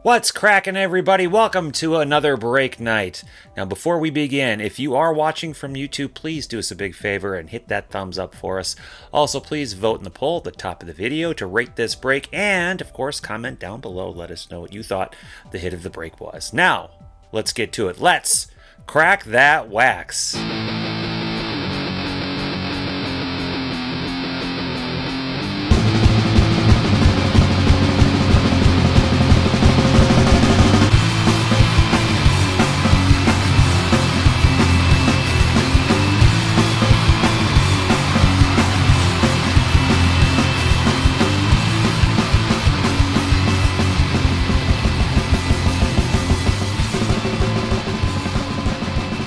What's cracking, everybody? Welcome to another break night. Now, before we begin, if you are watching from YouTube, please do us a big favor and hit that thumbs up for us. Also, please vote in the poll at the top of the video to rate this break, and of course, comment down below. Let us know what you thought the hit of the break was. Now, let's get to it. Let's crack that wax.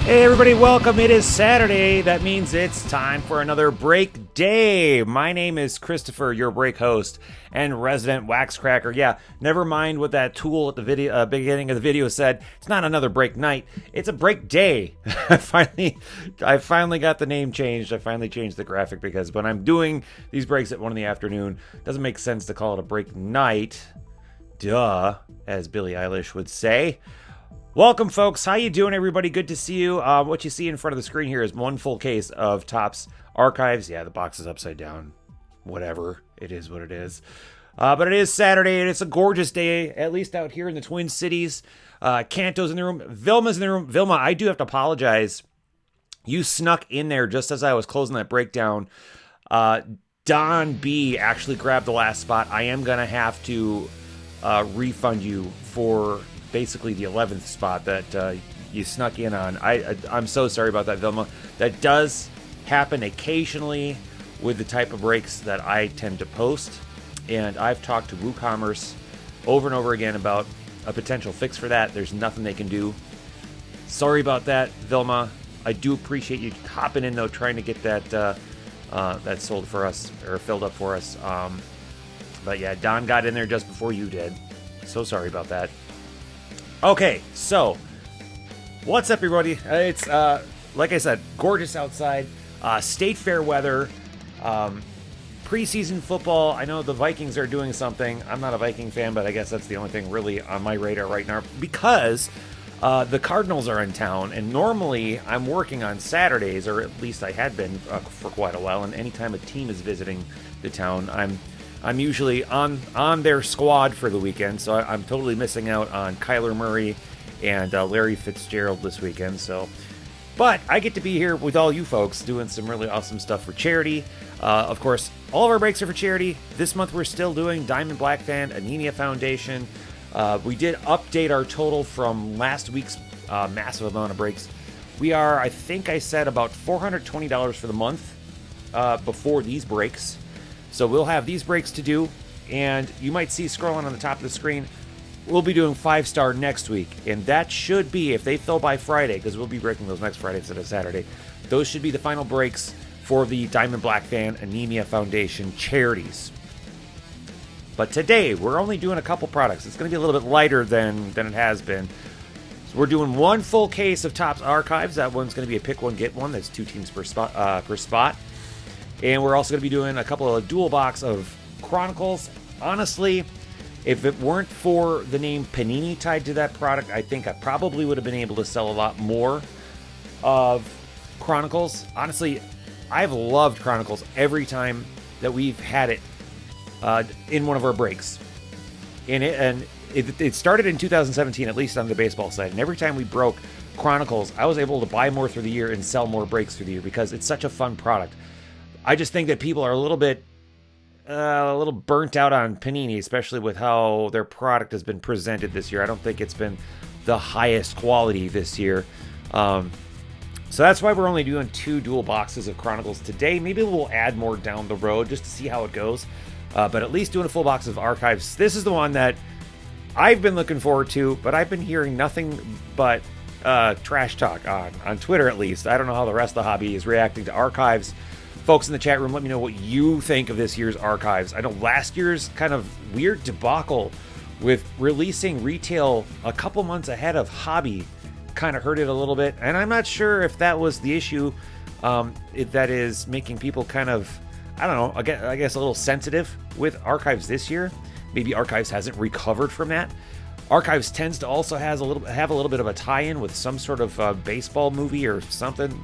Hey everybody, welcome. It is Saturday. That means it's time for another break day. My name is Christopher, your break host and resident wax cracker. Yeah, never mind what that tool at the video beginning of the video said. It's not another break night. It's a break day. I finally got the name changed. I finally changed the graphic because when I'm doing these breaks at 1 in the afternoon, it doesn't make sense to call it a break night. Duh, as Billie Eilish would say. Welcome, folks. How you doing, everybody? Good to see you. What you see in front of the screen here is one full case of Topps Archives. Yeah, the box is upside down. Whatever. It is what it is. But it is Saturday, and it's a gorgeous day, at least out here in the Twin Cities. Canto's in the room. Vilma's in the room. Vilma, I do have to apologize. You snuck in there just as I was closing that breakdown. Don B actually grabbed the last spot. I am going to have to refund you for basically the 11th spot that you snuck in on. I'm so sorry about that, Vilma. That does happen occasionally with the type of breaks that I tend to post, and I've talked to WooCommerce over and over again about a potential fix for that. There's nothing they can do. Sorry about that, Vilma. I do appreciate you hopping in, though, trying to get that sold for us, or filled up for us. But yeah, Don got in there just before you did. So sorry about that. Okay, so what's up, everybody? It's like I said, gorgeous outside. State fair weather. Preseason football. I know the Vikings are doing something. I'm not a Viking fan, but I guess that's the only thing really on my radar right now because the Cardinals are in town, and normally I'm working on Saturdays, or at least I had been for quite a while. And anytime a team is visiting the town, I'm usually on their squad for the weekend, so I'm totally missing out on Kyler Murray and Larry Fitzgerald this weekend. But I get to be here with all you folks doing some really awesome stuff for charity. Of course, all of our breaks are for charity. This month we're still doing Diamond Black Fan Anemia Foundation. We did update our total from last week's massive amount of breaks. We are, I think I said, about $420 for the month before these breaks. So we'll have these breaks to do, and you might see scrolling on the top of the screen, we'll be doing 5-star next week, and that should be, if they fill by Friday, because we'll be breaking those next Friday instead of Saturday, those should be the final breaks for the Diamond Black Fan Anemia Foundation charities. But today, we're only doing a couple products. It's going to be a little bit lighter than it has been. So we're doing one full case of Topps Archives. That one's going to be a pick one, get one. That's 2 teams per spot. And we're also going to be doing a couple of dual box of Chronicles. Honestly, if it weren't for the name Panini tied to that product, I think I probably would have been able to sell a lot more of Chronicles. Honestly, I've loved Chronicles every time that we've had it in one of our breaks. And it started in 2017, at least on the baseball side. And every time we broke Chronicles, I was able to buy more through the year and sell more breaks through the year because it's such a fun product. I just think that people are a little burnt out on Panini, especially with how their product has been presented this year. I don't think it's been the highest quality this year. So that's why we're only doing 2 dual boxes of Chronicles today. Maybe we'll add more down the road just to see how it goes. But at least doing a full box of Archives. This is the one that I've been looking forward to, but I've been hearing nothing but trash talk on Twitter, at least. I don't know how the rest of the hobby is reacting to Archives. Folks in the chat room, let me know what you think of this year's Archives. I know last year's kind of weird debacle with releasing retail a couple months ahead of hobby kind of hurt it a little bit, and I'm not sure if that was the issue that is making people kind of, I don't know, I guess a little sensitive with Archives this year. Maybe Archives hasn't recovered from that. Archives tends to also have a little bit of a tie-in with some sort of baseball movie or something,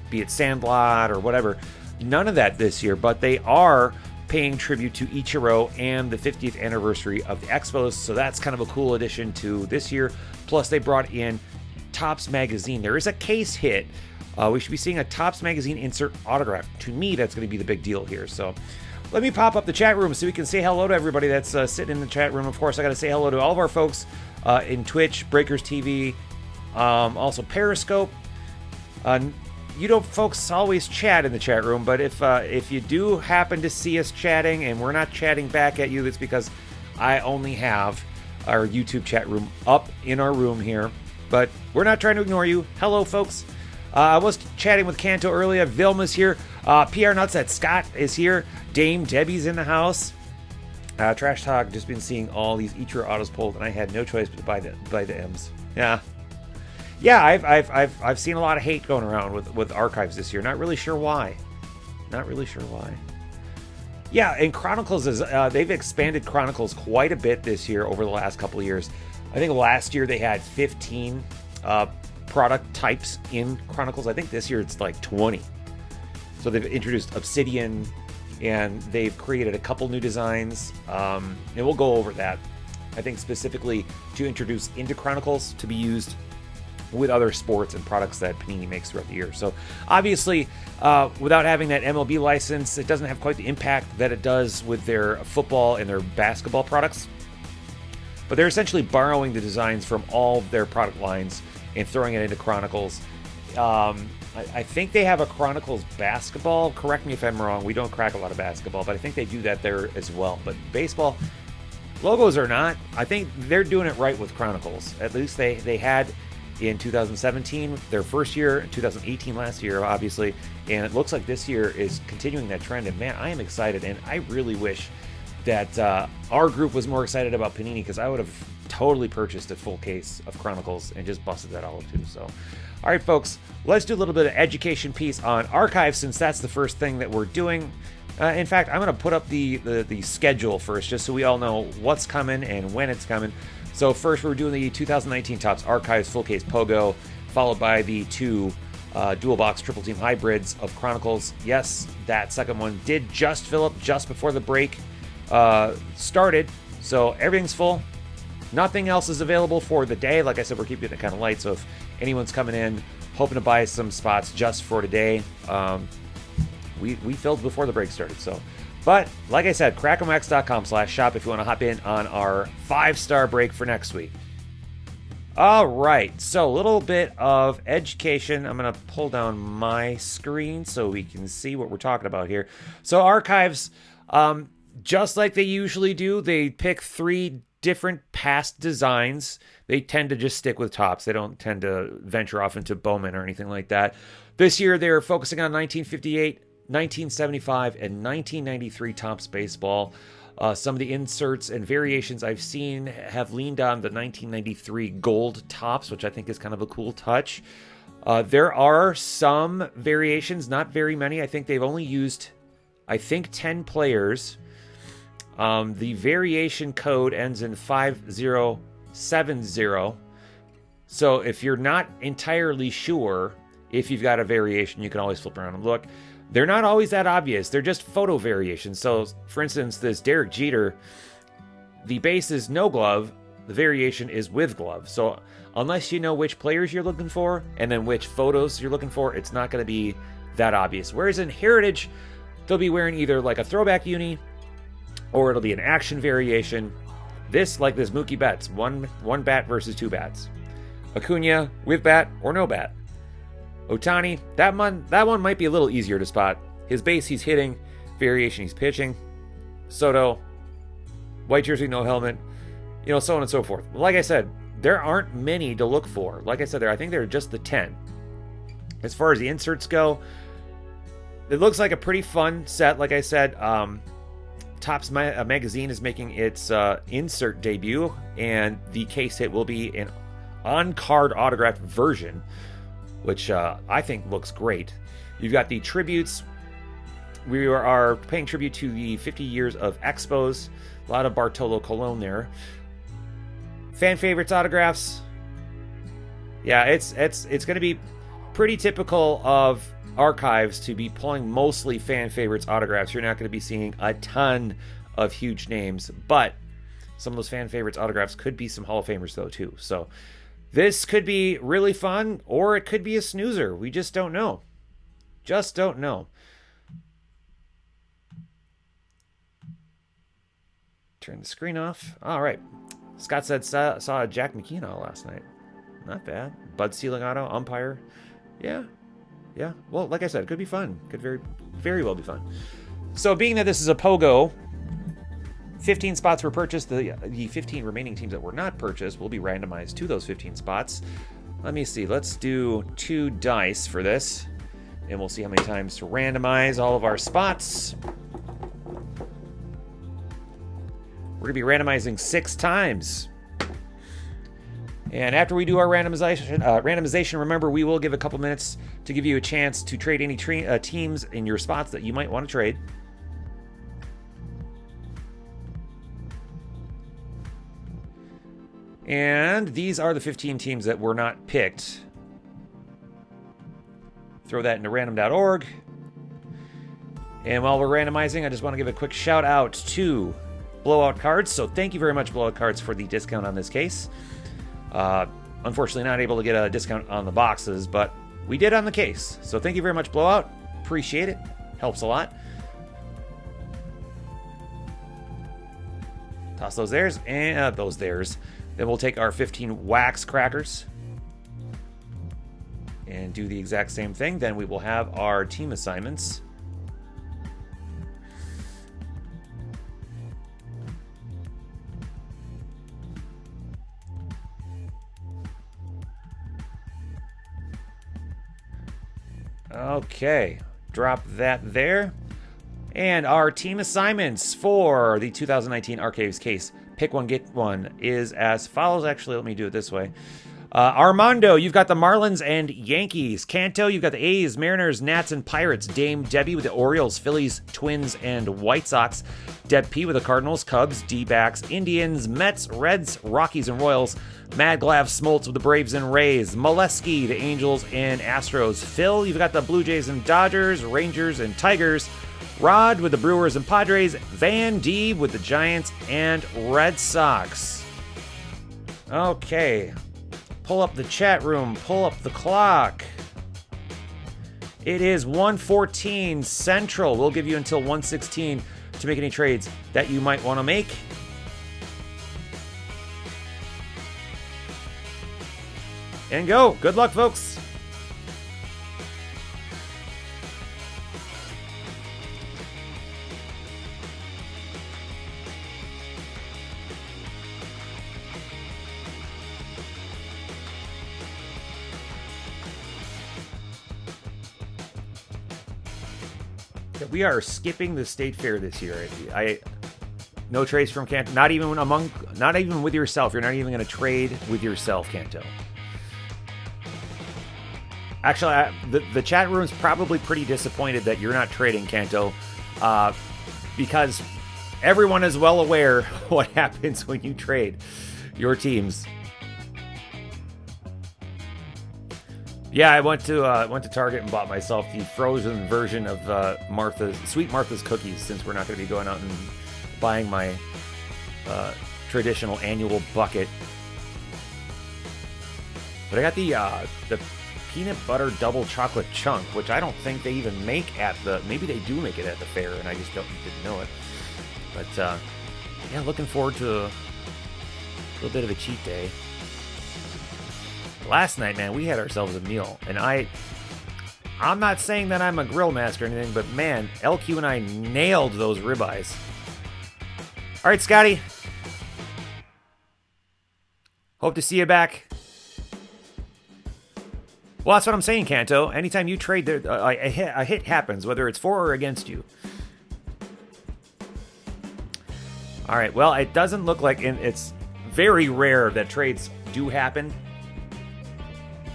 be it Sandlot or whatever. None of that this year, but they are paying tribute to Ichiro and the 50th anniversary of the Expos, so that's kind of a cool addition to this year. Plus, they brought in Topps Magazine. There is a case hit. We should be seeing a Topps Magazine insert autograph. To me, that's going to be the big deal here. So let me pop up the chat room so we can say hello to everybody that's sitting in the chat room. Of course, I got to say hello to all of our folks in Twitch, Breakers TV, also Periscope. Folks always chat in the chat room, but if you do happen to see us chatting and we're not chatting back at you, that's because I only have our YouTube chat room up in our room here. But we're not trying to ignore you. Hello, folks. I was chatting with Kanto earlier. Vilma's here. PR Nuts at Scott is here. Dame Debbie's in the house. Trash Talk, just been seeing all these Ichiro autos pulled, and I had no choice but to buy the M's. Yeah, I've seen a lot of hate going around with Archives this year. Not really sure why. Yeah, and Chronicles is they've expanded Chronicles quite a bit this year over the last couple of years. I think last year they had 15 product types in Chronicles. I think this year it's like 20. So they've introduced Obsidian, and they've created a couple new designs, and we'll go over that. I think specifically to introduce into Chronicles to be used with other sports and products that Panini makes throughout the year. So obviously, without having that MLB license, it doesn't have quite the impact that it does with their football and their basketball products. But they're essentially borrowing the designs from all of their product lines and throwing it into Chronicles. I think they have a Chronicles basketball. Correct me if I'm wrong. We don't crack a lot of basketball, but I think they do that there as well. But baseball, logos or not, I think they're doing it right with Chronicles. At least they had in 2017, their first year, 2018 last year, obviously, and it looks like this year is continuing that trend. And man, I am excited, and I really wish that our group was more excited about Panini, because I would have totally purchased a full case of Chronicles and just busted that all up too. So, all right, folks, let's do a little bit of education piece on Archives, since that's the first thing that we're doing. In fact, I'm going to put up the schedule first, just so we all know what's coming and when it's coming. So first, we're doing the 2019 Topps Archives Full Case POGO, followed by the two dual box triple team hybrids of Chronicles. Yes, that second one did just fill up just before the break started, so everything's full. Nothing else is available for the day. Like I said, we're keeping it kind of light, so if anyone's coming in hoping to buy some spots just for today, we filled before the break started. So, but like I said, crackomx.com/shop if you want to hop in on our 5-star break for next week. All right, so a little bit of education. I'm going to pull down my screen so we can see what we're talking about here. So Archives, just like they usually do, they pick 3 different past designs. They tend to just stick with Topps. They don't tend to venture off into Bowman or anything like that. This year, they're focusing on 1958, 1975, and 1993 Topps baseball. Some of the inserts and variations I've seen have leaned on the 1993 gold Topps, which I think is kind of a cool touch. There are some variations, not very many. I think they've only used, 10 players. The variation code ends in 5070. So if you're not entirely sure if you've got a variation, you can always flip around and look. They're not always that obvious. They're just photo variations. So, for instance, this Derek Jeter, the base is no glove. The variation is with glove. So unless you know which players you're looking for and then which photos you're looking for, it's not going to be that obvious. Whereas in Heritage, they'll be wearing either like a throwback uni or it'll be an action variation. This, like this Mookie Betts, one bat versus 2 bats. Acuna with bat or no bat. Ohtani, that one might be a little easier to spot. His base, he's hitting. Variation, he's pitching. Soto, white jersey, no helmet. So on and so forth. Like I said, there aren't many to look for. Like I said, I think there are just the 10. As far as the inserts go, it looks like a pretty fun set. Like I said, Topps Magazine is making its insert debut, and the case hit will be an on-card autographed version, which I think looks great. You've got the tributes. We are paying tribute to the 50 years of Expos. A lot of Bartolo Colon there. Fan favorites autographs. Yeah, it's going to be pretty typical of archives to be pulling mostly fan favorites autographs. You're not going to be seeing a ton of huge names, but some of those fan favorites autographs could be some Hall of Famers though too. So this could be really fun, or it could be a snoozer. We just don't know. Just don't know. Turn the screen off. All right. Scott said saw a Jack McKeon auto last night. Not bad. Bud Sealing auto, umpire. Yeah. Yeah. Well, like I said, it could be fun. Could very, very well be fun. So being that this is a POGO, 15 spots were purchased. The 15 remaining teams that were not purchased will be randomized to those 15 spots. Let me see. Let's do 2 dice for this. And we'll see how many times to randomize all of our spots. We're going to be randomizing 6 times. And after we do our randomization, remember, we will give a couple minutes to give you a chance to trade any teams in your spots that you might want to trade. And these are the 15 teams that were not picked. Throw that into random.org. And while we're randomizing, I just want to give a quick shout out to Blowout Cards. So thank you very much, Blowout Cards, for the discount on this case. Unfortunately, not able to get a discount on the boxes, but we did on the case. So thank you very much, Blowout. Appreciate it. Helps a lot. Toss those theirs and those theirs. Then we'll take our 15 wax crackers and do the exact same thing. Then we will have our team assignments. Okay, drop that there. And our team assignments for the 2019 Archives case, pick one, get one, is as follows. Actually, let me do it this way. Armando, you've got the Marlins and Yankees. Canto, you've got the A's, Mariners, Nats, and Pirates. Dame Debbie with the Orioles, Phillies, Twins, and White Sox. Deb P with the Cardinals, Cubs, D-backs, Indians, Mets, Reds, Rockies, and Royals. Madglav Smoltz with the Braves and Rays. Molesky, the Angels, and Astros. Phil, you've got the Blue Jays and Dodgers, Rangers, and Tigers. Rod with the Brewers and Padres. Van D with the Giants and Red Sox. Okay. Pull up the chat room. Pull up the clock. It is 1:14 Central. We'll give you until 1:16 to make any trades that you might want to make. And go. Good luck, folks. We are skipping the state fair this year. No trades from Kanto. Not even with yourself. You're not even going to trade with yourself, Kanto. Actually, the chat room's probably pretty disappointed that you're not trading, Kanto, because everyone is well aware what happens when you trade your teams. Yeah, I went to Target and bought myself the frozen version of Sweet Martha's cookies, since we're not going to be going out and buying my traditional annual bucket. But I got the peanut butter double chocolate chunk, which I don't think they even make at maybe they do make it at the fair, and I just didn't know it. But yeah, looking forward to a little bit of a cheat day. Last night, man, we had ourselves a meal, and I'm not saying that I'm a grill master or anything, but man, LQ and I nailed those ribeyes. All right, Scotty. Hope to see you back. Well, that's what I'm saying, Kanto. Anytime you trade, a hit happens, whether it's for or against you. All right, well, it doesn't look like, and it's very rare that trades do happen.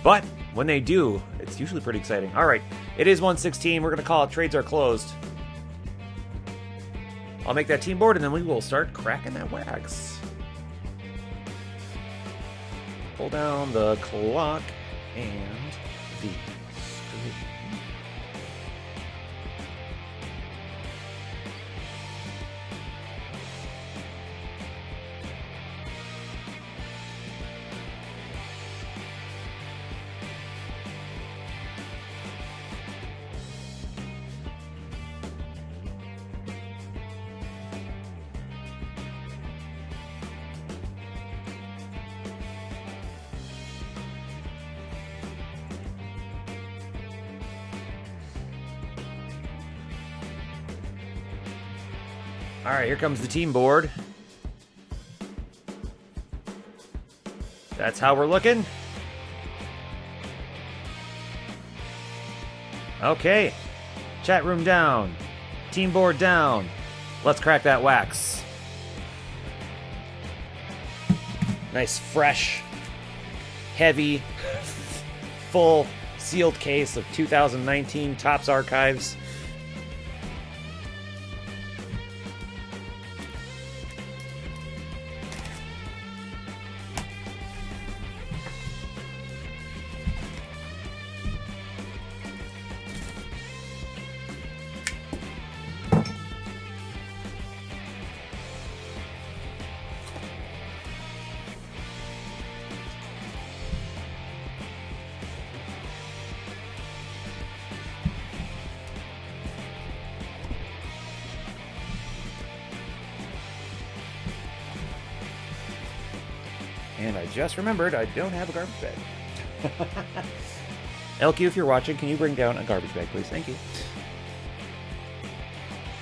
But when they do, it's usually pretty exciting. All right, it is 1:16. We're going to call it trades are closed. I'll make that team board, and then we will start cracking that wax. pull down the clock and the screen. All right, here comes the team board. That's how we're looking. Okay, chat room down, team board down. Let's crack that wax. Nice, fresh, heavy, full sealed case of 2019 Topps Archives. And I just remembered I don't have a garbage bag. LQ, if you're watching, can you bring down a garbage bag, please? Thank you.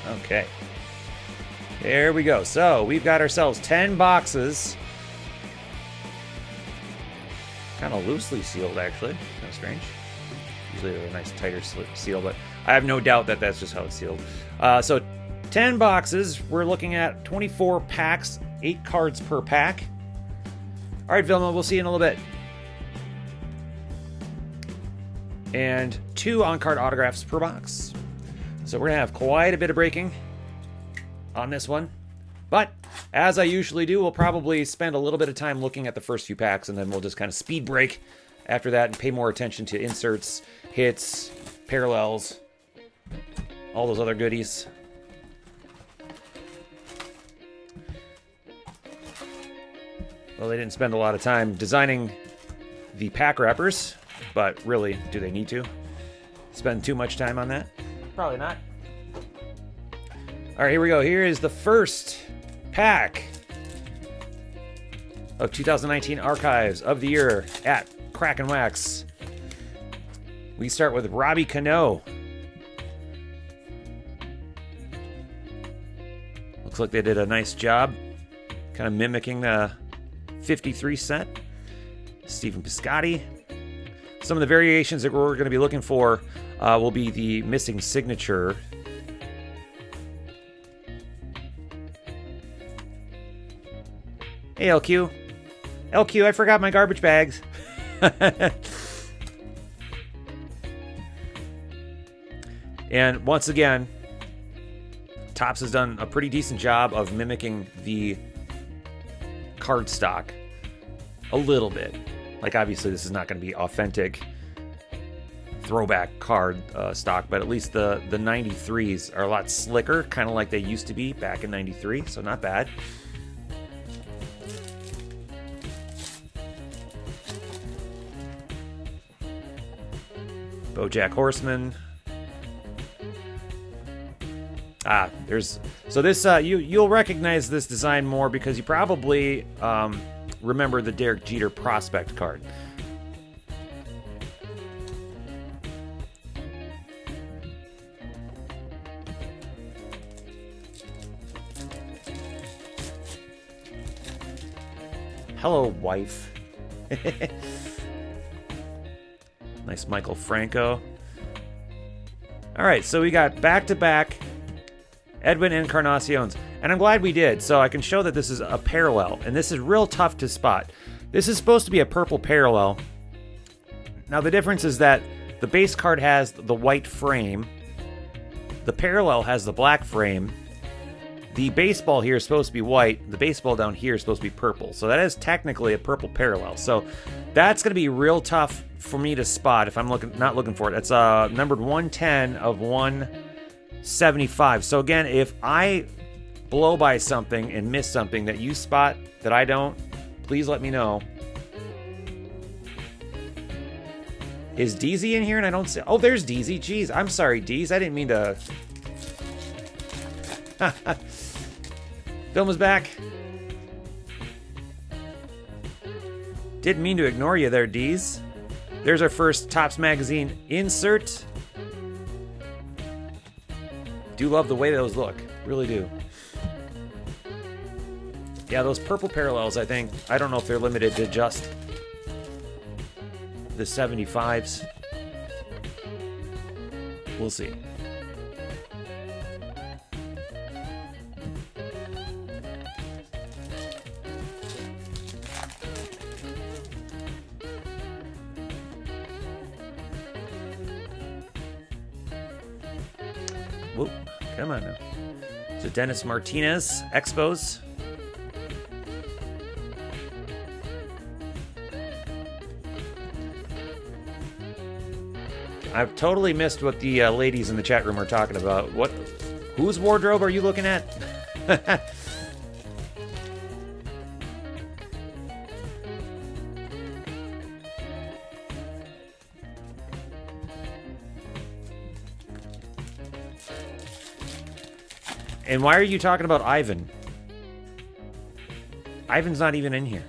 Okay. There we go. So we've got ourselves 10 boxes. Kind of loosely sealed, actually. Kind of strange. Usually they're a nice tighter seal, but I have no doubt that that's just how it's sealed. So 10 boxes. We're looking at 24 packs, 8 cards per pack. All right, Vilma, we'll see you in a little bit. And 2 on-card autographs per box. So we're going to have quite a bit of breaking on this one. But as I usually do, we'll probably spend a little bit of time looking at the first few packs, and then we'll just kind of speed break after that and pay more attention to inserts, hits, parallels, all those other goodies. Well, they didn't spend a lot of time designing the pack wrappers, but really, do they need to spend too much time on that? Probably not. All right, here we go. Here is the first pack of 2019 Archives of the Year at Crack and Wax. We start with Robbie Cano. Looks like they did a nice job kind of mimicking the 53 set. Stephen Piscotty. Some of the variations that we're going to be looking for will be the missing signature. Hey, LQ. LQ, I forgot my garbage bags. And once again, Topps has done a pretty decent job of mimicking the card stock a little bit. Like, obviously this is not going to be authentic throwback card stock, but at least the 93s are a lot slicker, kind of like they used to be back in 93, so not bad. BoJack Horseman. There's so this you'll recognize this design more because you probably remember the Derek Jeter prospect card. Hello, wife. Nice Michael Franco. All right, so we got back-to-back Edwin Encarnaciones, and I'm glad we did, so I can show that this is a parallel, and this is real tough to spot. This is supposed to be a purple parallel. Now, the difference is that the base card has the white frame, the parallel has the black frame, the baseball here is supposed to be white. The baseball down here is supposed to be purple. So that is technically a purple parallel. So that's going to be real tough for me to spot if I'm not looking for it. It's numbered 110 of 175. So again, if I blow by something and miss something that you spot that I don't, please let me know. Is Deezy in here and I don't see... Oh, there's Deezy. Jeez, I'm sorry, Deez. I didn't mean to... Film is back. Didn't mean to ignore you there, Deez. There's our first Topps Magazine insert. Do love the way those look. Really do. Yeah, those purple parallels, I think... I don't know if they're limited to just... the 75s. We'll see. Whoop, come on now. So Dennis Martinez, Expos. I've totally missed what the ladies in the chat room are talking about. Whose wardrobe are you looking at? And why are you talking about Ivan? Ivan's not even in here.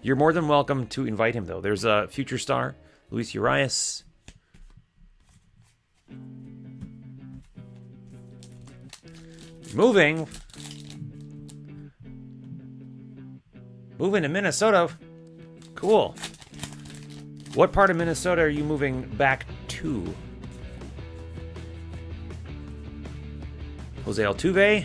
You're more than welcome to invite him, though. There's a future star. Luis Urias. Moving to Minnesota. Cool. What part of Minnesota are you moving back to? Jose Altuve.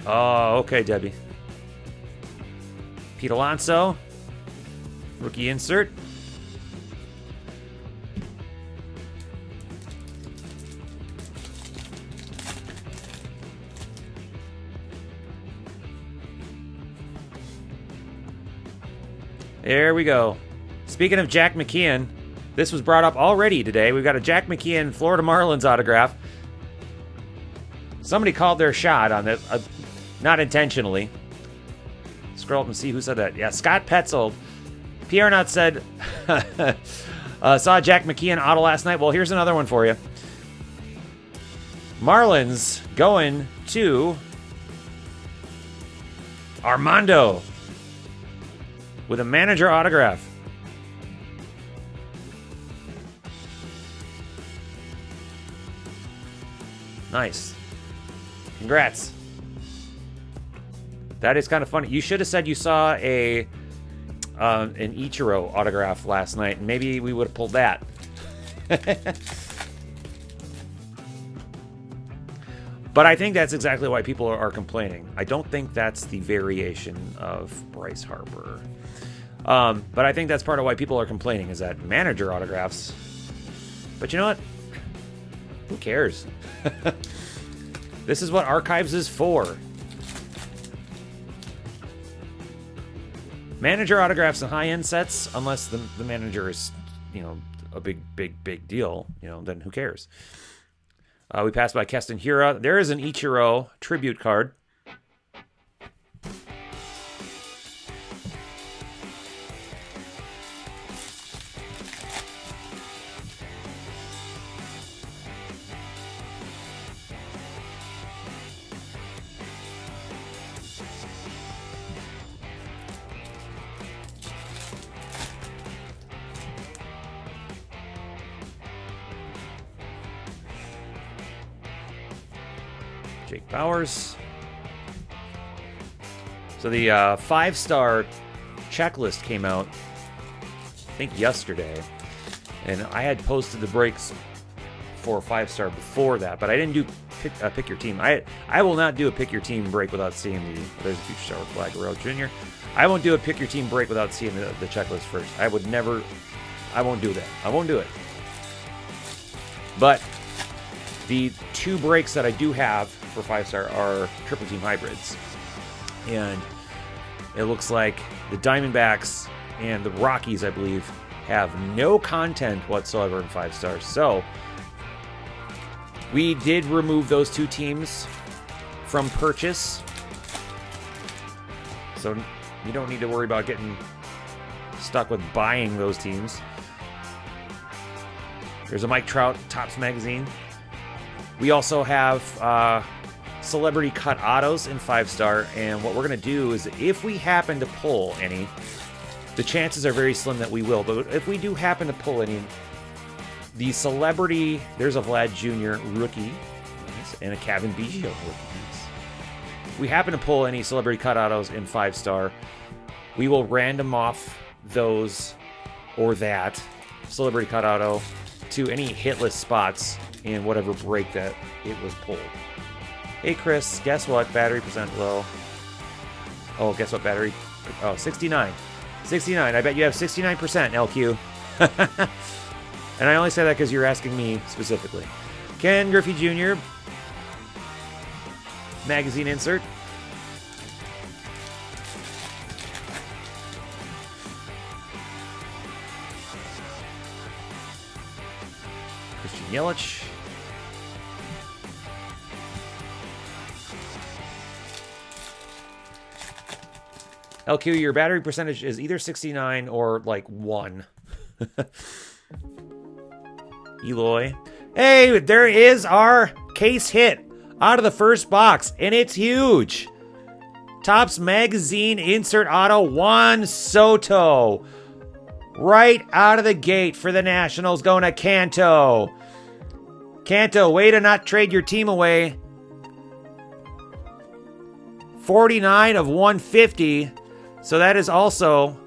Oh, okay, Debbie. Pete Alonso. Rookie insert. There we go. Speaking of Jack McKeon, this was brought up already today. We've got a Jack McKeon Florida Marlins autograph. Somebody called their shot on it. Not intentionally. Scroll up and see who said that. Yeah, Scott Petzold. Pierre Not said, saw Jack McKeon auto last night. Well, here's another one for you. Marlins going to Armando with a manager autograph. Nice. Congrats. That is kind of funny. You should have said you saw an Ichiro autograph last night, and maybe we would have pulled that. But I think that's exactly why people are complaining. I don't think that's the variation of Bryce Harper. But I think that's part of why people are complaining, is that manager autographs. But you know what? Who cares? This is what Archives is for. Manager autographs and high-end sets, unless the manager is, a big deal, then who cares? We passed by Keston Hiura. There is an Ichiro tribute card. Jake Bowers. So the 5-star checklist came out, I think yesterday, and I had posted the breaks for 5-star before that, but I didn't do pick your team. I will not do a pick your team break without seeing the. There's a future star with Flag Royal Jr. I won't do a pick your team break without seeing the checklist first. I would never. I won't do that. I won't do it. But the 2 breaks that I do have for 5-star are triple team hybrids, and it looks like the Diamondbacks and the Rockies, I believe, have no content whatsoever in 5 stars. So we did remove those 2 teams from purchase. So you don't need to worry about getting stuck with buying those teams. There's a Mike Trout Topps magazine. We also have celebrity cut autos in 5-star, and what we're going to do is if we happen to pull any, the chances are very slim that we will, but if we do happen to pull any, the celebrity, there's a Vlad Jr. rookie and a Kevin Biggio rookie. If we happen to pull any celebrity cut autos in 5-star, we will random off those or that celebrity cut auto to any hitless spots in whatever break that it was pulled. Hey Chris, guess what? Battery percent low. Oh, guess what battery? Oh, 69. 69. I bet you have 69%, LQ. And I only say that because you're asking me specifically. Ken Griffey Jr. Magazine insert. Christian Yelich. LQ, your battery percentage is either 69 or like 1. Eloy. Hey, there is our case hit out of the first box, and it's huge. Topps Magazine insert auto, Juan Soto. Right out of the gate for the Nationals, going to Canto. Canto, way to not trade your team away. 49 of 150. So that is also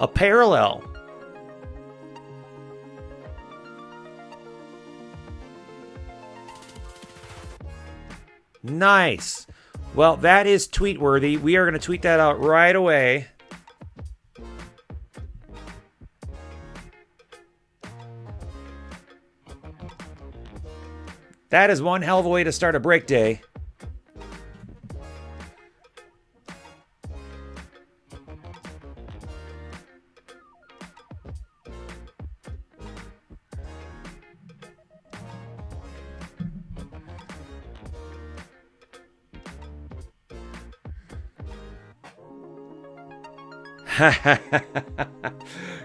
a parallel. Nice. Well, that is tweet worthy. We are going to tweet that out right away. That is one hell of a way to start a break day.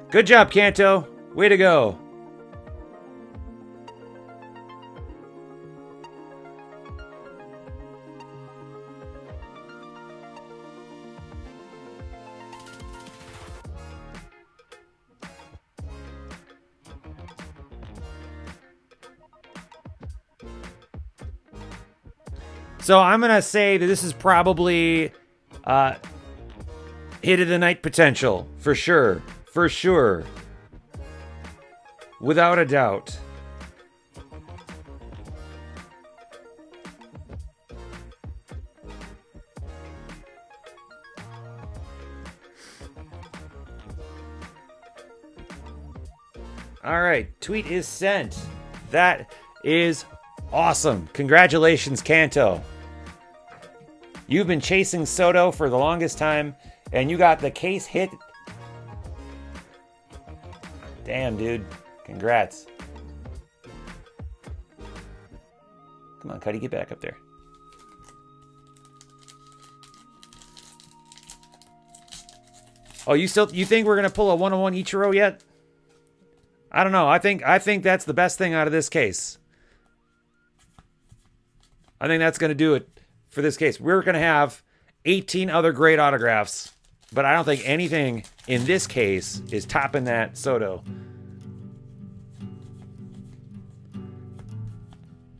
Good job, Canto. Way to go. So I'm going to say that this is probably hit of the night potential, for sure. For sure. Without a doubt. All right, tweet is sent. That is awesome. Congratulations, Canto. You've been chasing Soto for the longest time, and you got the case hit. Damn, dude. Congrats. Come on, Cuddy, get back up there. Oh, you think we're gonna pull a 101 Ichiro yet? I don't know. I think that's the best thing out of this case. I think that's gonna do it for this case. We're gonna have 18 other great autographs, but I don't think anything in this case is topping that Soto.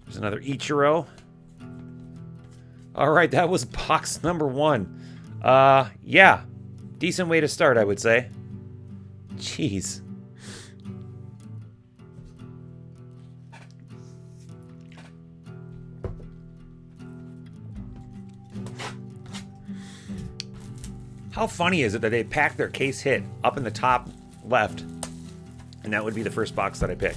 There's another Ichiro. All right, that was box number 1. Yeah, decent way to start, I would say. Jeez. How funny is it that they pack their case hit up in the top left, and that would be the first box that I pick.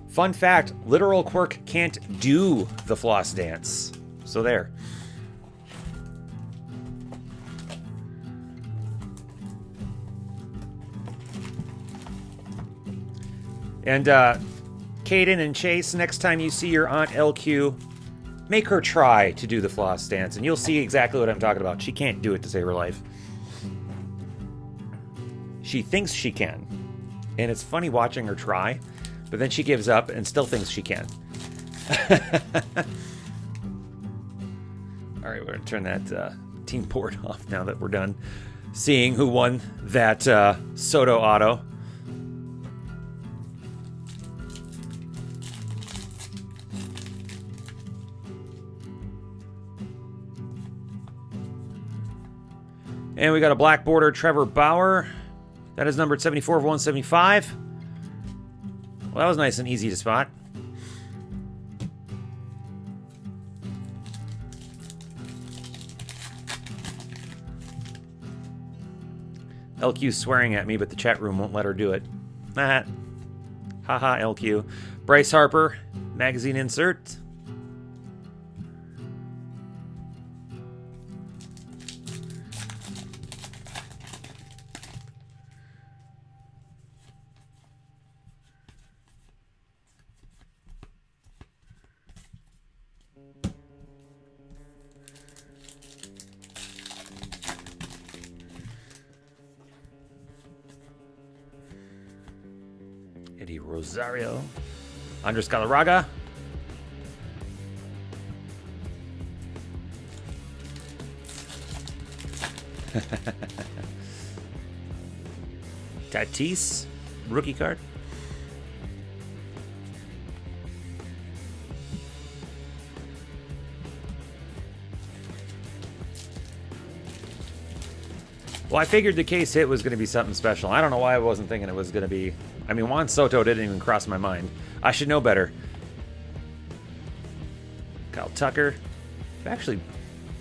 Fun fact, Literal Quirk can't do the floss dance. So there. And Caden and Chase, next time you see your Aunt LQ, make her try to do the floss dance, and you'll see exactly what I'm talking about. She can't do it to save her life. She thinks she can. And it's funny watching her try, but then she gives up and still thinks she can. All right, we're going to turn that team board off now that we're done seeing who won that Soto auto. And we got a black border Trevor Bauer. That is numbered 74 of 175. Well, that was nice and easy to spot. LQ swearing at me, but the chat room won't let her do it. Haha, LQ. Bryce Harper, magazine insert. Eddie Rosario. Andres Galarraga. Tatis. Rookie card. Well, I figured the case hit was going to be something special. I don't know why I wasn't thinking it was going to be... I mean, Juan Soto didn't even cross my mind. I should know better. Kyle Tucker. I've actually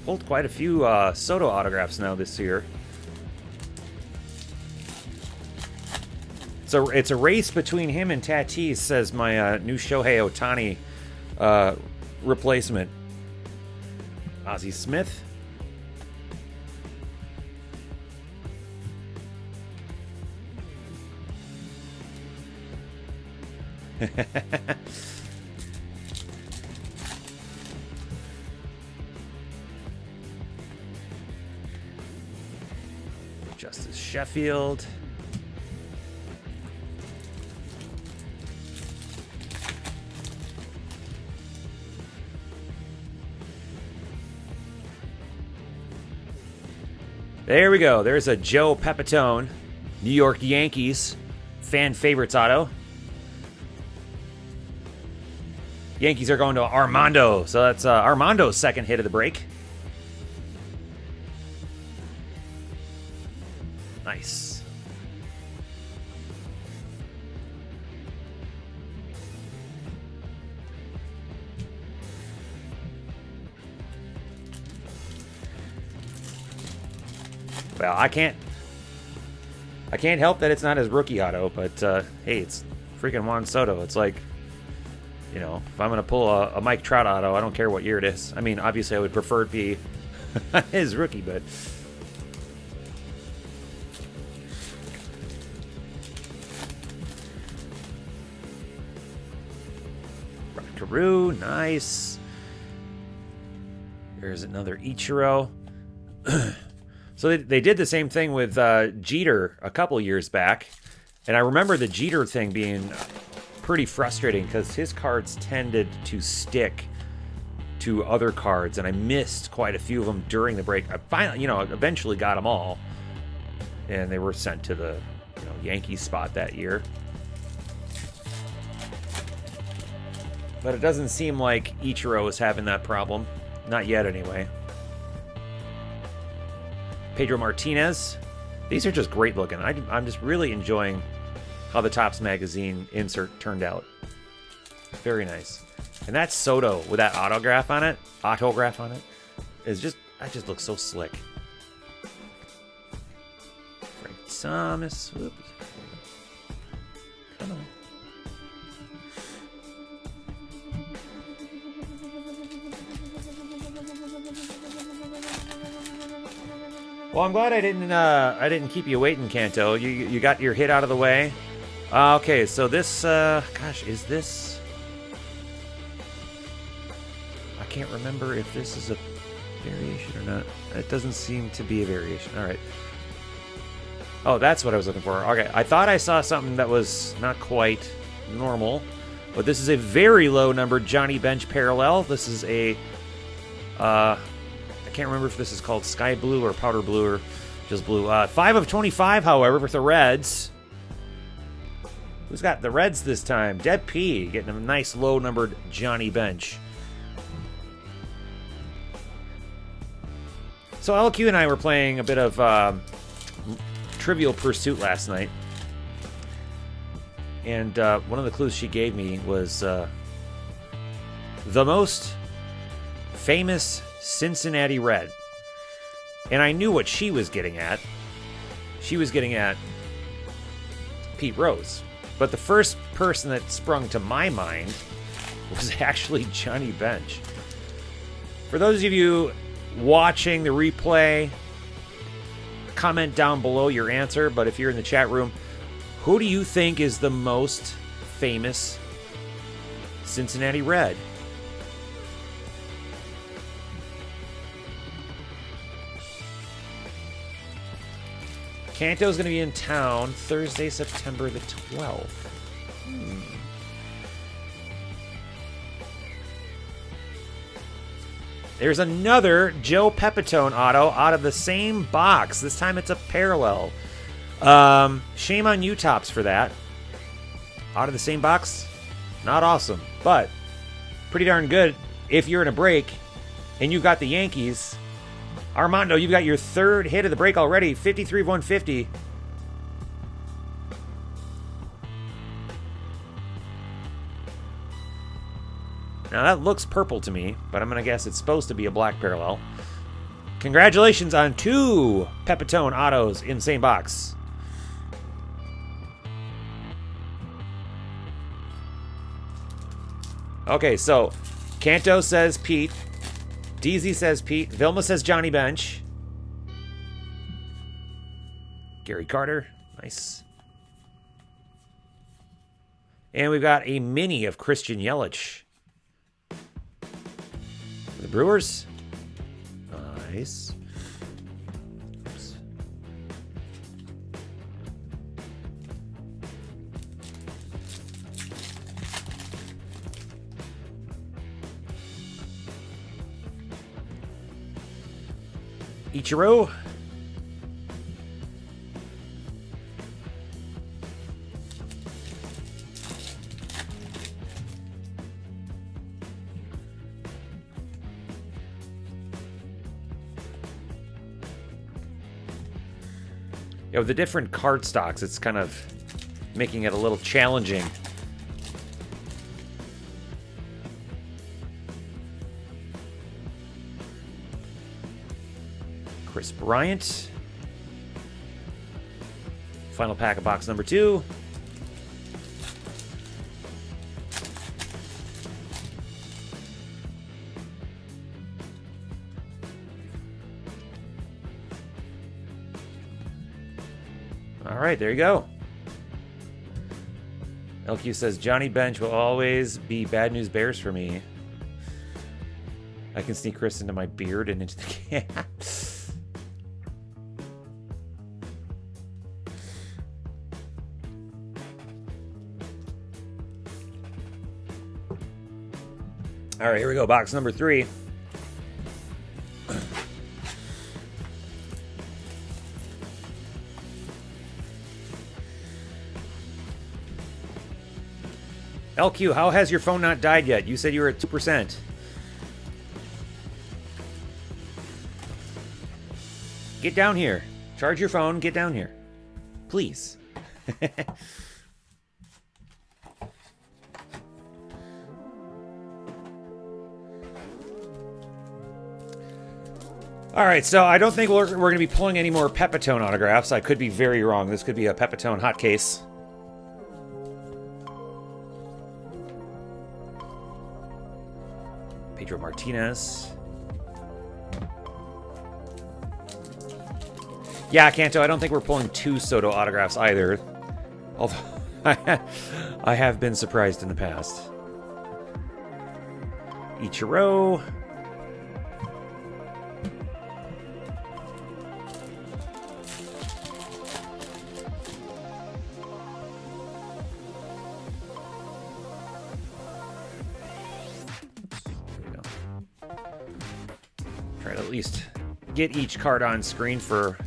pulled quite a few Soto autographs now this year. So it's a race between him and Tatis, says my new Shohei Ohtani replacement. Ozzie Smith. Justice Sheffield. There we go. There's a Joe Pepitone, New York Yankees fan favorites auto. Yankees are going to Armando. So that's Armando's second hit of the break. Nice. Well, I can't help that it's not his rookie auto, but hey, it's freaking Juan Soto. It's like, you know, if I'm going to pull a Mike Trout auto, I don't care what year it is. I mean, obviously I would prefer it be his rookie, but... Carew, nice. There's another Ichiro. So they did the same thing with Jeter a couple years back. And I remember the Jeter thing being pretty frustrating because his cards tended to stick to other cards, and I missed quite a few of them during the break. I finally, eventually got them all, and they were sent to the Yankees spot that year. But it doesn't seem like Ichiro is having that problem. Not yet, anyway. Pedro Martinez. These are just great looking. I'm just really enjoying how the Topps magazine insert turned out. Very nice. And that Soto with that autograph on it, is just, that just looks so slick. Frank Thomas. Whoops. Come on. Well, I'm glad I didn't keep you waiting, Kanto. You got your hit out of the way. Okay, so this, gosh, is this? I can't remember if this is a variation or not. It doesn't seem to be a variation. All right. Oh, that's what I was looking for. Okay, I thought I saw something that was not quite normal, but this is a very low numbered Johnny Bench parallel. This is a, I can't remember if this is called sky blue or powder blue or just blue. 5 of 25, however, with the Reds. Who's got the Reds this time? Deb P. Getting a nice low-numbered Johnny Bench. So LQ and I were playing a bit of Trivial Pursuit last night. And one of the clues she gave me was the most famous Cincinnati Red. And I knew what she was getting at. She was getting at Pete Rose. But the first person that sprung to my mind was actually Johnny Bench. For those of you watching the replay, comment down below your answer. But if you're in the chat room, who do you think is the most famous Cincinnati Red? Kanto's going to be in town Thursday, September the 12th. There's another Joe Pepitone auto out of the same box. This time it's a parallel. Shame on you, Tops, for that. Out of the same box? Not awesome, but pretty darn good if you're in a break and you've got the Yankees. Armando, you've got your third hit of the break already. 53 of 150. Now that looks purple to me, but I'm going to guess it's supposed to be a black parallel. Congratulations on 2 Pepitone autos in the same box. Okay, so Kanto says Pete. DZ says Pete. Vilma says Johnny Bench. Gary Carter. Nice. And we've got a mini of Christian Yelich. For the Brewers. Nice. Oops. Ichiro. Yeah, with the different card stocks, it's kind of making it a little challenging. Chris Bryant. Final pack of box number 2. All right, there you go. LQ says, Johnny Bench will always be bad news bears for me. I can sneak Chris into my beard and into the can. All right, here we go. Box number 3. LQ, how has your phone not died yet? You said you were at 2%. Get down here. Charge your phone. Get down here. Please. All right, so I don't think we're going to be pulling any more Pepitone autographs. I could be very wrong. This could be a Pepitone hot case. Pedro Martinez. Yeah, Kanto, I don't think we're pulling 2 Soto autographs either. Although I have been surprised in the past. Ichiro. Try to at least get each card on screen for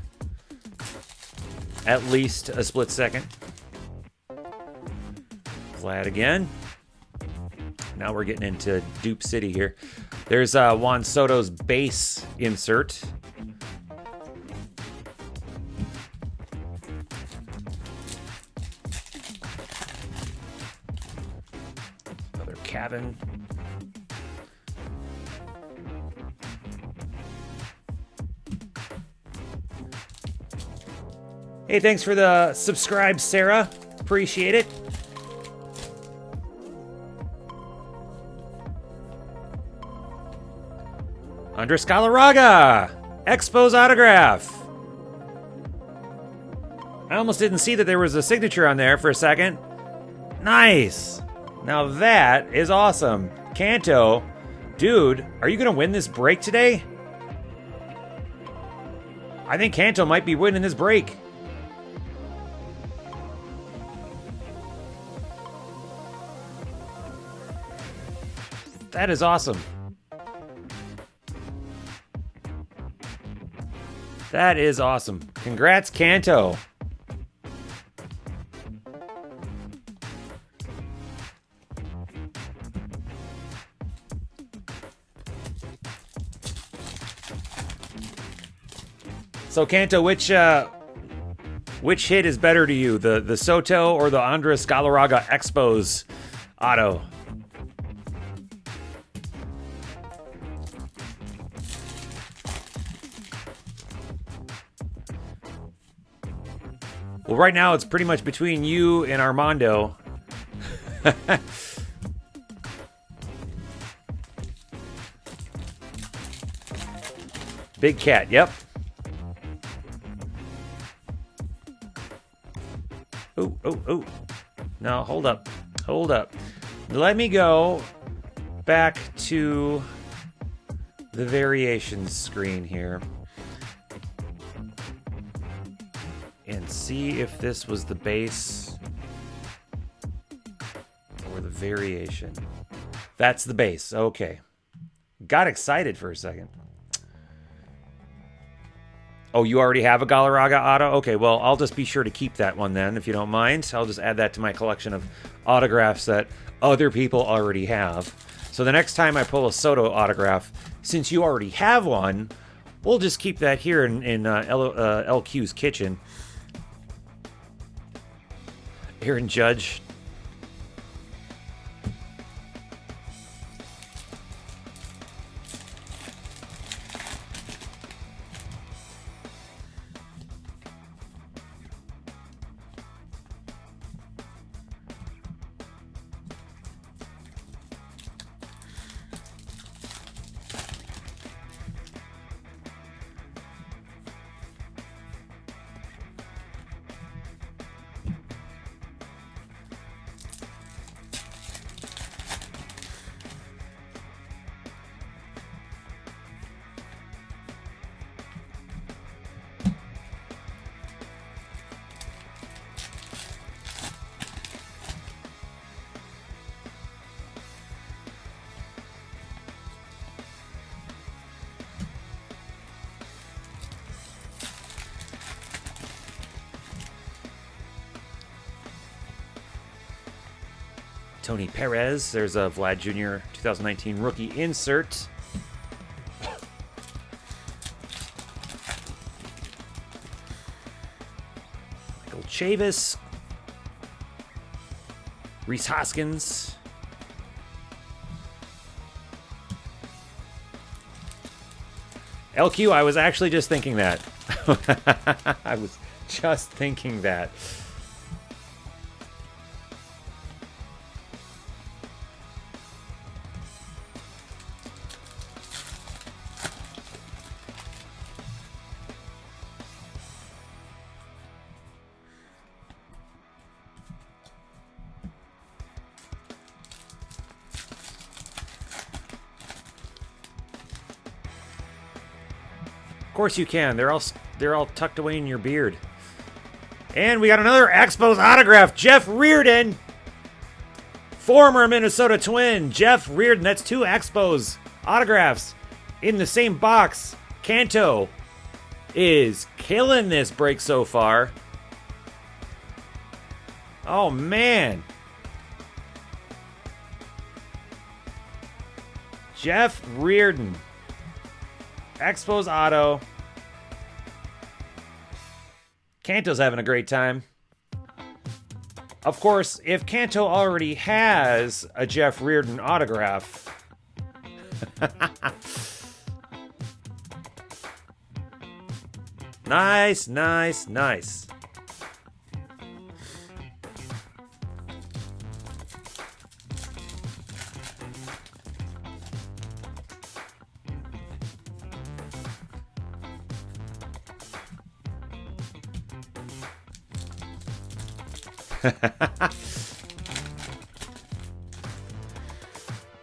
at least a split second. Vlad again. Now we're getting into Dupe City here. There's Juan Soto's base insert. Another cabin. Hey, thanks for the subscribe, Sarah. Appreciate it. Andres Galarraga, Expos autograph. I almost didn't see that there was a signature on there for a second. Nice. Now that is awesome. Kanto, dude, are you going to win this break today? I think Kanto might be winning this break. That is awesome. That is awesome. Congrats, Kanto. So, Kanto, which hit is better to you, the Soto or the Andres Galarraga Expos auto? Well, right now it's pretty much between you and Armando. Big Cat, yep. Oh. No, hold up. Hold up. Let me go back to the variations screen here and see if this was the base or the variation. That's the base. Okay. Got excited for a second. Oh, you already have a Galarraga auto? Okay, well, I'll just be sure to keep that one then, if you don't mind. I'll just add that to my collection of autographs that other people already have. So the next time I pull a Soto autograph, since you already have one, we'll just keep that here in LQ's kitchen. Aaron Judge. Tony Perez. There's a Vlad Jr. 2019 rookie insert. Michael Chavis. Rhys Hoskins. LQ, I was actually just thinking that. I was just thinking that. Of course you can. They're all tucked away in your beard. And we got another Expos autograph. Jeff Reardon. Former Minnesota Twin. Jeff Reardon. That's 2 Expos autographs in the same box. Kanto is killing this break so far. Oh, man. Jeff Reardon. Expos auto. Kanto's having a great time. Of course, if Kanto already has a Jeff Reardon autograph, nice, nice, nice.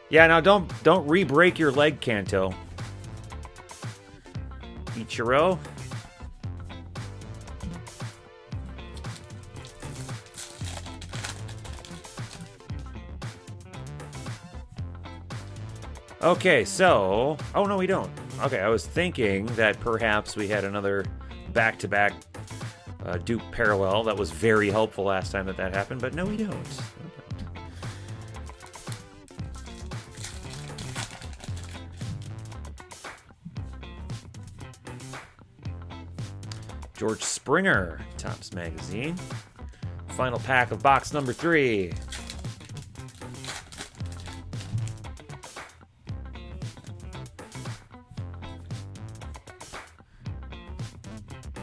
Yeah, now don't re-break your leg, Kanto. Ichiro. Okay, so... Oh, no, we don't. Okay, I was thinking that perhaps we had another back-to-back Duke parallel. That was very helpful last time that happened, but no, we don't. George Springer, Topps Magazine. Final pack of box number 3.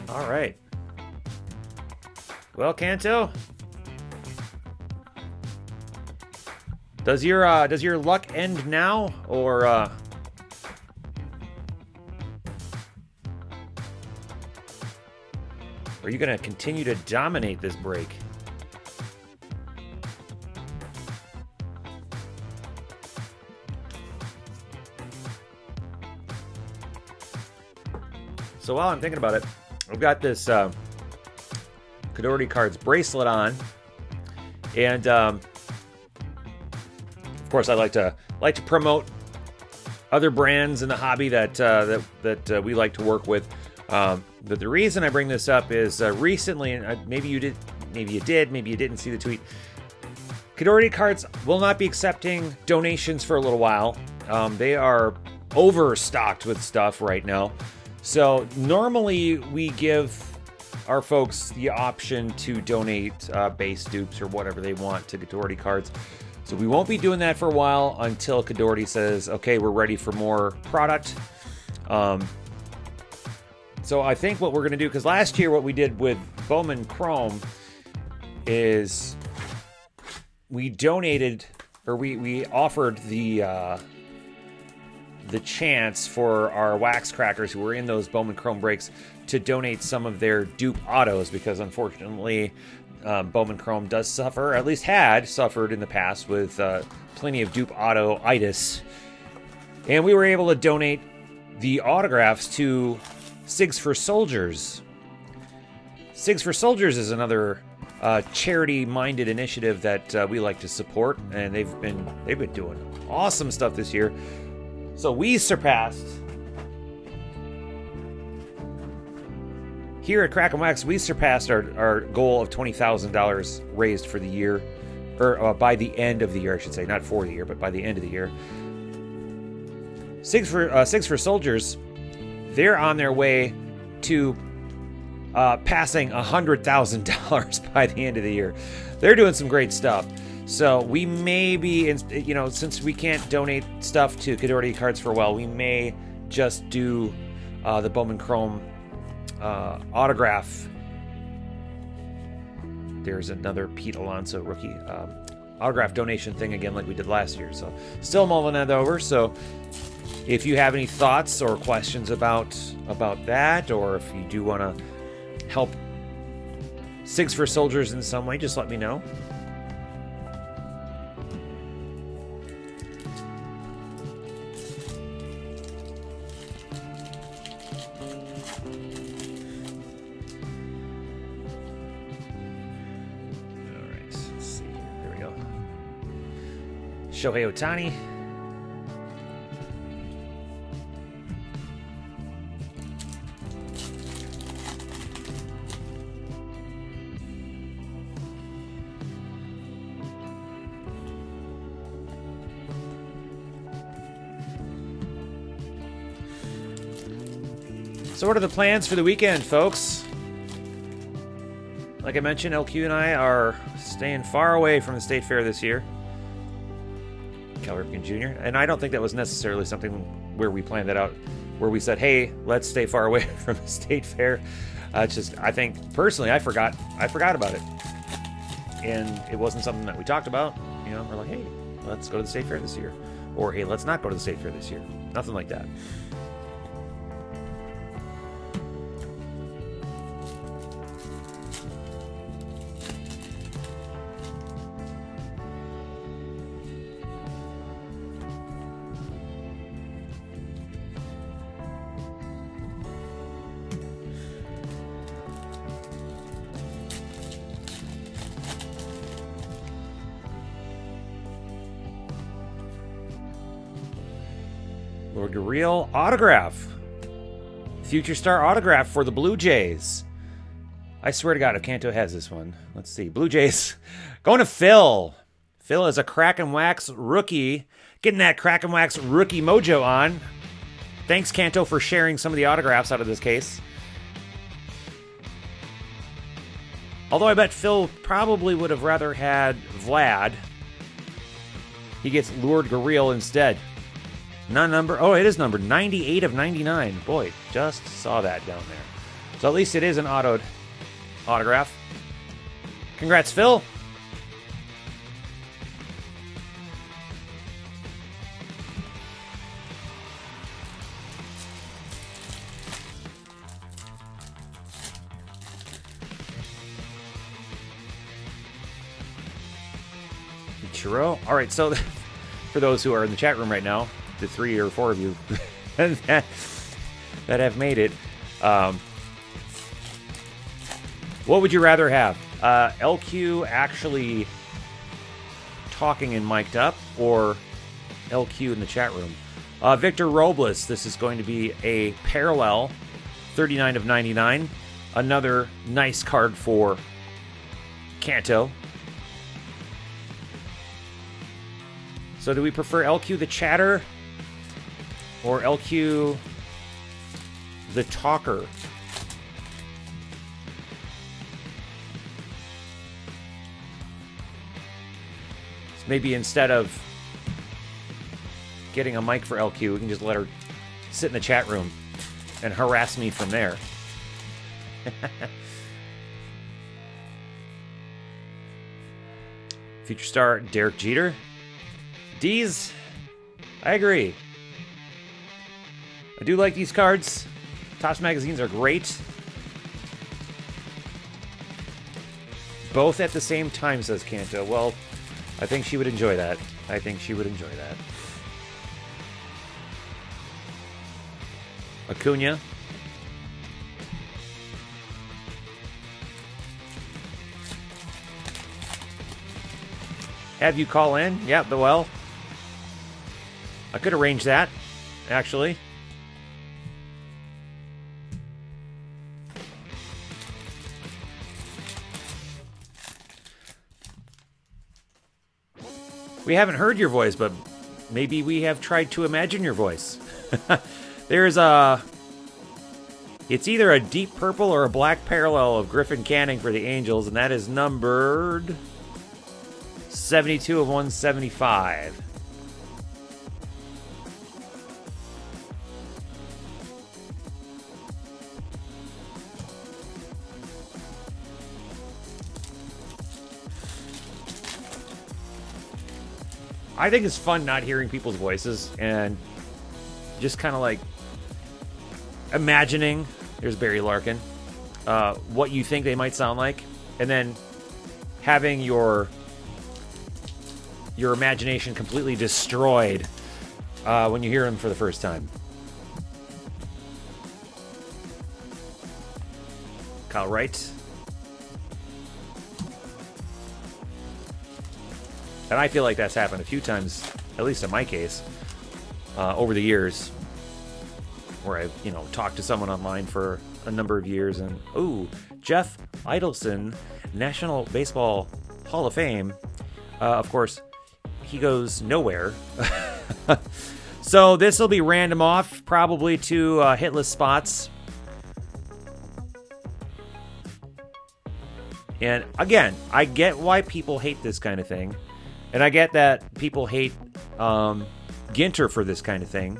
All right. Well, Kanto, does your luck end now, or are you going to continue to dominate this break? So while I'm thinking about it, I've got this Kadordy Cards bracelet on, and of course I like to promote other brands in the hobby that we like to work with. But the reason I bring this up is recently, and maybe you did, maybe you didn't see the tweet. Kadordy Cards will not be accepting donations for a little while. They are overstocked with stuff right now. So normally we give our folks the option to donate base dupes or whatever they want to Kadordy Cards. So we won't be doing that for a while until Kadordy says, okay, we're ready for more product. So I think what we're going to do, because last year what we did with Bowman Chrome is we donated, or we offered the chance for our wax crackers who were in those Bowman Chrome breaks to donate some of their dupe autos, because unfortunately Bowman Chrome does suffer, or at least had suffered in the past, with plenty of dupe auto-itis. And we were able to donate the autographs to Sigs for Soldiers. Sigs for Soldiers is another charity-minded initiative that we like to support, and they've been doing awesome stuff this year. So we surpassed, here at Crack 'Em Wax, we surpassed our goal of $20,000 raised for the year, or by the end of the year, I should say, not for the year, but by the end of the year. Sigs for Soldiers, they're on their way to passing $100,000 by the end of the year. They're doing some great stuff. So we may be, since we can't donate stuff to Kadordy Cards for a while, we may just do the Bowman Chrome autograph. There's another Pete Alonso rookie autograph donation thing again like we did last year. So still mulling that over. So if you have any thoughts or questions about that, or if you do want to help Sigs for Soldiers in some way, just let me know. Shohei Ohtani. So what are the plans for the weekend, folks? Like I mentioned, LQ and I are staying far away from the State Fair this year. Cal Ripken Jr. And I don't think that was necessarily something where we planned that out, where we said, hey, let's stay far away from the State Fair. It's just, I think, personally, I forgot about it. And it wasn't something that we talked about. You know, we're like, hey, let's go to the State Fair this year. Or, hey, let's not go to the State Fair this year. Nothing like that. Lord Gurriel autograph. Future Star autograph for the Blue Jays. I swear to God, if Kanto has this one. Let's see. Blue Jays. Going to Phil. Phil is a Crack and Wax rookie. Getting that Crack and Wax rookie mojo on. Thanks, Kanto, for sharing some of the autographs out of this case. Although I bet Phil probably would have rather had Vlad. He gets Lord Gurriel instead. Not number. Oh, it is numbered 98 of 99. Boy, just saw that down there. So at least it is an autoed autograph. Congrats, Phil. Ichiro. All right, so for those who are in the chat room right now, the 3 or 4 of you that have made it, what would you rather have? LQ actually talking and mic'd up, or LQ in the chat room? Victor Robles, this is going to be a parallel 39 of 99. Another nice card for Kanto. So do we prefer LQ the chatter or LQ the talker? So maybe instead of getting a mic for LQ, we can just let her sit in the chat room and harass me from there. Future star Derek Jeter. D's, I agree. I do like these cards. Topps magazines are great. Both at the same time, says Kanto. Well, I think she would enjoy that. I think she would enjoy that. Acuna. Have you call in? Yeah, well, I could arrange that, actually. We haven't heard your voice, but maybe we have tried to imagine your voice. There's a... It's either a deep purple or a black parallel of Griffin Canning for the Angels, and that is numbered 72 of 175. I think it's fun not hearing people's voices and just kind of like imagining, there's Barry Larkin, what you think they might sound like, and then having your imagination completely destroyed when you hear them for the first time. Kyle Wright. And I feel like that's happened a few times, at least in my case, over the years, where I've, talked to someone online for a number of years, and, ooh, Jeff Idelson, National Baseball Hall of Fame. Of course, he goes nowhere. So this will be random off, probably to hitless spots. And again, I get why people hate this kind of thing. And I get that people hate Ginter for this kind of thing.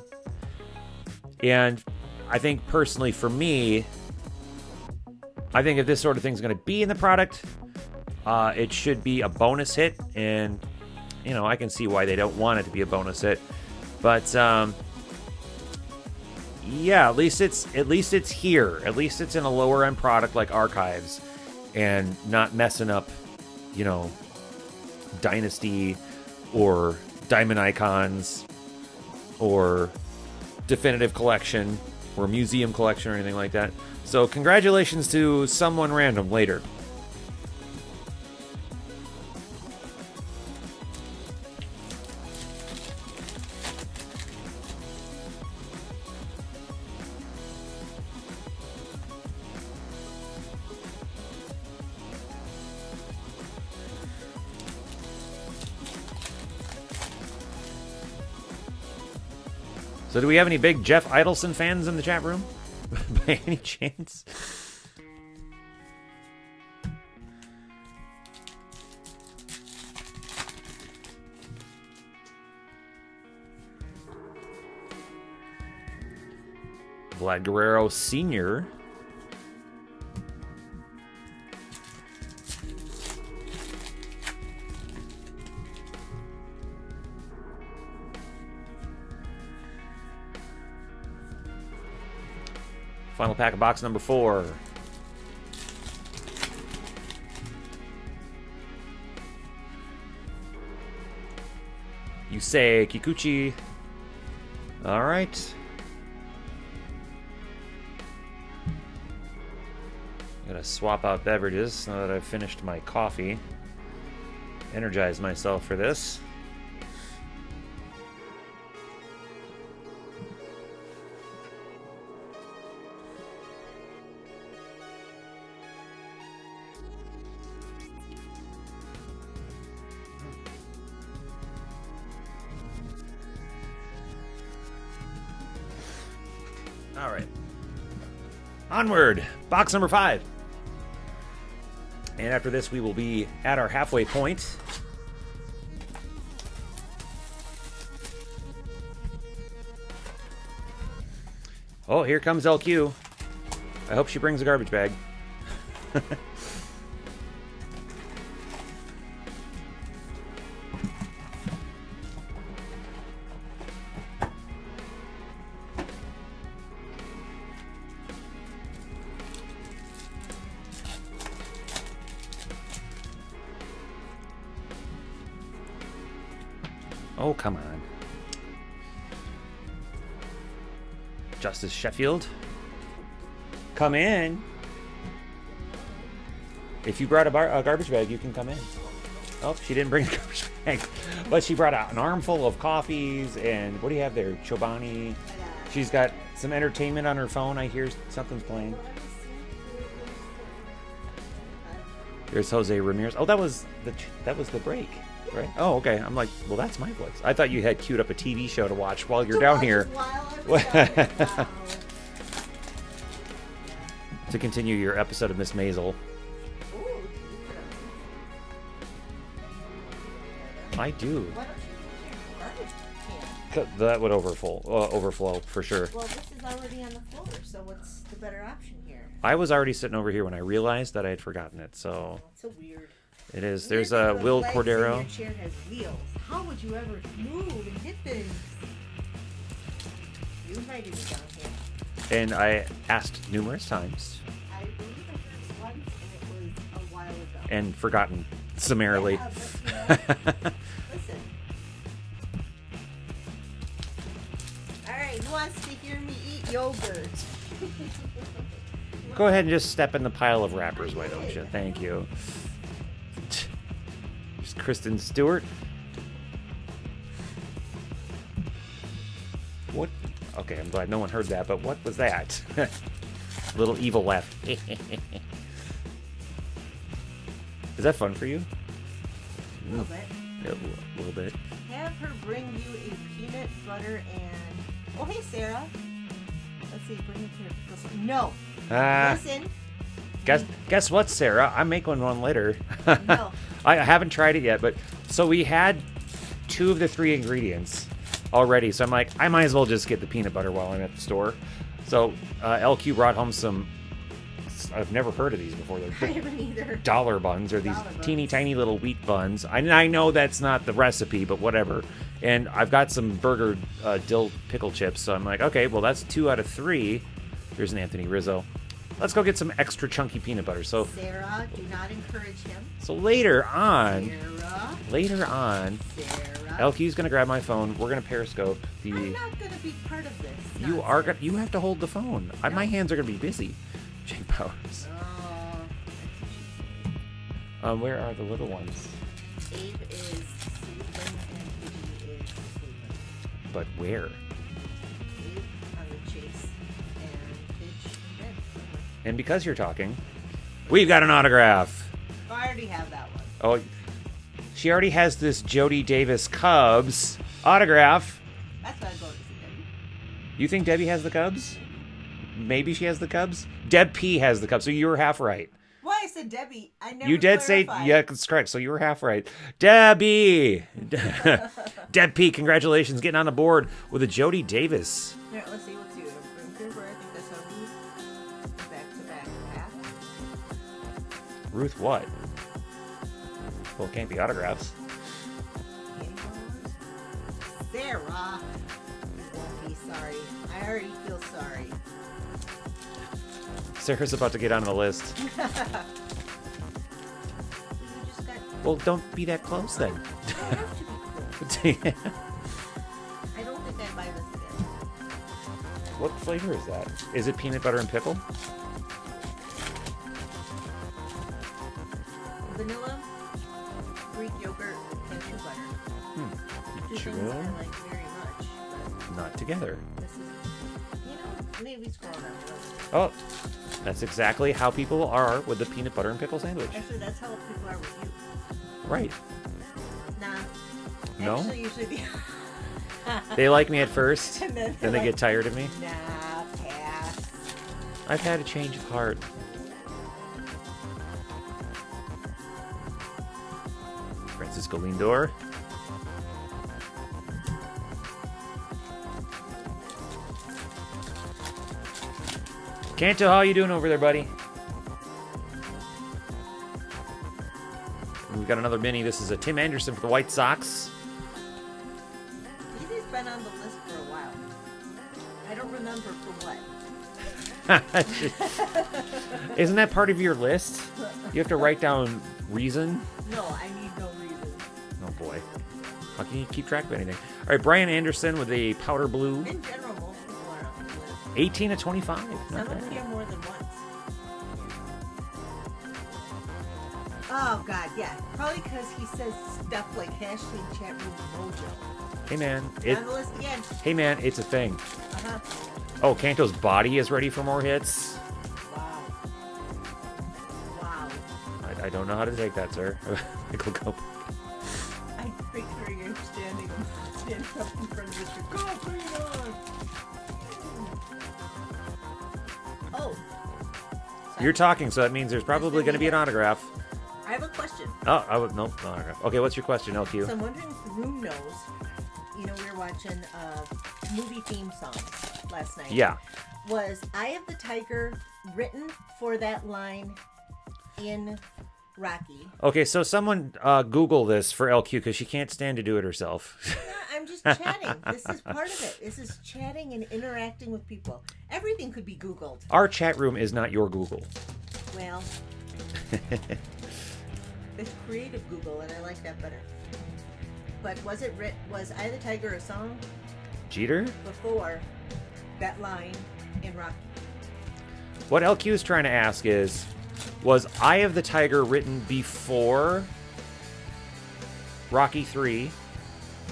And I think personally for me, I think if this sort of thing is going to be in the product, it should be a bonus hit. And, I can see why they don't want it to be a bonus hit. But, yeah, at least it's here. At least it's in a lower end product like Archives and not messing up, Dynasty or Diamond Icons or Definitive Collection or Museum Collection or anything like that. So congratulations to someone random later. So do we have any big Jeff Idelson fans in the chat room? By any chance? Vlad Guerrero Sr. Final pack of box number 4. Yusei Kikuchi. All right. Gotta swap out beverages now that I've finished my coffee. Energize myself for this. All right. Onward. Box number 5. And after this, we will be at our halfway point. Oh, here comes LQ. I hope she brings a garbage bag. Oh, come on. Justice Sheffield. Come in. If you brought a garbage bag, you can come in. Oh, she didn't bring a garbage bag. But she brought out an armful of coffees and what do you have there? Chobani. She's got some entertainment on her phone. I hear something's playing. There's Jose Ramirez. Oh, that was the break. Right? Oh, okay. I'm like, well, that's my voice. I thought you had queued up a TV show to watch while you're down here. To continue your episode of Miss Maisel. I do. That would overflow for sure. Well, this is already on the floor, so what's the better option here? I was already sitting over here when I realized that I had forgotten it, so... It's so weird. It is. There's a Will Cordero. Your chair has wheels. how would you ever move and hit things? You invited me down here. And I asked numerous times. I believe I heard it once, and it was a while ago. And forgotten summarily. Yeah, but, listen. Alright, who wants to hear me eat yogurt? Go ahead and just step in the pile of wrappers, why don't you? Thank you. There's Kristen Stewart. What? Okay, I'm glad no one heard that, but what was that? Little evil laugh. Is that fun for you? A little bit. Yeah, a little bit. Have her bring you a peanut butter and... Oh, hey, Sarah. Let's see, bring it here. No. Listen. Guess what, Sarah? I'm making one later. No. I haven't tried it yet, but so we had 2 of the 3 ingredients already. So I'm like, I might as well just get the peanut butter while I'm at the store. So LQ brought home some. I've never heard of these before. They're I haven't either. dollar buns, or these Dollar buns. teeny tiny little wheat buns. I know that's not the recipe, but whatever. And I've got some burger dill pickle chips. So I'm like, okay, well that's 2 out of 3. Here's an Anthony Rizzo. Let's go get some extra chunky peanut butter. So Sarah, do not encourage him. so later on, Sarah. Sarah. LQ's gonna grab my phone. We're gonna Periscope the. I'm not going to be part of this. You are gonna. You have to hold the phone. My hands are gonna be busy. Jake Powers. Oh, Where are the little ones? Abe is sleeping and Pidgey is sleeping. But where? Abe on the chase and Pidge in bed. And because you're talking, we've got an autograph. Oh, I already have that one. Oh, she already has this Jody Davis Cubs autograph. That's why I go to see Debbie. You think Debbie has the Cubs? Maybe she has the Cubs. Deb P has the Cubs, so you were half right. Why I said Debbie? I never. You did clarified. say, yeah, that's correct. So you were half right. Debbie! Deb P, congratulations, getting on the board with a Jody Davis. Here, let's see. Let's see. Remember, I think that's how Ruth back-to-back path. Ruth what? Well, it can't be autographs. Sarah, you won't be sorry. I already feel sorry. Sarah's about to get on the list. You just got. Well, don't be that close then. I have to be cool. I don't think I buy this again. What flavor is that? Is it peanut butter and pickle? Vanilla, Greek yogurt, and cashew butter. Two Sure. things I like very much. But Not together. this is, maybe scrolling down. Oh, that's exactly how people are with the peanut butter and pickle sandwich. Actually, that's how people are with you. Right. Nah. No? Actually, usually the. They like me at first, And then then they get tired of me. Nah, pass. I've had a change of heart. Francisco Lindor. Canto, how you doing over there, buddy? We've got another mini. This is a Tim Anderson for the White Sox. He's been on the list for a while. I don't remember for what. Isn't that part of your list? You have to write down reason? No, I need no reason. Oh boy. How can you keep track of anything? All right, Brian Anderson with a powder blue. In general, most people are on the list. 18 to 25. Some Not of them bad. here more than once. Oh, God, yeah. Probably because he says stuff like hashtag chat room mojo. Hey man, On the list again. hey man, it's a thing. Uh-huh. Oh, Canto's body is ready for more hits. Wow. Wow. I don't know how to take that, sir. Michael Cope. I'm picturing him standing up in front of Mr. Go, bring it on! Oh. You're talking, so that means there's probably going to be an autograph. I have a question. Oh, nope, no autograph. Okay, what's your question, LQ? So I'm wondering if the room knows. You know, we were watching movie theme songs last night. Yeah. Was Eye of the Tiger written for that line in Rocky. Okay, so someone Google this for LQ because she can't stand to do it herself. Yeah, I'm just chatting. This is part of it. This is chatting and interacting with people. Everything could be Googled. Our chat room is not your Google. Well, it's creative Google, and I like that better. But was Eye the Tiger a song? Jeter? Before that line in Rocky. What LQ is trying to ask is, was Eye of the Tiger written before Rocky 3,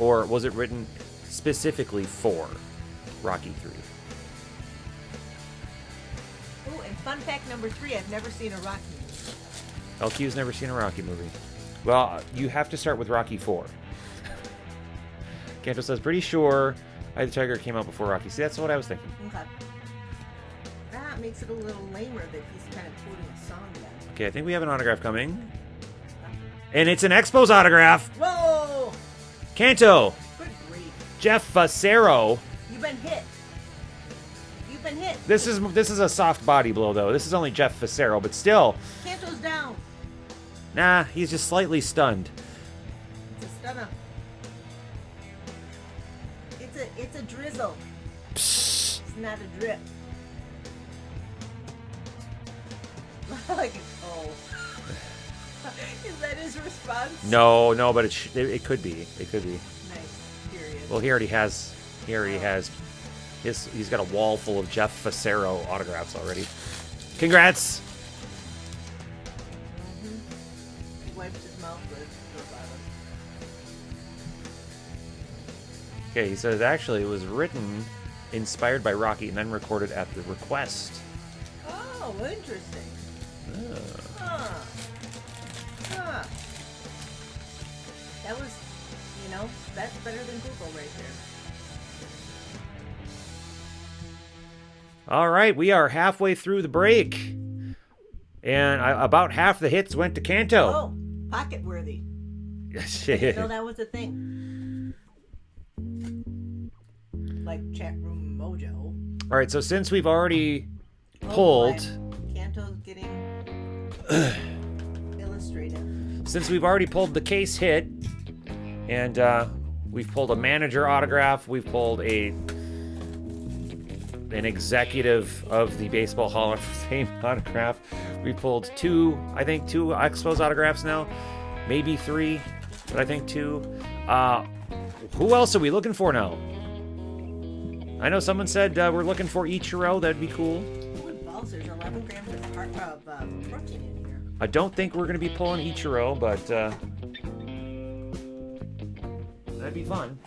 or was it written specifically for Rocky 3? Oh, and fun fact number 3, I've never seen a Rocky movie. LQ's never seen a Rocky movie. Well, you have to start with Rocky 4. Kanto says, pretty sure Eye of the Tiger came out before Rocky. See, that's what I was thinking. Okay. That makes it a little lamer that he's kind of quoting a song then. Okay, I think we have an autograph coming. And it's an Expos autograph. Whoa! Kanto. Good grief. Jeff Facero. You've been hit. You've been hit. This is a soft body blow, though. This is only Jeff Facero, but still. Kanto's down. Nah, he's just slightly stunned. It's a stunner. It's a drizzle. Psst. It's not a drip. Like, oh. Is that his response? No, but it could be. It could be. Nice. Period. Well, he already has. He's got a wall full of Jeff Facero autographs already. Congrats. He wipes his mouth with the bottom. Okay, he says actually it was written, inspired by Rocky, and then recorded at the request. Oh, interesting. Huh. That was, that's better than Google right there. All right, we are halfway through the break. And about half the hits went to Kanto. Oh, pocket worthy. No, that was a thing. Like chat room mojo. All right, so since we've already pulled... Kanto's getting illustrative. Since we've already pulled the case hit, and we've pulled a manager autograph, we've pulled an executive of the Baseball Hall of Fame autograph, we pulled two Expos autographs now, maybe 3, but I think 2. Who else are we looking for now? I know someone said we're looking for Ichiro. That'd be cool. Good balls. There's 11 grams of protein in here. I don't think we're going to be pulling Ichiro, but that'd be fun.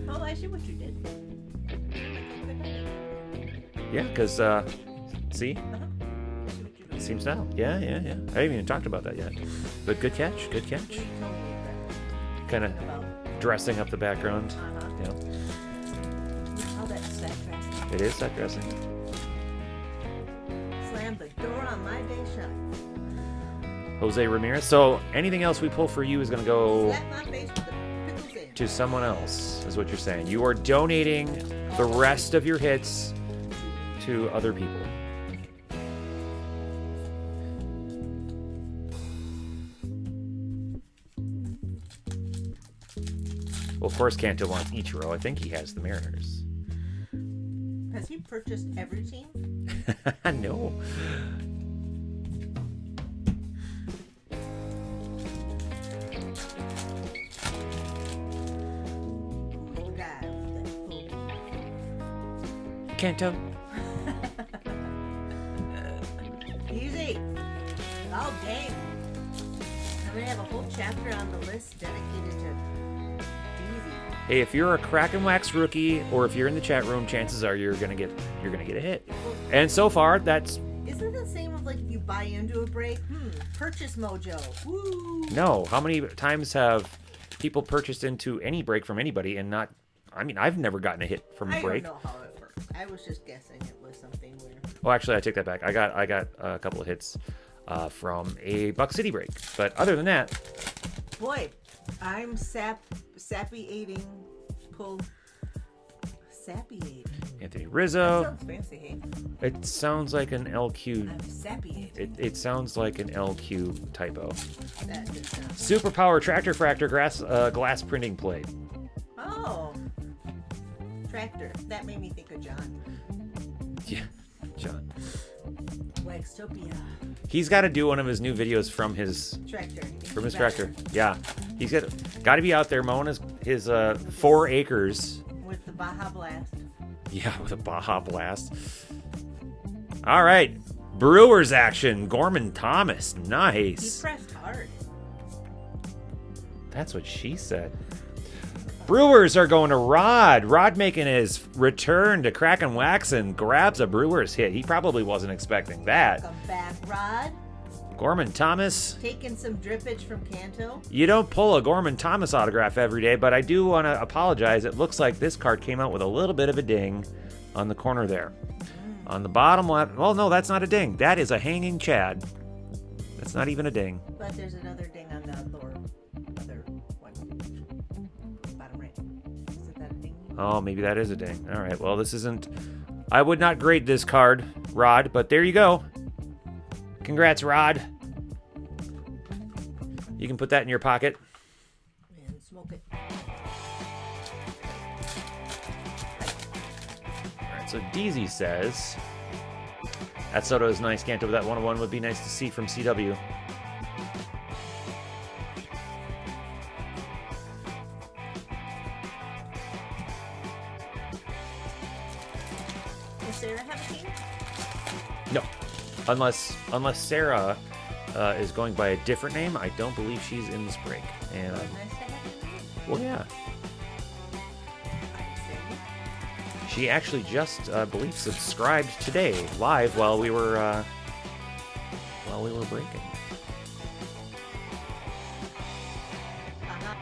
Oh, I see what you did. Yeah, because, see? Seems now. Yeah. I haven't even talked about that yet. But good catch. Kind of dressing up the background. Yeah. Oh, that's set dressing. It is set dressing. Slam the door on my day shut. Jose Ramirez. So anything else we pull for you is going to go Slap my face with the pickles in. to someone else, is what you're saying. You are donating the rest of your hits to other people. Well, of course, Kanto wants Ichiro. I think he has the Mariners. Has he purchased every team? No. Who's the guy with that poop? Kanto. Easy. Oh, dang. I'm going to have a whole chapter on the list dedicated to easy. Hey, if you're a crack and wax rookie, or if you're in the chat room, chances are you're gonna get a hit. And so far, that's... Isn't it the same with like if you buy into a break? Purchase mojo. Woo! No. How many times have people purchased into any break from anybody and not... I mean, I've never gotten a hit from a break. I don't know how it works. I was just guessing it was something weird. Well, actually, I take that back. I got a couple of hits from a Buck City break. But other than that... Boy, I'm sappy-ating. Anthony That Rizzo. sounds fancy, hey? It sounds like an LQ. I'm sappy. It sounds like an LQ typo. That does not. Superpower Tractor Fractor glass printing plate. Oh. Tractor. That made me think of John. Yeah, John. Waxtopia. He's got to do one of his new videos from his Tractor. tractor. Yeah, he's got to be out there mowing his 4 acres. With the Baja Blast. Yeah, with a Baja Blast. All right, Brewers action. Gorman Thomas, He nice. pressed hard. That's what she said. Brewers are going to Rod. Rod making his return to Crackin' Waxin', grabs a Brewers hit. He probably wasn't expecting that. Welcome back, Rod. Gorman Thomas. Taking some drippage from Kanto. You don't pull a Gorman Thomas autograph every day, but I do want to apologize. It looks like this card came out with a little bit of a ding on the corner there. On the bottom left. Well, no, that's not a ding. That is a hanging Chad. That's not even a ding. But there's another ding on the other one. Bottom right. Isn't that a ding? Oh, maybe that is a ding. All right, well, this isn't... I would not grade this card, Rod, but there you go. Congrats, Rod. You can put that in your pocket. And smoke it. All right, so DZ says... That Soto is nice. Canto, that 101 would be nice to see from CW. Does Sarah have a team? No. Unless Sarah is going by a different name, I don't believe she's in this break. And Nice to have a team. well, yeah, I'd say. she actually just, I believe, subscribed today live while we were breaking. Uh-huh.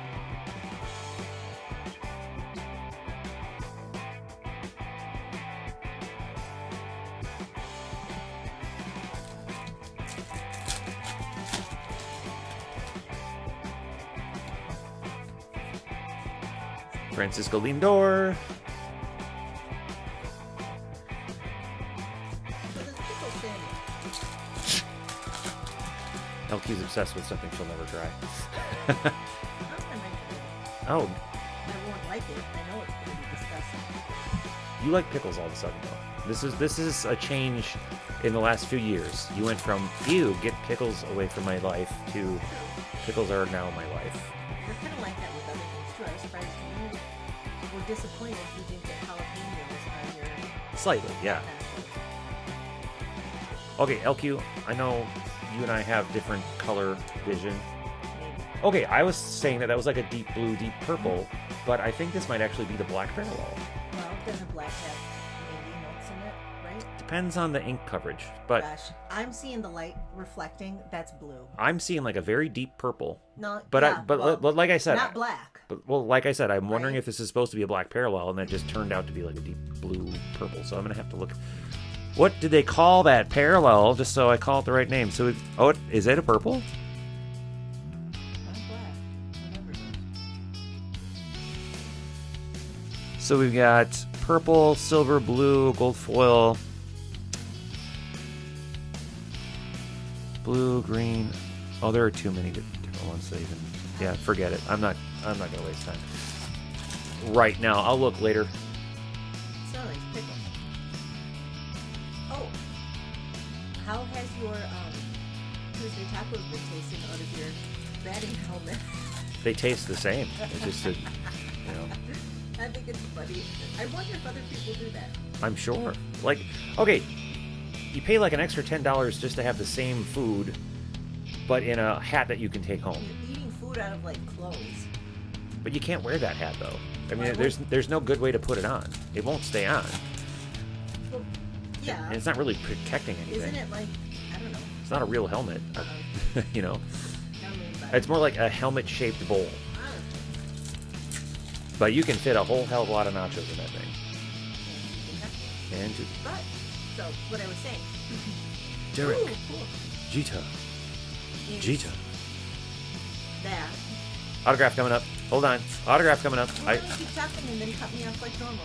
Francisco Lindor. But it's pickle sandwich. LQ's obsessed with something she'll never try. I might try it. Oh, I won't like it. I know it's going to be disgusting. you like pickles all of a sudden, though. This is a change in the last few years. You went from, ew, get pickles away from my life, to pickles are now my life. We're kind of like that with other things too. I was surprised you were disappointed you didn't get jalapenos on your Slightly, yeah. nachos. Okay, LQ, I know you and I have different color vision. Maybe. Okay, I was saying that was like a deep blue, deep purple, but I think this might actually be the black parallel. Well, doesn't black have maybe notes in it, right? Depends on the ink coverage, but Gosh, I'm seeing the light reflecting. That's blue. I'm seeing like a very deep purple. No, But yeah, well, like I said, not black. like I said, I'm wondering Right. if this is supposed to be a black parallel, and that just turned out to be like a deep blue purple. So I'm gonna have to look. What did they call that parallel? Just so I call it the right name. So, is it a purple? Not black. Whatever. So we've got purple, silver, blue, gold foil, blue, green. Oh, there are too many different ones to even. Yeah, forget it. I'm not gonna waste time. Right now, I'll look later. So nice pickle. Oh, how has your Tuesday tacos been tasting out of your batting helmet? They taste the same. It's just a, I think it's funny. I wonder if other people do that. I'm sure. Like, okay, you pay like an extra $10 just to have the same food, but in a hat that you can take home. You're eating food out of like clothes. But you can't wear that hat though. I mean, Why there's no good way to put it on. It won't stay on. Well, yeah. And it's not really protecting anything. Isn't it like, I don't know. It's not a real helmet. You know, Tell me about it's more like a helmet-shaped bowl. But you can fit a whole hell of a lot of nachos in that thing. And But, so, what I was saying. Derek, Ooh, cool. Jita, Is Jita. That. Autograph coming up. Hold on. Autograph coming up. Well, let me keep talking and then cut me off like normal.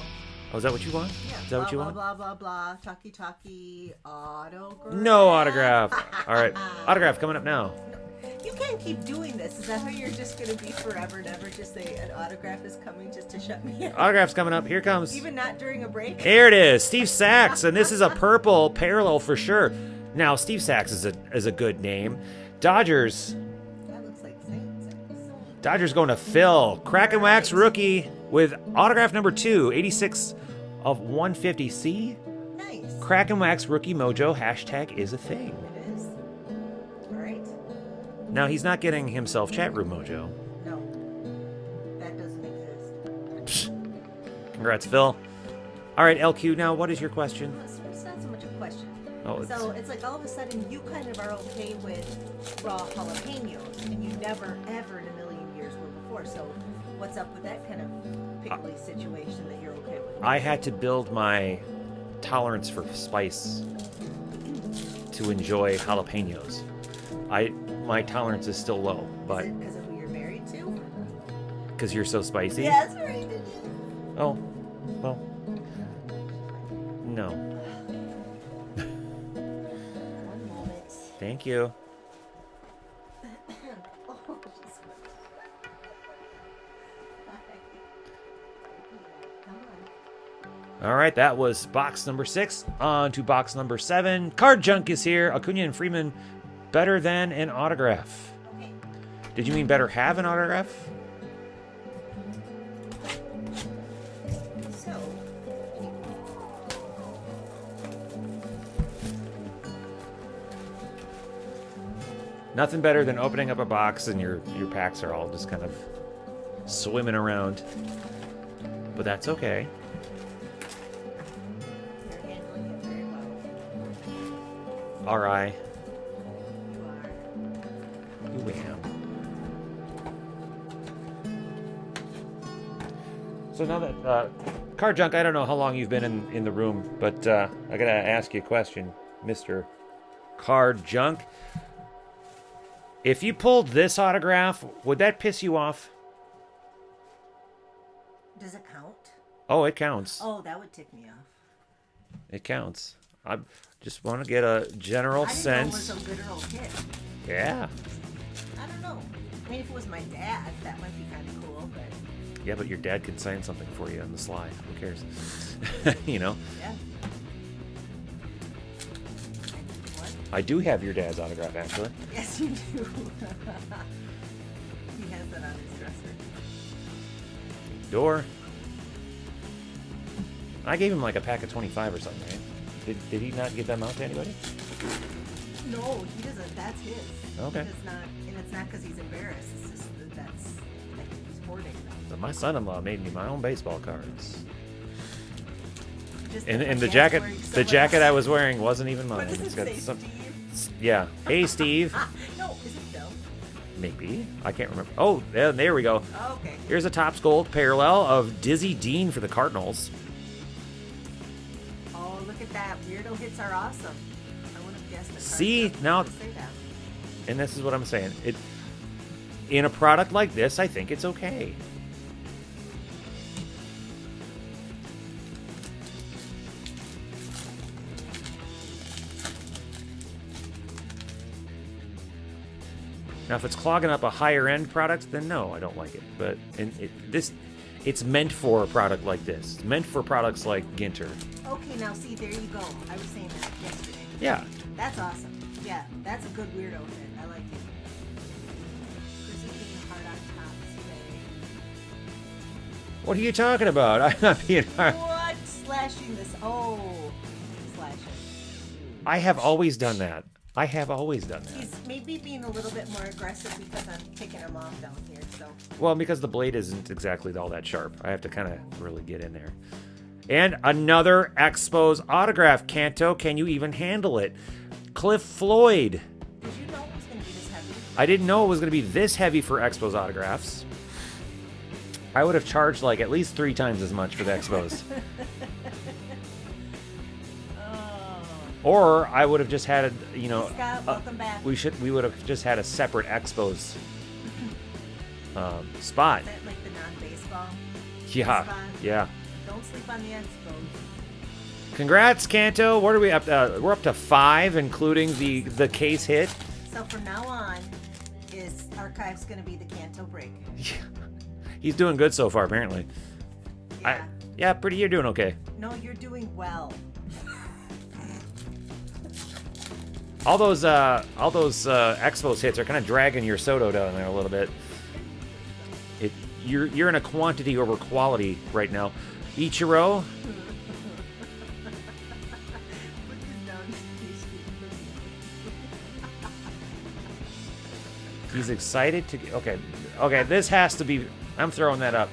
Oh, is that what you want? Yeah. Is that what you want? Blah, blah, blah, blah. Talkie, autograph. No autograph. All right. Autograph coming up now. You can't keep doing this. Is that how you're just going to be forever and ever? Just say an autograph is coming just to shut me up? Autograph's coming up. Here it comes. Even not during a break? Here it is. Steve Sachs. And this is a purple parallel for sure. Now, Steve Sachs is a good name. Dodgers. That looks like Saint Sachs. Dodgers going to Phil. Crack and Wax rookie with autograph number 2, 86 of 150. See? Nice. Crack and Wax rookie mojo hashtag is a thing. It is. All right. Now, he's not getting himself chat room mojo. No. That doesn't exist. Congrats, Phil. All right, LQ, now what is your question? It's not so much a question. Oh, So it's like all of a sudden you kind of are okay with raw jalapenos, and you never, ever in a million years were before. So what's up with that kind of pickly situation that you're okay with? I had to build my tolerance for spice to enjoy jalapenos. My tolerance is still low, but Is it because of who you're married to? because you're so spicy. Yeah, that's right. Oh, well, no. One moment. Thank you. Oh, she's Come on. All right, that was box number 6. On to box number 7. Card Junk is here. Acuna and Freeman, better than an autograph. Okay. Did you mean better have an autograph? So, Nothing better than opening up a box and your packs are all just kind of swimming around. But that's okay. you're handling it very well. All right. You are. You am. So now that Card Junk, I don't know how long you've been in the room, but I gotta ask you a question, Mr. Card Junk. If you pulled this autograph, would that piss you off? Does it count? Oh, it counts. Oh, that would tick me off. It counts. I just want to get a general I didn't sense. know it was a literal kid. Yeah. I don't know. I mean, if it was my dad, that might be kind of cool, but Yeah, but your dad can sign something for you on the sly. Who cares? You know? yeah. What? I do have your dad's autograph, actually. Yes, you do. He has that on his dresser. Door. I gave him like a pack of 25 or something, right? Did he not give them out to anybody? No, he doesn't. That's his. Okay. He does not, and it's not because he's embarrassed. It's just that that's like he's hoarding them. So my son-in-law made me my own baseball cards. Just And that my the dad's jacket, wearing the someone jacket I else. was wearing wasn't even What mine. does it It's got say, some. Steve? Yeah. Hey, Steve. No, is it Phil? Maybe. I can't remember. Oh, there we go. Oh, okay. Here's a Topps Gold parallel of Dizzy Dean for the Cardinals. Oh, look at that. Weirdo hits are awesome. I would have guessed the See, card now- to say that. And this is what I'm saying. In a product like this, I think it's okay. Now, if it's clogging up a higher end product, then no, I don't like it. But it's meant for a product like this. It's meant for products like Ginter. Okay, now see, there you go. I was saying that yesterday. Yeah. That's awesome. Yeah, that's a good weirdo hit. I like it. Chris is being hard on top today. What are you talking about? I'm not being hard. What? Slashing this. Oh, slashing. I have always done that. I have always done that. He's maybe being a little bit more aggressive because I'm kicking him off down here, so. Well, because the blade isn't exactly all that sharp. I have to kind of really get in there. And another Expos autograph. Kanto, can you even handle it? Cliff Floyd. Did you know it was going to be this heavy? I didn't know it was going to be this heavy for Expos autographs. I would have charged like at least 3 times as much for the Expos. Or I would have just had a, Scott, welcome back. we would have just had a separate Expos spot. Is that like the non-baseball? Yeah, spot? yeah. Don't Don't sleep on the Expos. Congrats, Kanto. What are we up to? We're up to 5, including the case hit. So from now on, Archive's going to be the Kanto break. He's doing good so far, apparently. Yeah. You're doing okay. No, you're doing well. All those Expos hits are kind of dragging your Soto down there a little bit. You're in a quantity over quality right now. Ichiro. He's excited to... Okay, this has to be... I'm throwing that up.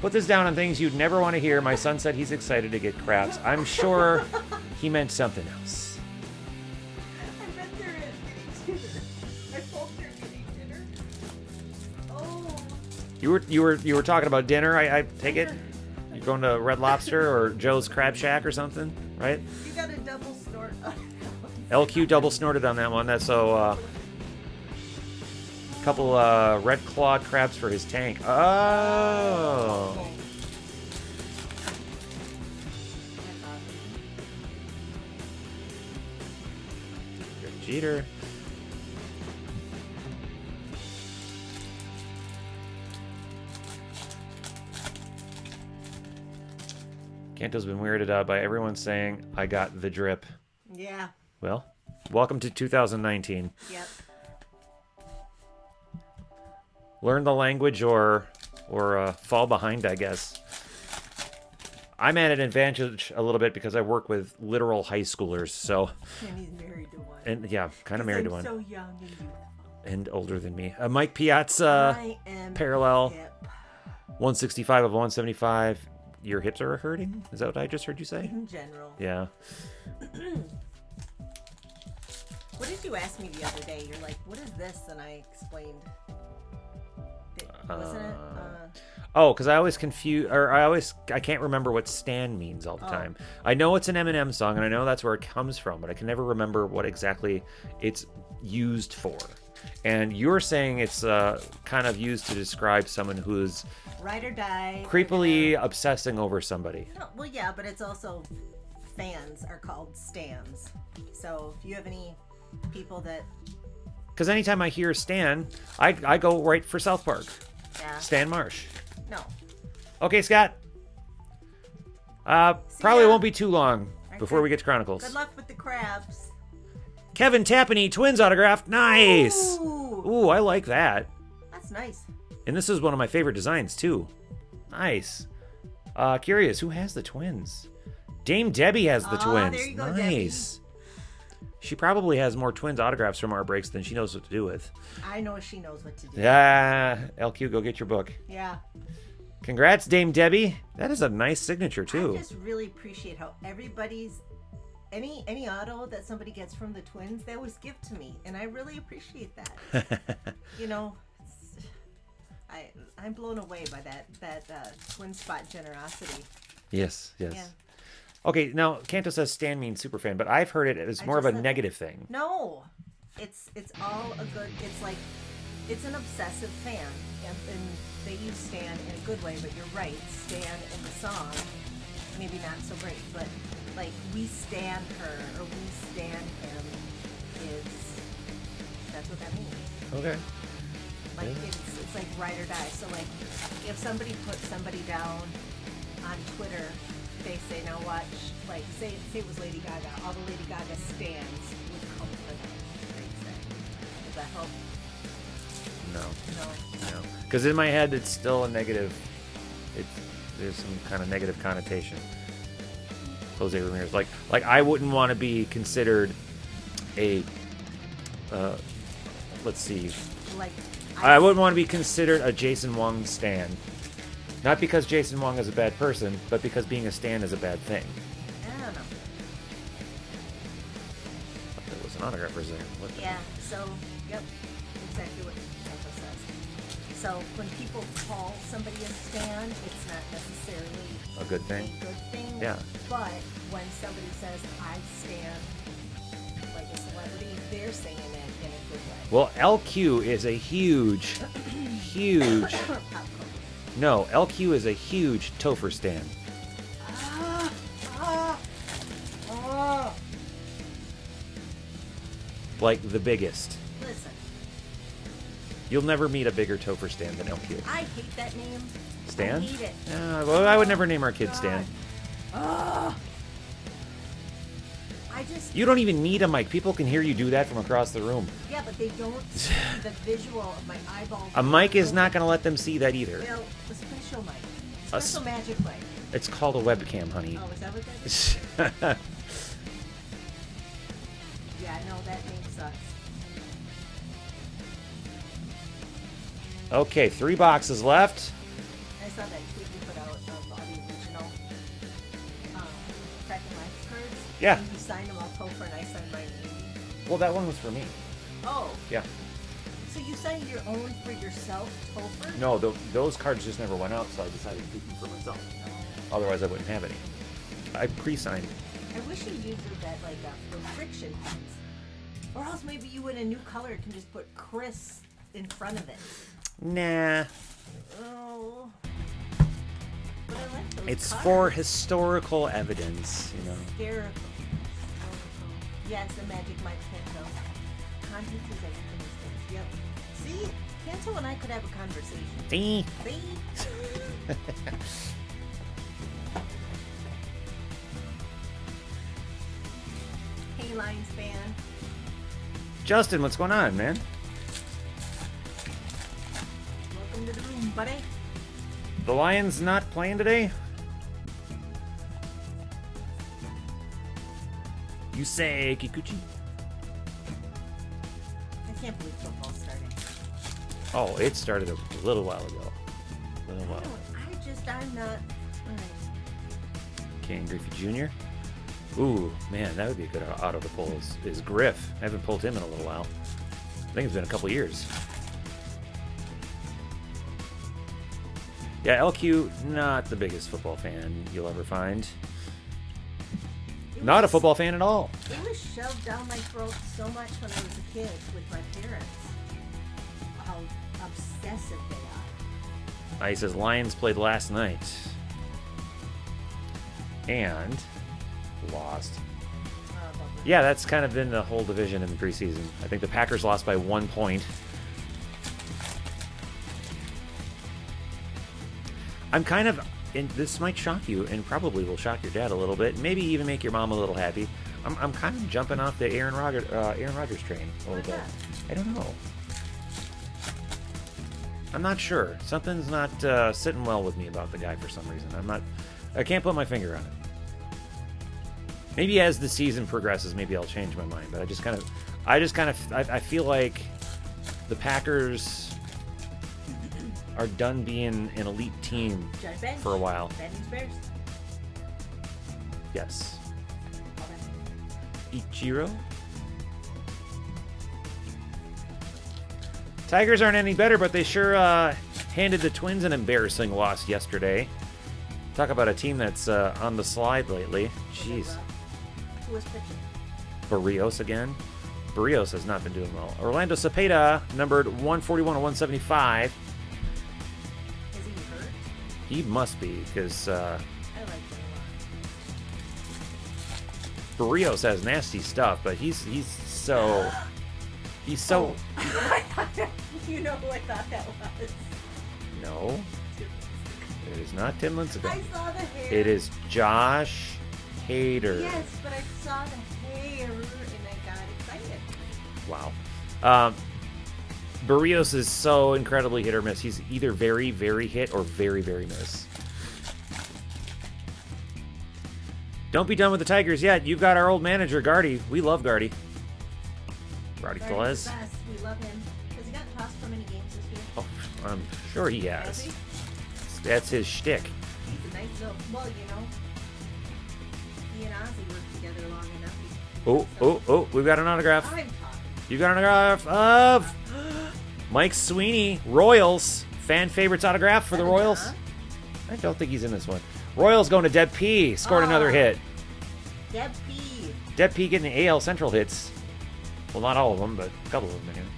Put this down on things you'd never want to hear. My son said he's excited to get craps. I'm sure he meant something else. I bet they're getting dinner. I hope they're getting dinner. Oh. You were talking about dinner, I take it? You're going to Red Lobster or Joe's Crab Shack or something, right? You got a double snort. LQ double snorted on that one. That's so... couple red clawed crabs for his tank. Oh. Good Jeter. Kanto's been weirded out by everyone saying, I got the drip. Yeah. Well, welcome to 2019. Yep. Learn the language or fall behind, I guess. I'm at an advantage a little bit because I work with literal high schoolers, so... And he's married to one. And yeah, kind of married to one. So young and youthful. And older than me. Mike Piazza, parallel, hip. 165 of 175. Your hips are hurting? Is that what I just heard you say? In general. Yeah. What did you ask me the other day? You're like, what is this? And I explained... Wasn't it? Oh, because I always I can't remember what Stan means all the time. I know it's an Eminem song, and I know that's where it comes from, but I can never remember what exactly it's used for. And you're saying it's kind of used to describe someone who's ride or die, creepily obsessing over somebody. No, well, yeah, but it's also fans are called stans. So if you have any people that... Because anytime I hear Stan, I go right for South Park. Yeah. Stan Marsh. No. Okay, Scott. Probably won't be too long before we get to Chronicles. Good luck with the crabs. Kevin Tapani, Twins autograph. Nice. Ooh, I like that. That's nice. And this is one of my favorite designs, too. Nice. Curious, who has the Twins? Dame Debbie has the Twins. There you go, nice. Debbie. She probably has more Twins autographs from our breaks than she knows what to do with. I know she knows what to do. Yeah. LQ, go get your book. Yeah. Congrats, Dame Debbie. That is a nice signature, too. I just really appreciate how everybody's... Any auto that somebody gets from the Twins, they always give to me. And I really appreciate that. You know, I'm blown away by that twin spot generosity. Yes. Yeah. Okay, now Kanto says Stan means superfan, but I've heard it as more of a negative thing. No, it's all a good. It's like it's an obsessive fan, and they use Stan in a good way. But you're right, Stan in the song, maybe not so great, but like we stan her or we stan him that's what that means. Okay. Like it's like ride or die. So like if somebody puts somebody down on Twitter, they say, now watch, like say it was Lady Gaga, all the Lady Gaga stans would come for them. Does that help? No. Because in my head, it's still a negative. There's some kind of negative connotation. Jose Ramirez, like I wouldn't want to be considered a. Let's see. Like I wouldn't want to be considered a Jason Wong stan. Not because Jason Wong is a bad person, but because being a stan is a bad thing. I don't know. There was an autograph for there. Yeah, so, yep, exactly what Sancho says. So, when people call somebody a stan, it's not necessarily a good thing. Yeah. But when somebody says, I stan, like a celebrity, they're saying it in a good way. Well, LQ is a huge No, LQ is a huge Topher stand. Like the biggest. Listen. You'll never meet a bigger Topher stand than LQ. I hate that name. Stan? I hate it. Well, I would never name our kid Stan. I just... You don't even need a mic. People can hear you do that from across the room. Yeah, but they don't see the visual of my eyeballs. A mic is not going to let them see that either. Well, a special mic. Special magic mic. It's called a webcam, honey. Oh, is that what that is? Yeah, no, that name sucks. Okay, 3 boxes left. I saw that tweet you put out of all the original Crack and Life cards. Yeah. And you signed them all Topher and I signed mine Andy. Well, that one was for me. Oh. Yeah. So you signed your own for yourself, Topher? No, those cards just never went out, so I decided to keep them for myself. Otherwise, I wouldn't have any. I pre-signed. I wish you used that like for friction pins. Or else maybe you in a new color can just put Chris in front of it. Nah. Oh. But I like those It's cards. for historical evidence, you know. Hysterical. Yes, the magic mic Kanto. Context is everything these days. Yep. See? Kanto and I could have a conversation. See? See? Hey, Lions fan. Justin, what's going on, man? Welcome to the room, buddy. The Lions not playing today? You say, Kikuchi? I can't believe football's starting. Oh, it started a little while ago. I'm not. Ken Griffey Jr. Ooh, man, that would be a good auto to pull is Griff. I haven't pulled him in a little while. I think it's been a couple years. Yeah, LQ, not the biggest football fan you'll ever find. Not a football fan at all. It was shoved down my throat so much when I was a kid with my parents. How obsessive they are. He says Lions played last night. And lost. Yeah, that's kind of been the whole division in the preseason. I think the Packers lost by 1 point. I'm kind of, and this might shock you, and probably will shock your dad a little bit, maybe even make your mom a little happy. I'm kind of jumping off the Aaron Rodgers train a little bit. I don't know. I'm not sure. Something's not sitting well with me about the guy for some reason. I can't put my finger on it. Maybe as the season progresses, maybe I'll change my mind. But I feel like the Packers are done being an elite team for a while. Yes. Ichiro? Tigers aren't any better, but they sure handed the Twins an embarrassing loss yesterday. Talk about a team that's on the slide lately. Jeez. Who was pitching? Barrios again. Barrios has not been doing well. Orlando Cepeda, numbered 141 to 175. Is he hurt? He must be, because I like him a lot. Barrios has nasty stuff, but he's so... He's so... You know who I thought that was? No. It is not Tim Lincecum. I saw the hair. It is Josh Hader. Yes, but I saw the hair and I got excited. Wow. Barrios is so incredibly hit or miss. He's either very, very hit or very, very miss. Don't be done with the Tigers yet. You've got our old manager, Gardy. We love Gardy. Gardy Flores. We love him. Has he gotten tossed for many games this year? Oh, I'm sure he has. Has he? That's his shtick. He's a nice little... Well, you know, he and Ozzy worked together long enough. Oh, we've got an autograph. I'm talking. You got an autograph of Mike Sweeney, Royals. Fan favorites autograph for the Royals. I don't think he's in this one. Royals going to Deb P. Scored another hit. Deb P. Deb P getting the AL Central hits. Well, not all of them, but a couple of them anyway.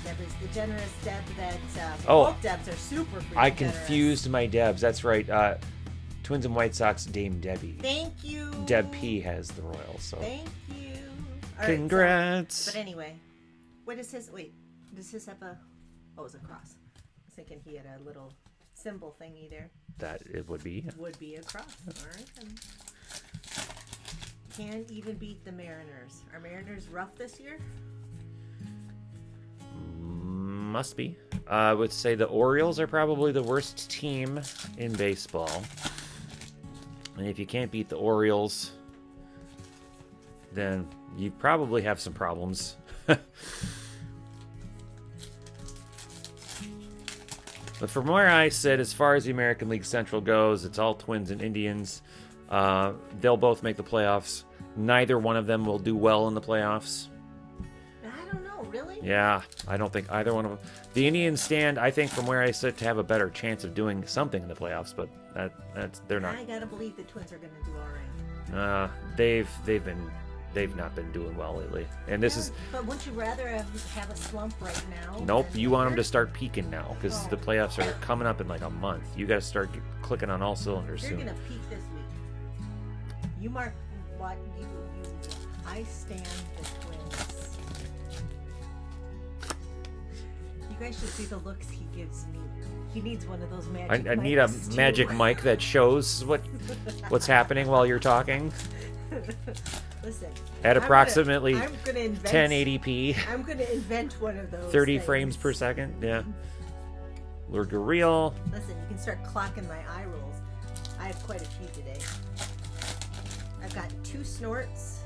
Deb Deb is the generous Deb that Oh. both Debs are super freaking I generous. confused my Debs. That's right. Twins and White Sox Dame Debbie. Thank you. Deb P has the Royals. So Thank you. All right, congrats. but anyway, what is his? Wait, does his have a? Oh, it's a cross. I was thinking he had a little symbol thingy there. That it would be. Would be a cross. All right. Then. Can't even beat the Mariners. Are Mariners rough this year? Must be. I would say the Orioles are probably the worst team in baseball. And if you can't beat the Orioles, then you probably have some problems. But from where I sit, as far as the American League Central goes, it's all Twins and Indians. They'll both make the playoffs. Neither one of them will do well in the playoffs. I don't know, really. Yeah, I don't think either one of them. The Indians stand, I think, from where I sit, to have a better chance of doing something in the playoffs, but they're not. I gotta believe the Twins are gonna do all right. They've not been doing well lately, and this is. But wouldn't you rather have a slump right now? Nope, than you want them later? to start peaking now because the playoffs are coming up in like a month. You got to start clicking on all cylinders They're soon. gonna peak this week. You mark what you. I stand the Twins. You guys should see the looks he gives me. He needs one of those magic. I need a mics, too. magic mic that shows what's happening while you're talking. Listen. At approximately I'm gonna invent, 1080p, I'm gonna invent one of those. 30 things. frames per second. Yeah. Lord Gureel. Listen, you can start clocking my eye rolls. I have quite a few today. I've got 2 snorts,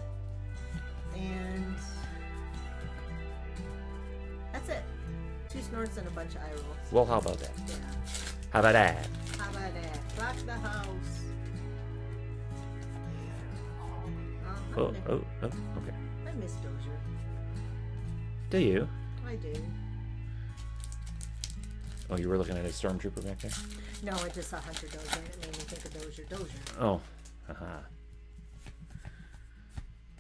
and that's it. 2 snorts and a bunch of eye rolls. Well, how about that? Yeah. How about that? How about that? Clock the house. Oh, okay. I miss Dozier. Do you? I do. Oh, you were looking at a stormtrooper back there? No, I just saw Hunter Dozier and it made me think of Dozier. Oh, haha.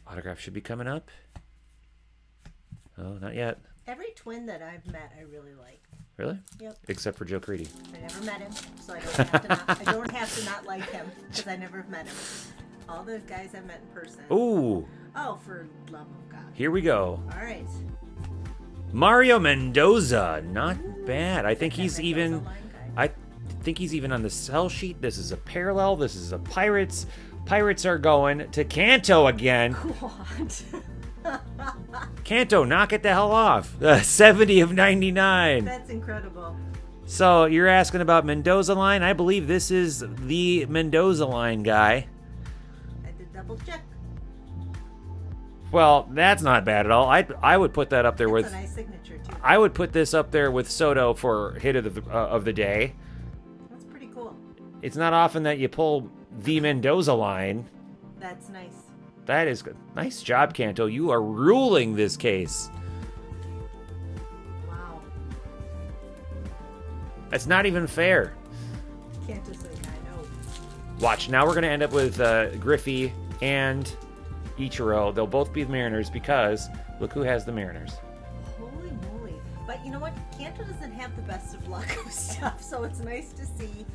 Autograph should be coming up. Oh, not yet. Every twin that I've met, I really like. Really? Yep. Except for Joe Creedy. I never met him, so I don't have to not like him because I never met him. All the guys I met in person. Ooh, Oh, for love of God. here we go. All right. Mario Mendoza, not bad. I think he's That even. Mendoza line guy. I think he's even on the sell sheet. This is a parallel. This is a Pirates. Pirates are going to Canto again. What? Canto, knock it the hell off. 70 of 99. That's incredible. So you're asking about Mendoza line? I believe this is the Mendoza line guy. I did double check. Well, that's not bad at all. I would put that up there That's with. a nice signature too. I would put this up there with Soto for hit of the day. That's pretty cool. It's not often that you pull the Mendoza line. That's nice. That is good. Nice job, Canto. You are ruling this case. Wow. That's not even fair. Can't just say I know. Watch. Now we're going to end up with Griffey and Ichiro. They'll both be the Mariners because look who has the Mariners. Holy moly. But you know what? Cantor doesn't have the best of luck with stuff, so it's nice to see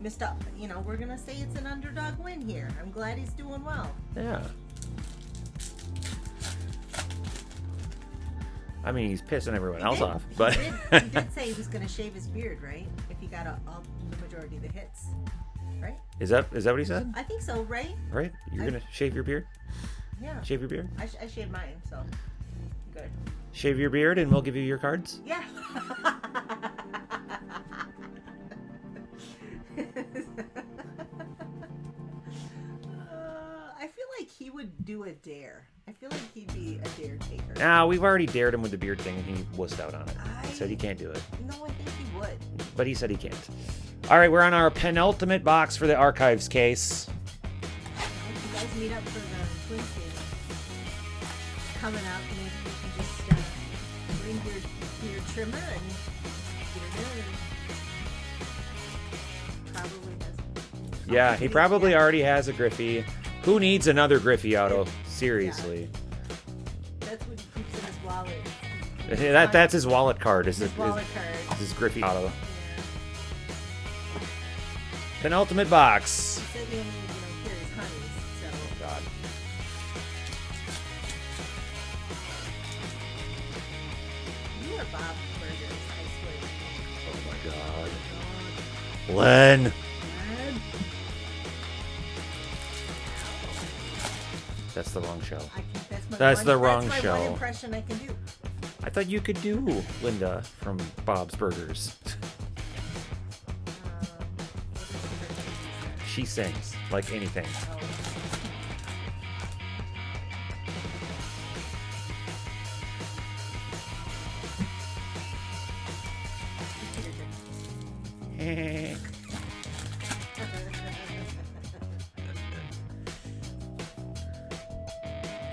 Mr. You know, we're going to say it's an underdog win here. I'm glad he's doing well. Yeah. I mean, he's pissing everyone else off, but He did say he was going to shave his beard, right? If he got all the majority of the hits, right? is that what he said? I think so, right? Right? You're gonna shave your beard? Yeah. Shave your beard? I shaved mine, so good. Shave your beard, and we'll give you your cards. Yeah. I feel like he would do a dare. I feel like he'd be a dare taker. Nah, we've already dared him with the beard thing, and he wussed out on it. He said he can't do it, No, I think he would. but he said he can't. All right, we're on our penultimate box for the archives case. If you guys meet up for the Twins game coming up, maybe you can just bring your trimmer and get it in. Probably does. Yeah, he probably already has a Griffey. Who needs another Griffey auto? Seriously. That's what he keeps in his wallet. That's his wallet card. His wallet card. His Griffey auto. Penultimate box. He said he only, carries honeys, so. Oh, God. You are Bob Burgers, I swear. Oh, my God. Len. That's the wrong show. That's the wrong That's my show. one impression I can do. I thought you could do Linda from Bob's Burgers. She sings like anything.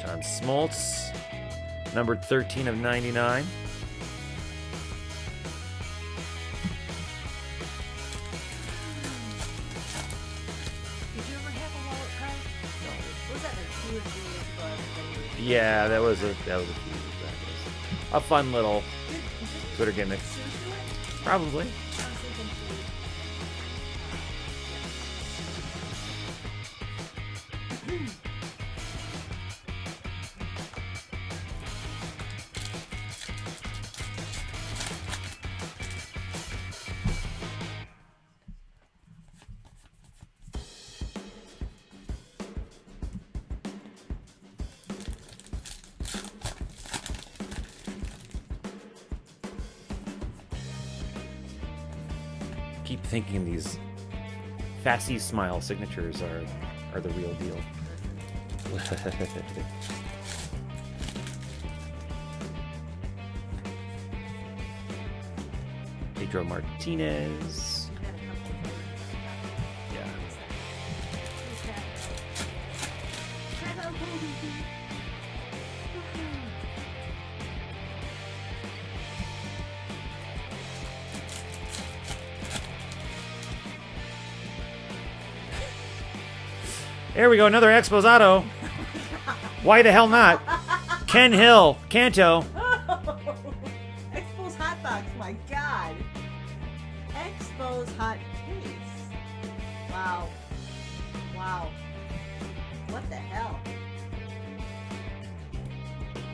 John Smoltz, numbered 13 of 99. Yeah, that was a few years back. A fun little Twitter gimmick. Probably. Keep thinking these Fassy Smile signatures are the real deal. Pedro Martinez. Yeah. There we go, another Exposado. Why the hell not? Ken Hill, Kanto. Expo's Hot Box, my God. Expo's Hot Case. Wow. Wow. What the hell?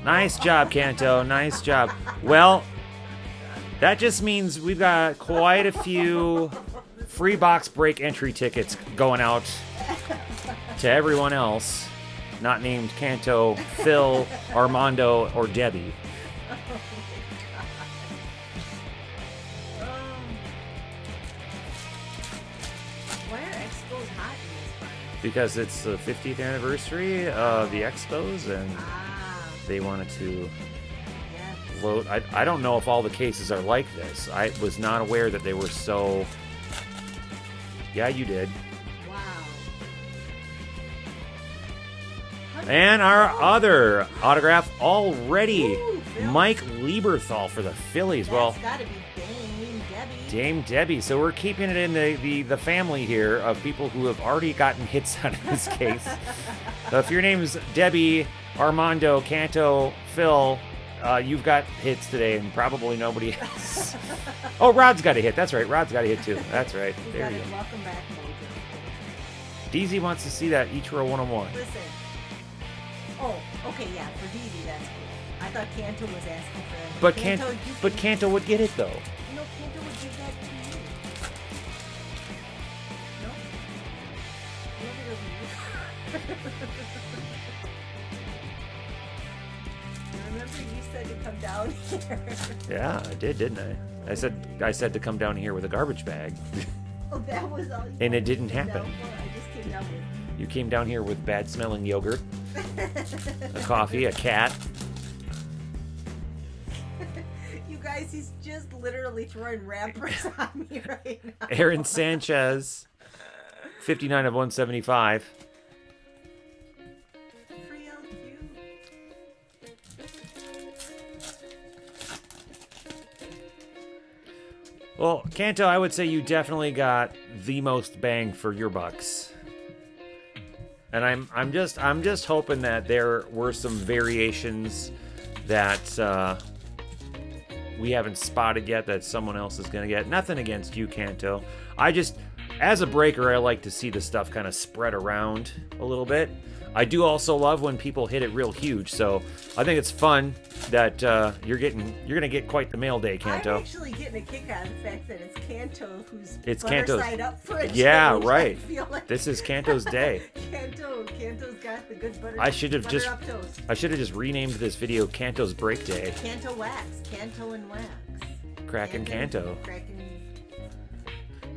Nice job, Kanto. Nice job. Well, that just means we've got quite a few free box break entry tickets going out to everyone else, not named Kanto, Phil, Armando, or Debbie. Why are Expos hot in this part? Because it's the 50th anniversary of the Expos, and they wanted to Yes. load. I don't know if all the cases are like this. I was not aware that they were so... Yeah, you did. Wow. And our other autograph already, Ooh, Phil. Mike Lieberthal for the Phillies. That's Well, gotta be Dame Debbie. Dame Debbie. So we're keeping it in the family here of people who have already gotten hits out of this case. So if your name's Debbie, Armando, Kanto, Phil, you've got hits today, and probably nobody else. Oh, Rod's got a hit. That's right. Rod's got a hit too. That's right. You There got you it. go. Welcome back, Mojo. DZ wants to see that Ichiro 101. Listen. Oh, okay, yeah. For DZ, that's cool. I thought Kanto was asking for that. But Kanto, Kanto would get it though. No, Kanto would give that to you. No? Remember you said to come down here. Yeah, I did, didn't I? I said to come down here with a garbage bag. Oh, that was all you And it wanted to didn't come happen. down for? I just came down with You came down here with bad smelling yogurt, a coffee, a cat. You guys, he's just literally throwing rappers on me right now. Aaron Sanchez, 59 of 175. Real cute. Well, Kanto, I would say you definitely got the most bang for your bucks. And I'm just hoping that there were some variations that we haven't spotted yet that someone else is going to get. Nothing against you, Kanto. As a breaker, I like to see the stuff kind of spread around a little bit. I do also love when people hit it real huge, so I think it's fun that you're gonna get quite the mail day, Kanto. I'm actually getting a kick out of the fact that it's Kanto who's Kanto's side up for a change. Yeah, right. I feel like this is Kanto's day. Kanto's got the good butter. I should have toast. just renamed this video Kanto's Break Day. Kanto wax, Kanto and wax. Crackin' Kanto.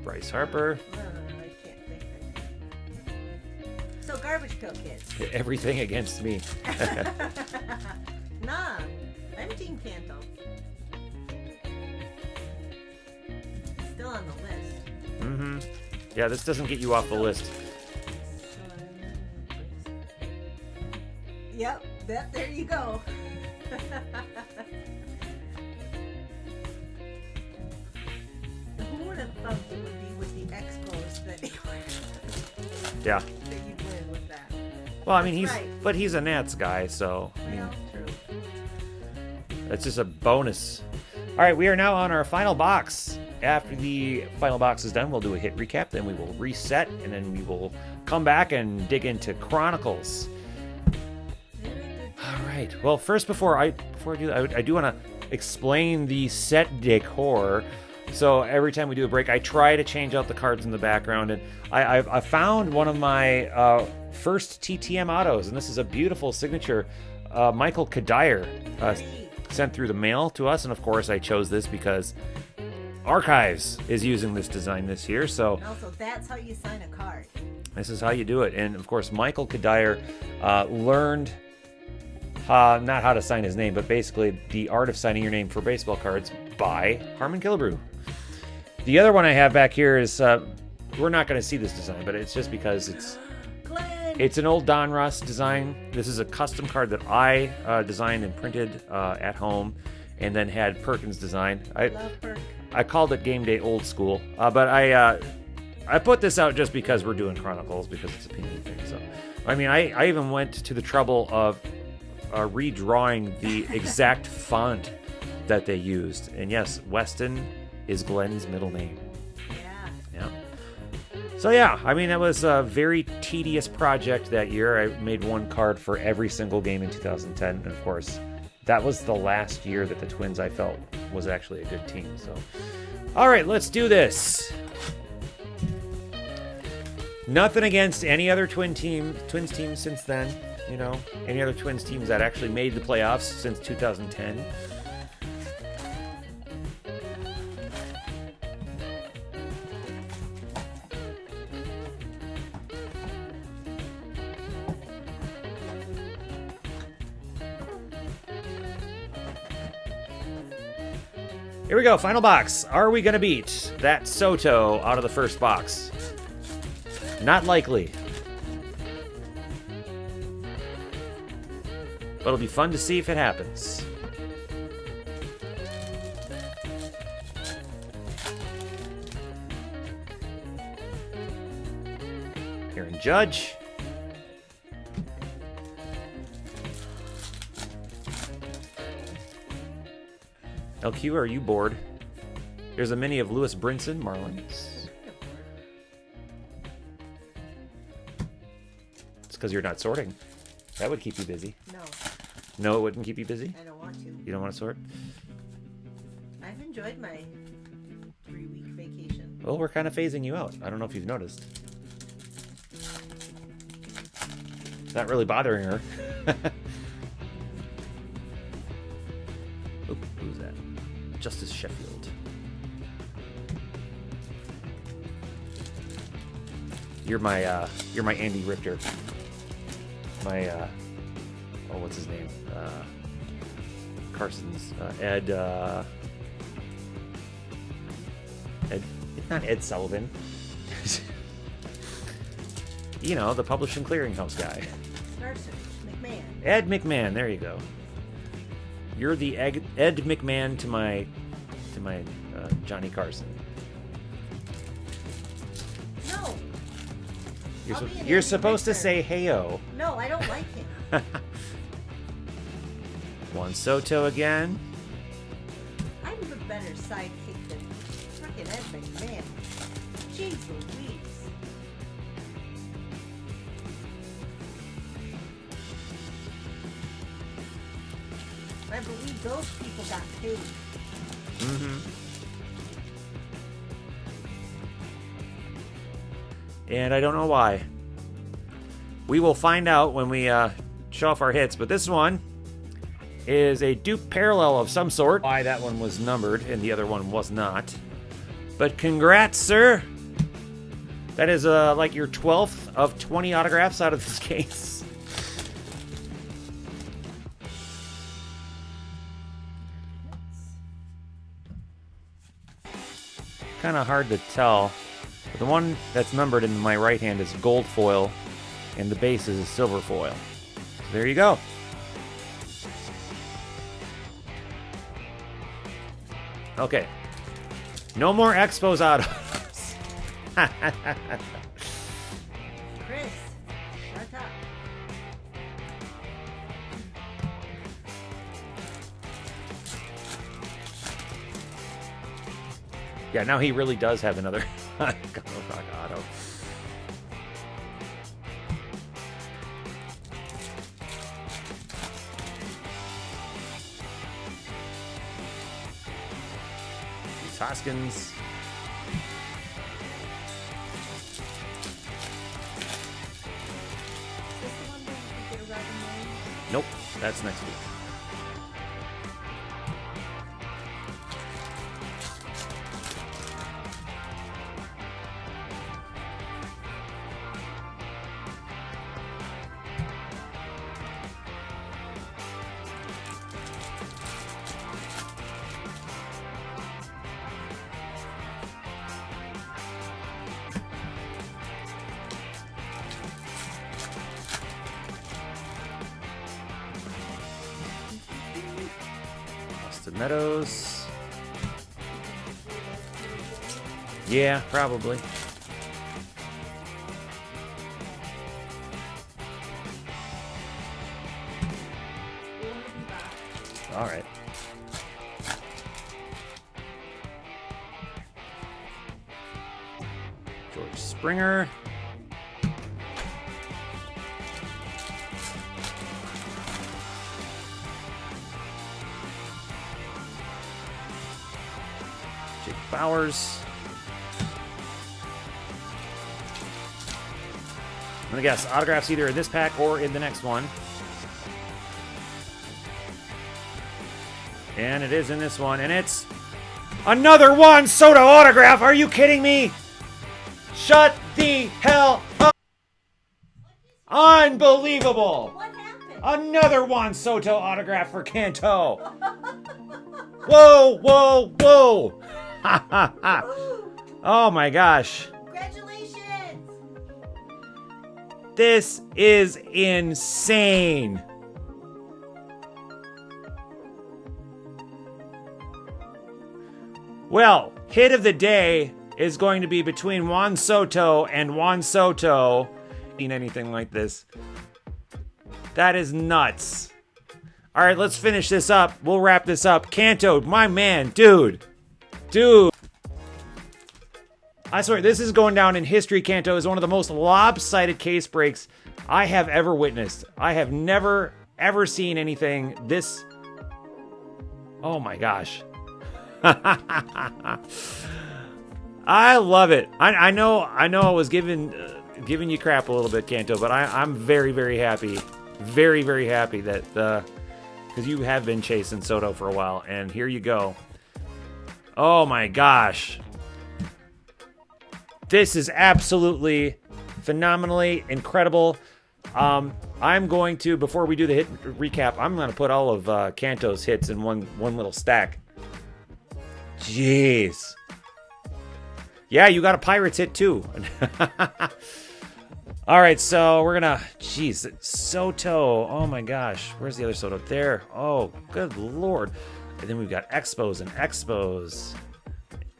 Bryce Harper. I can't think right now. So Garbage Pail Kids. Everything against me. Nah, I'm Team Kanto. Still on the list. Mm-hmm. Yeah, this doesn't get you off the list. Yep, there you go. Who would have thought it would be with the Expos that Yeah. that you'd win with that? Well, I mean, Right. he's a Nats guy, so I mean, Well, true. that's just a bonus. All right, we are now on our final box. After the final box is done, we'll do a hit recap, then we will reset, and then we will come back and dig into Chronicles. All right. Well, first, before I do that, I do want to explain the set decor. So every time we do a break, I try to change out the cards in the background, and I found one of my first TTM autos, and this is a beautiful signature. Michael Kadire sent through the mail to us, and of course I chose this because Archives is using this design this year. So And also, that's how you sign a card. this is how you do it. And of course, Michael Kadire learned not how to sign his name, but basically the art of signing your name for baseball cards by Harmon Killebrew. The other one I have back here is, we're not going to see this design, but it's just because it's an old Don Ross design. This is a custom card that I designed and printed at home, and then had Perkins design. Love Perk. I called it Game Day Old School, but I put this out just because we're doing Chronicles, because it's a Panini thing. So, I mean, I even went to the trouble of redrawing the exact font that they used. And yes, Weston is Glenn's middle name. Yeah. So yeah, I mean, it was a very tedious project that year. I made one card for every single game in 2010, and of course, that was the last year that the Twins, I felt, was actually a good team. So, all right, let's do this. Nothing against any other Twins teams since then. You know, any other Twins teams that actually made the playoffs since 2010. Here we go, final box. Are we going to beat that Soto out of the first box? Not likely. But it'll be fun to see if it happens. Aaron Judge. LQ, are you bored? There's a mini of Lewis Brinson, Marlins. It's because you're not sorting. That would keep you busy. No, No, it wouldn't keep you busy? I don't want to. You don't want to sort? I've enjoyed my 3-week vacation. Well, we're kind of phasing you out. I don't know if you've noticed. It's not really bothering her. Oop, who's that? Justice Sheffield. You're my Andy Richter. My oh, what's his name? Carson's Ed. It's not Ed Sullivan. You know, the Publishing Clearinghouse guy. Carson McMahon. Ed McMahon. There you go. You're the Ed McMahon to my Johnny Carson. No. You're supposed to say heyo. No, I don't like him. Juan Soto again. I'm better sidekick than frickin' Ed McMahon. Jeez Louise. I believe those people got paid. Mm-hmm. And I don't know why. We will find out when we show off our hits, but this one is a dupe parallel of some sort. Why that one was numbered and the other one was not. But congrats, sir. That is like your 12th of 20 autographs out of this case. Kind of hard to tell. But the one that's numbered in my right hand is gold foil, and the base is a silver foil. So there you go. Okay. No more Expos autos. Chris, shut up. Yeah, now he really does have another auto. These Hoskins. Is this the one where you can get a ride in May? Nope, that's next week. Austin Meadows. Yeah, probably. All right. George Springer. Jake Bowers. I'm gonna guess autographs either in this pack or in the next one. And it is in this one, and it's another Juan Soto autograph. Are you kidding me? Shut the hell up. Unbelievable. What happened? Another Juan Soto autograph for Canto. Whoa, whoa, whoa. Oh my gosh. Congratulations! This is insane. Well, hit of the day is going to be between Juan Soto and Juan Soto. Seen anything like this? That is nuts. All right, let's finish this up. We'll wrap this up. Canto, my man, dude. I swear, this is going down in history. Canto is one of the most lopsided case breaks I have ever witnessed. I have never, ever seen anything this... Oh my gosh. I love it. I know I was giving you crap a little bit, Canto, but I'm very, very happy. Very, very happy that... because you have been chasing Soto for a while, and here you go. Oh my gosh. This is absolutely phenomenally incredible. I'm going to, before we do the hit recap, I'm going to put all of Canto's hits in one little stack. Jeez. Yeah, you got a Pirates hit too. All right, so we're going to, jeez, Soto. Oh my gosh. Where's the other Soto? There. Oh, good Lord. And then we've got Expos and Expos.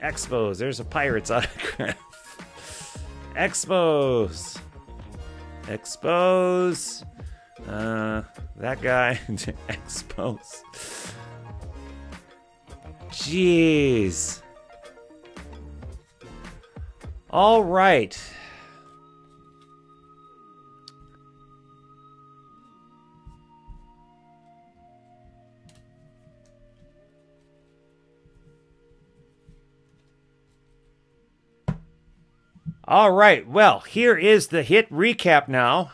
Expos. There's a Pirates autograph. Expos. Expos. That guy. Expos. Jeez. All right. All right. Well, here is the hit recap now.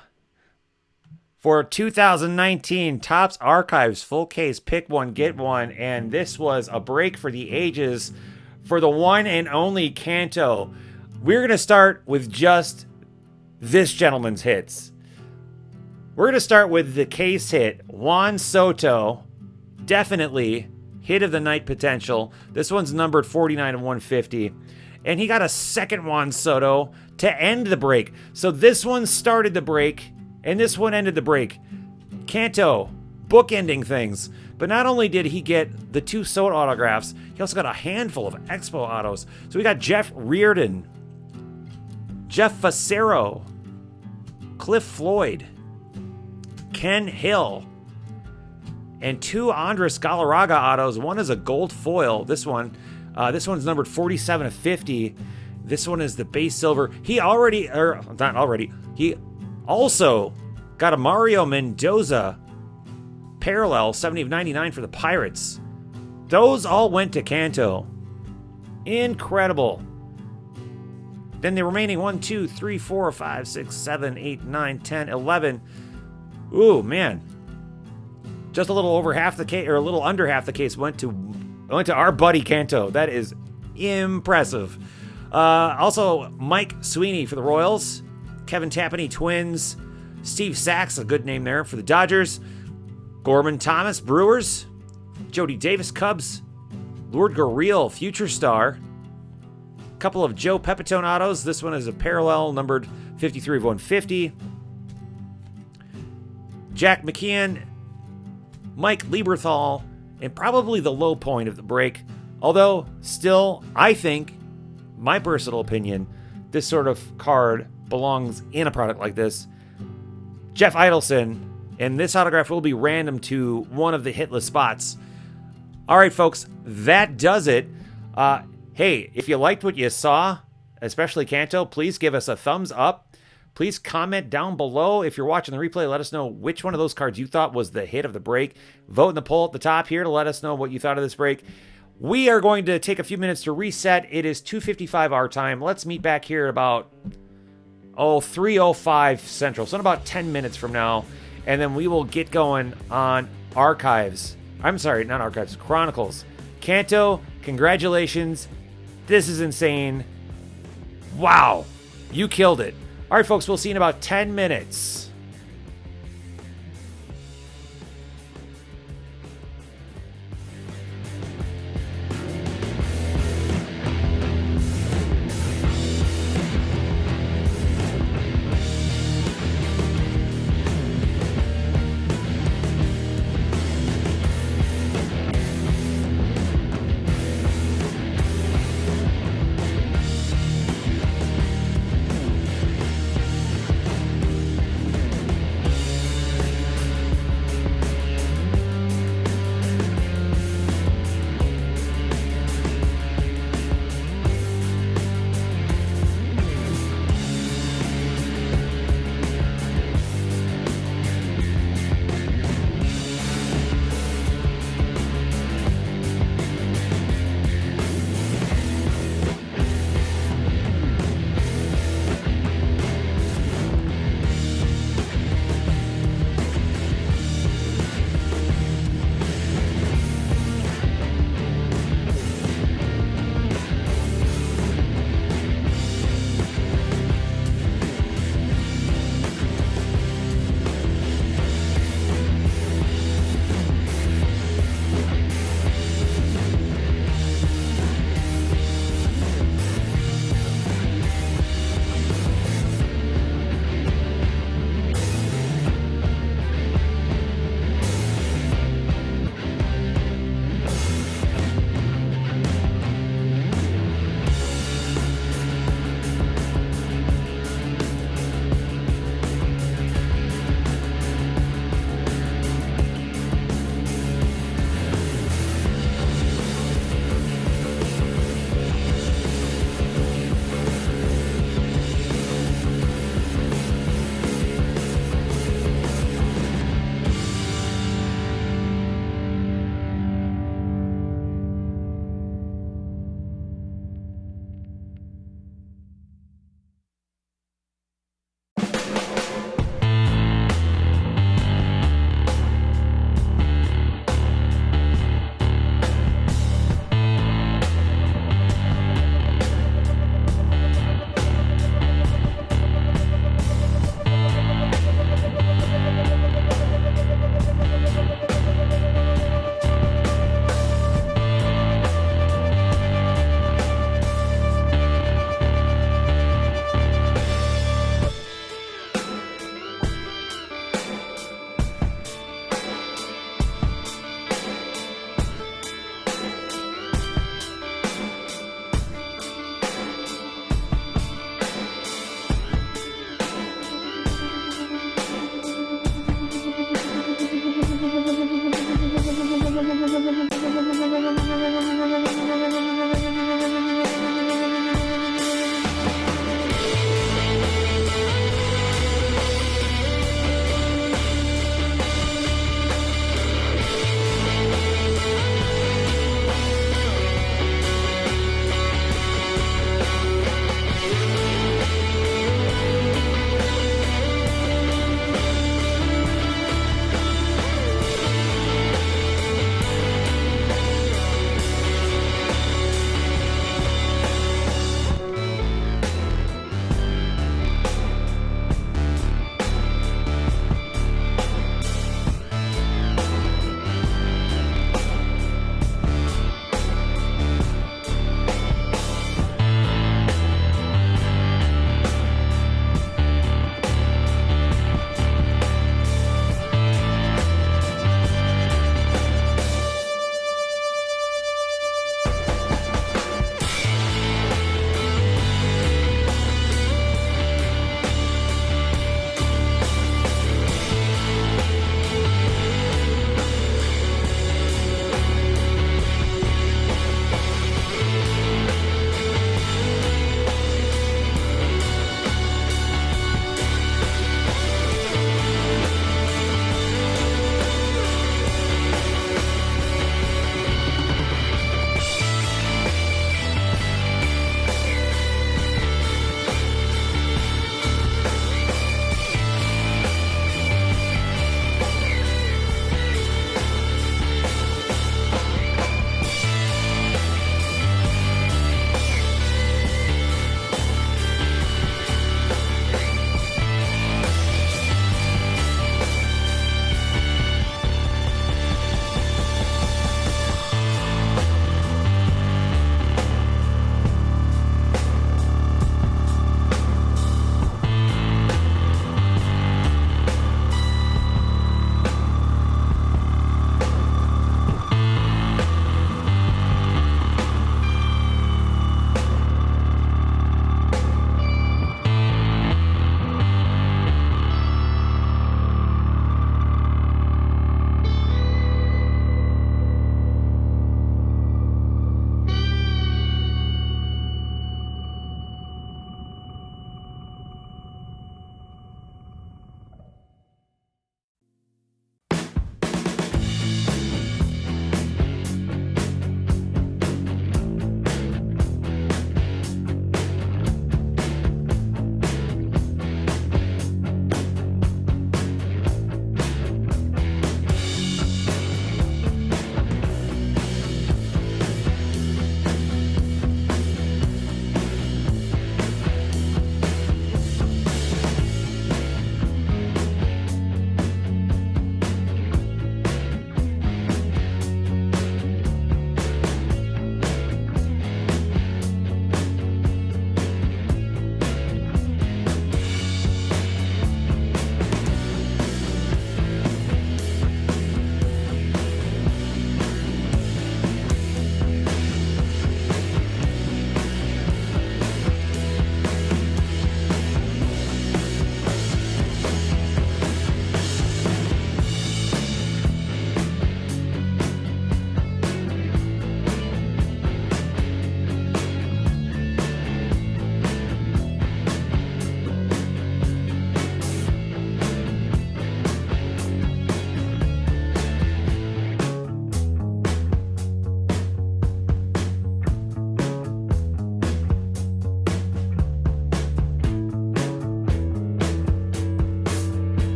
For 2019 Topps Archives Full Case Pick One, Get One. And this was a break for the ages for the one and only Kanto. We're going to start with just this gentleman's hits. We're going to start with the case hit, Juan Soto. Definitely hit of the night potential. This one's numbered 49 of 150. And he got a second Juan Soto to end the break. So this one started the break, and this one ended the break. Kanto, bookending things. But not only did he get the 2 Soto autographs, he also got a handful of Expo autos. So we got Jeff Reardon, Jeff Facero, Cliff Floyd, Ken Hill, and 2 Andres Galarraga autos. One is a gold foil. This one's numbered 47 of 50. This one is the base silver. He also got a Mario Mendoza parallel 70 of 99 for the Pirates. Those all went to Kanto. Incredible. Then the remaining 1, 2, 3, 4, 5, 6, 7, 8, 9, 10, 11. Ooh, man. Just a little over half the case, or a little under half the case went to our buddy Kanto. That is impressive. Also, Mike Sweeney for the Royals. Kevin Tapani, Twins. Steve Sachs, a good name there for the Dodgers. Gorman Thomas, Brewers. Jody Davis, Cubs. Lord Gurriel, Future Star. Couple of Joe Pepitone autos. This one is a parallel, numbered 53 of 150. Jack McKeon, Mike Lieberthal, and probably the low point of the break. Although, still, I think, my personal opinion, this sort of card belongs in a product like this. Jeff Idelson, and this autograph will be random to one of the hitless spots. All right, folks, that does it. Hey, if you liked what you saw, especially Kanto, please give us a thumbs up. Please comment down below. If you're watching the replay, let us know which one of those cards you thought was the hit of the break. Vote in the poll at the top here to let us know what you thought of this break. We are going to take a few minutes to reset. It is 2:55 our time. Let's meet back here at about 3:05 Central. So in about 10 minutes from now. And then we will get going on Archives. I'm sorry, not Archives, Chronicles. Kanto, congratulations. This is insane. Wow, you killed it. All right, folks, we'll see you in about 10 minutes.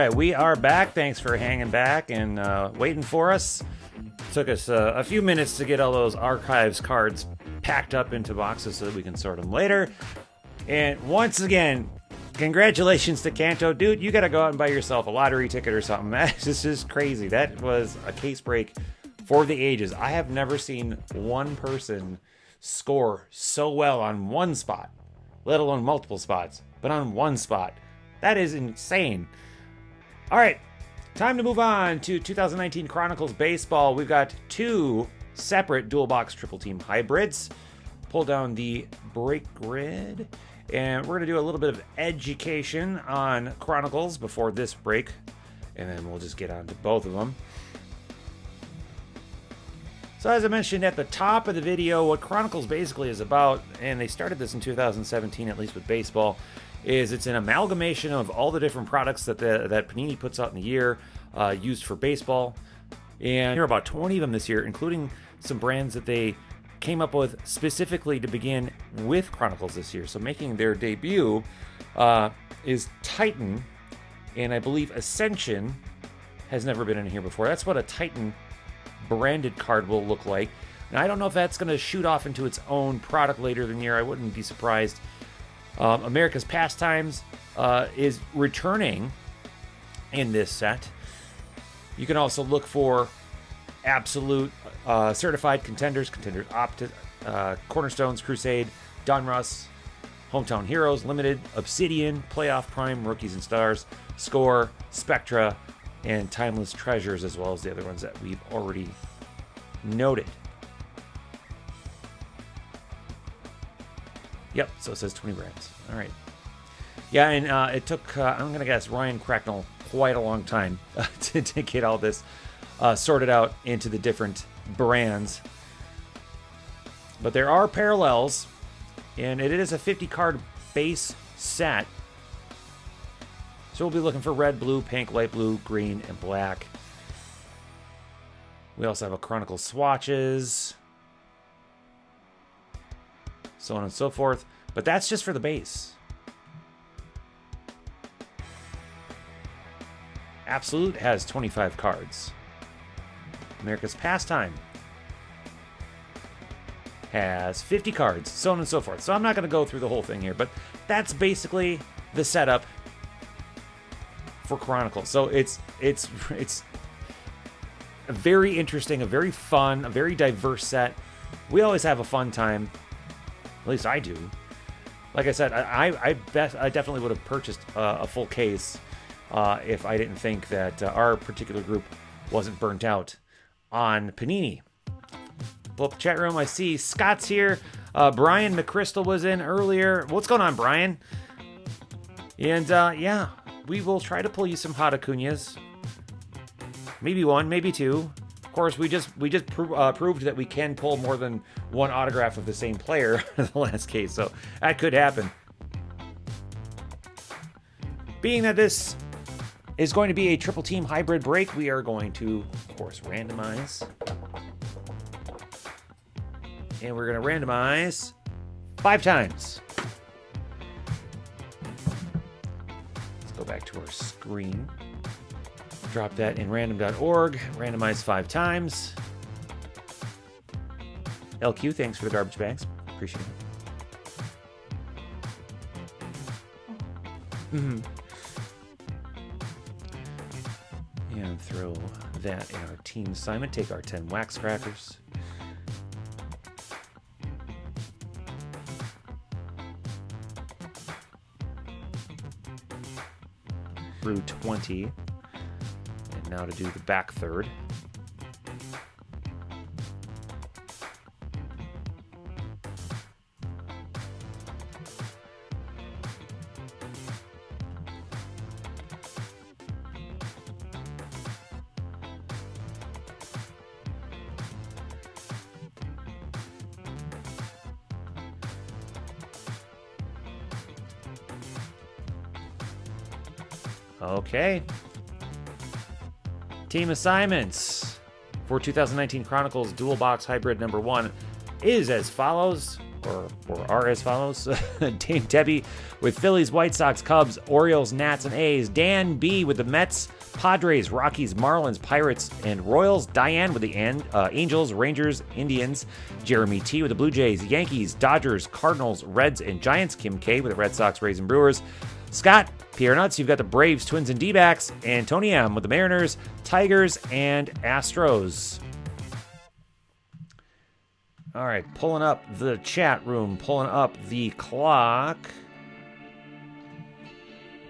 right, we are back. Thanks for hanging back and waiting for us. Took us a few minutes to get all those archives cards packed up into boxes so that we can sort them later. And once again, congratulations to Kanto. Dude, you got to go out and buy yourself a lottery ticket or something. This is crazy. That was a case break for the ages. I have never seen one person score so well on one spot, let alone multiple spots, but on one spot. That is insane. All right, time to move on to 2019 Chronicles Baseball. We've got two separate dual box triple team hybrids. Pull down the break grid, and we're going to do a little bit of education on Chronicles before this break, and then we'll just get on to both of them. So as I mentioned at the top of the video, what Chronicles basically is about, and they started this in 2017, at least with baseball, is it's an amalgamation of all the different products that that Panini puts out in a year used for baseball. And there are about 20 of them this year, including some brands that they came up with specifically to begin with Chronicles this year. So making their debut is Titan, and I believe Ascension has never been in here before. That's what a Titan branded card will look like. Now, I don't know if that's going to shoot off into its own product later in the year. I wouldn't be surprised. America's Pastimes is returning in this set. You can also look for Absolute, Certified Contenders, Cornerstones, Crusade, Donruss, Hometown Heroes, Limited, Obsidian, Playoff Prime, Rookies and Stars, Score, Spectra, and Timeless Treasures, as well as the other ones that we've already noted. Yep, so it says 20 brands. All right. Yeah, and it took, I'm going to guess, Ryan Cracknell quite a long time to get all this sorted out into the different brands. But there are parallels, and it is a 50-card base set. So we'll be looking for red, blue, pink, light blue, green, and black. We also have a Chronicle swatches, so on and so forth. But that's just for the base. Absolute has 25 cards. America's Pastime has 50 cards, so on and so forth. So I'm not going to go through the whole thing here, but that's basically the setup for Chronicles. So it's a very interesting, a very fun, a very diverse set. We always have a fun time. At least I do. Like I said, I definitely would have purchased a full case if I didn't think that our particular group wasn't burnt out on Panini. Pull up the chat room. I see Scott's here. Brian McChrystal was in earlier. What's going on, Brian? And yeah, we will try to pull you some hot Acuñas. Maybe one, maybe two. Of course, we just proved that we can pull more than one autograph of the same player in the last case, so that could happen. Being that this is going to be a triple team hybrid break, we are going to, of course, randomize. And we're going to randomize 5 times. Let's go back to our screen. Drop that in random.org. Randomize 5 times. LQ, thanks for the garbage bags. Appreciate it. And throw that in our team assignment. Take our 10 wax crackers. Through 20. And now to do the back third. Okay. Team assignments for 2019 Chronicles Dual Box Hybrid number 1 is as follows. or are as follows. Dame Debbie with Phillies, White Sox, Cubs, Orioles, Nats, and A's. Dan B with the Mets, Padres, Rockies, Marlins, Pirates, and Royals. Diane with the Angels, Rangers, Indians. Jeremy T with the Blue Jays, Yankees, Dodgers, Cardinals, Reds, and Giants. Kim K with the Red Sox, Rays, and Brewers. Scott, Pierre Nuts, you've got the Braves, Twins, and D-backs. And Tony M with the Mariners, Tigers, and Astros. All right, pulling up the chat room, pulling up the clock.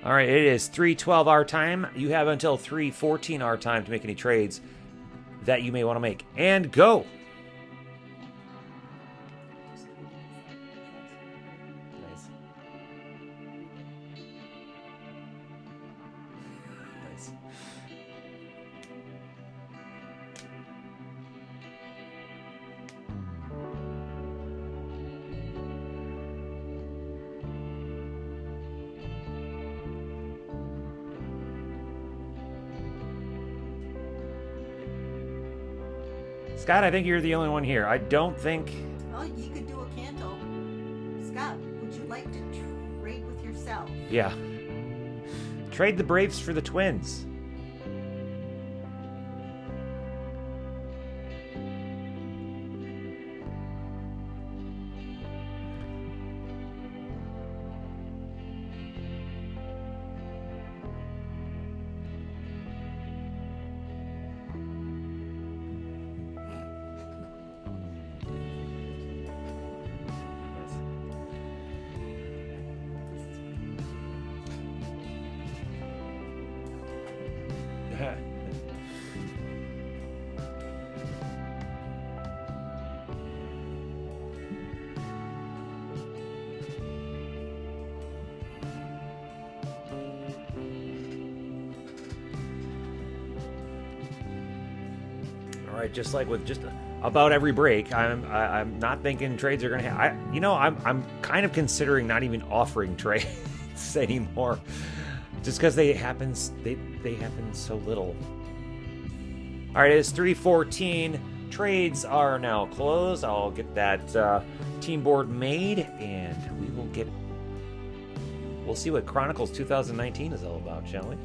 All right, it is 3:12 our time. You have until 3:14 our time to make any trades that you may want to make. And go! Nice. Nice. Scott, I think you're the only one here. I don't think... Oh, you could do a Canto. Scott, would you like to trade with yourself? Yeah. Trade the Braves for the Twins. All right, just like with just about every break, I'm not thinking trades are gonna I'm kind of considering not even offering trades anymore, just because they happen so little. All right, it is 3:14. Trades are now closed. I'll get that team board made, and we'll see what Chronicles 2019 is all about, shall we?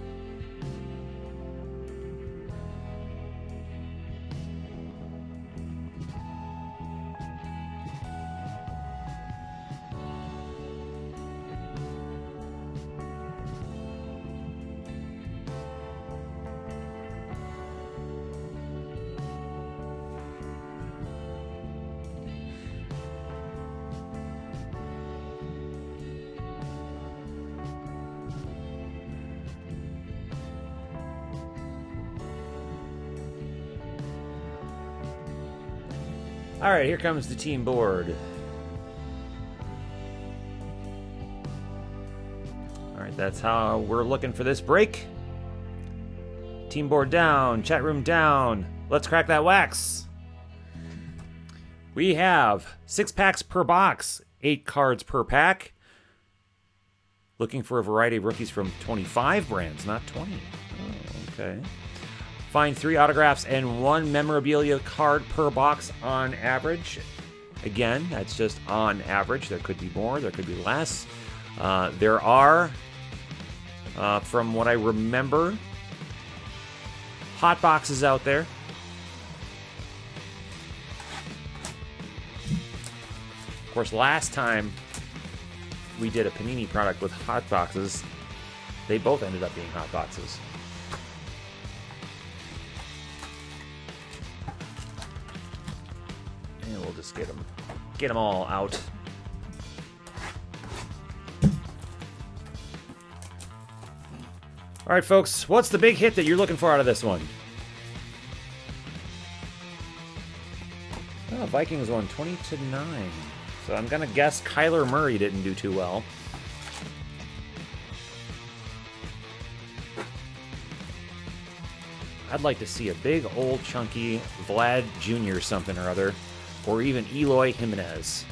All right, here comes the team board. All right, that's how we're looking for this break. Team board down, chat room down. Let's crack that wax. We have 6 packs per box, 8 cards per pack. Looking for a variety of rookies from 25 brands, not 20. Oh, okay. Find 3 autographs and 1 memorabilia card per box on average. Again, that's just on average. There could be more, there could be less. There are, from what I remember, hot boxes out there. Of course, last time we did a Panini product with hot boxes, they both ended up being hot boxes. And we'll just get them all out. All right, folks, what's the big hit that you're looking for out of this one? Oh, Vikings won 20-9. So I'm going to guess Kyler Murray didn't do too well. I'd like to see a big, old, chunky Vlad Jr. something or other. Or even Eloy Jimenez.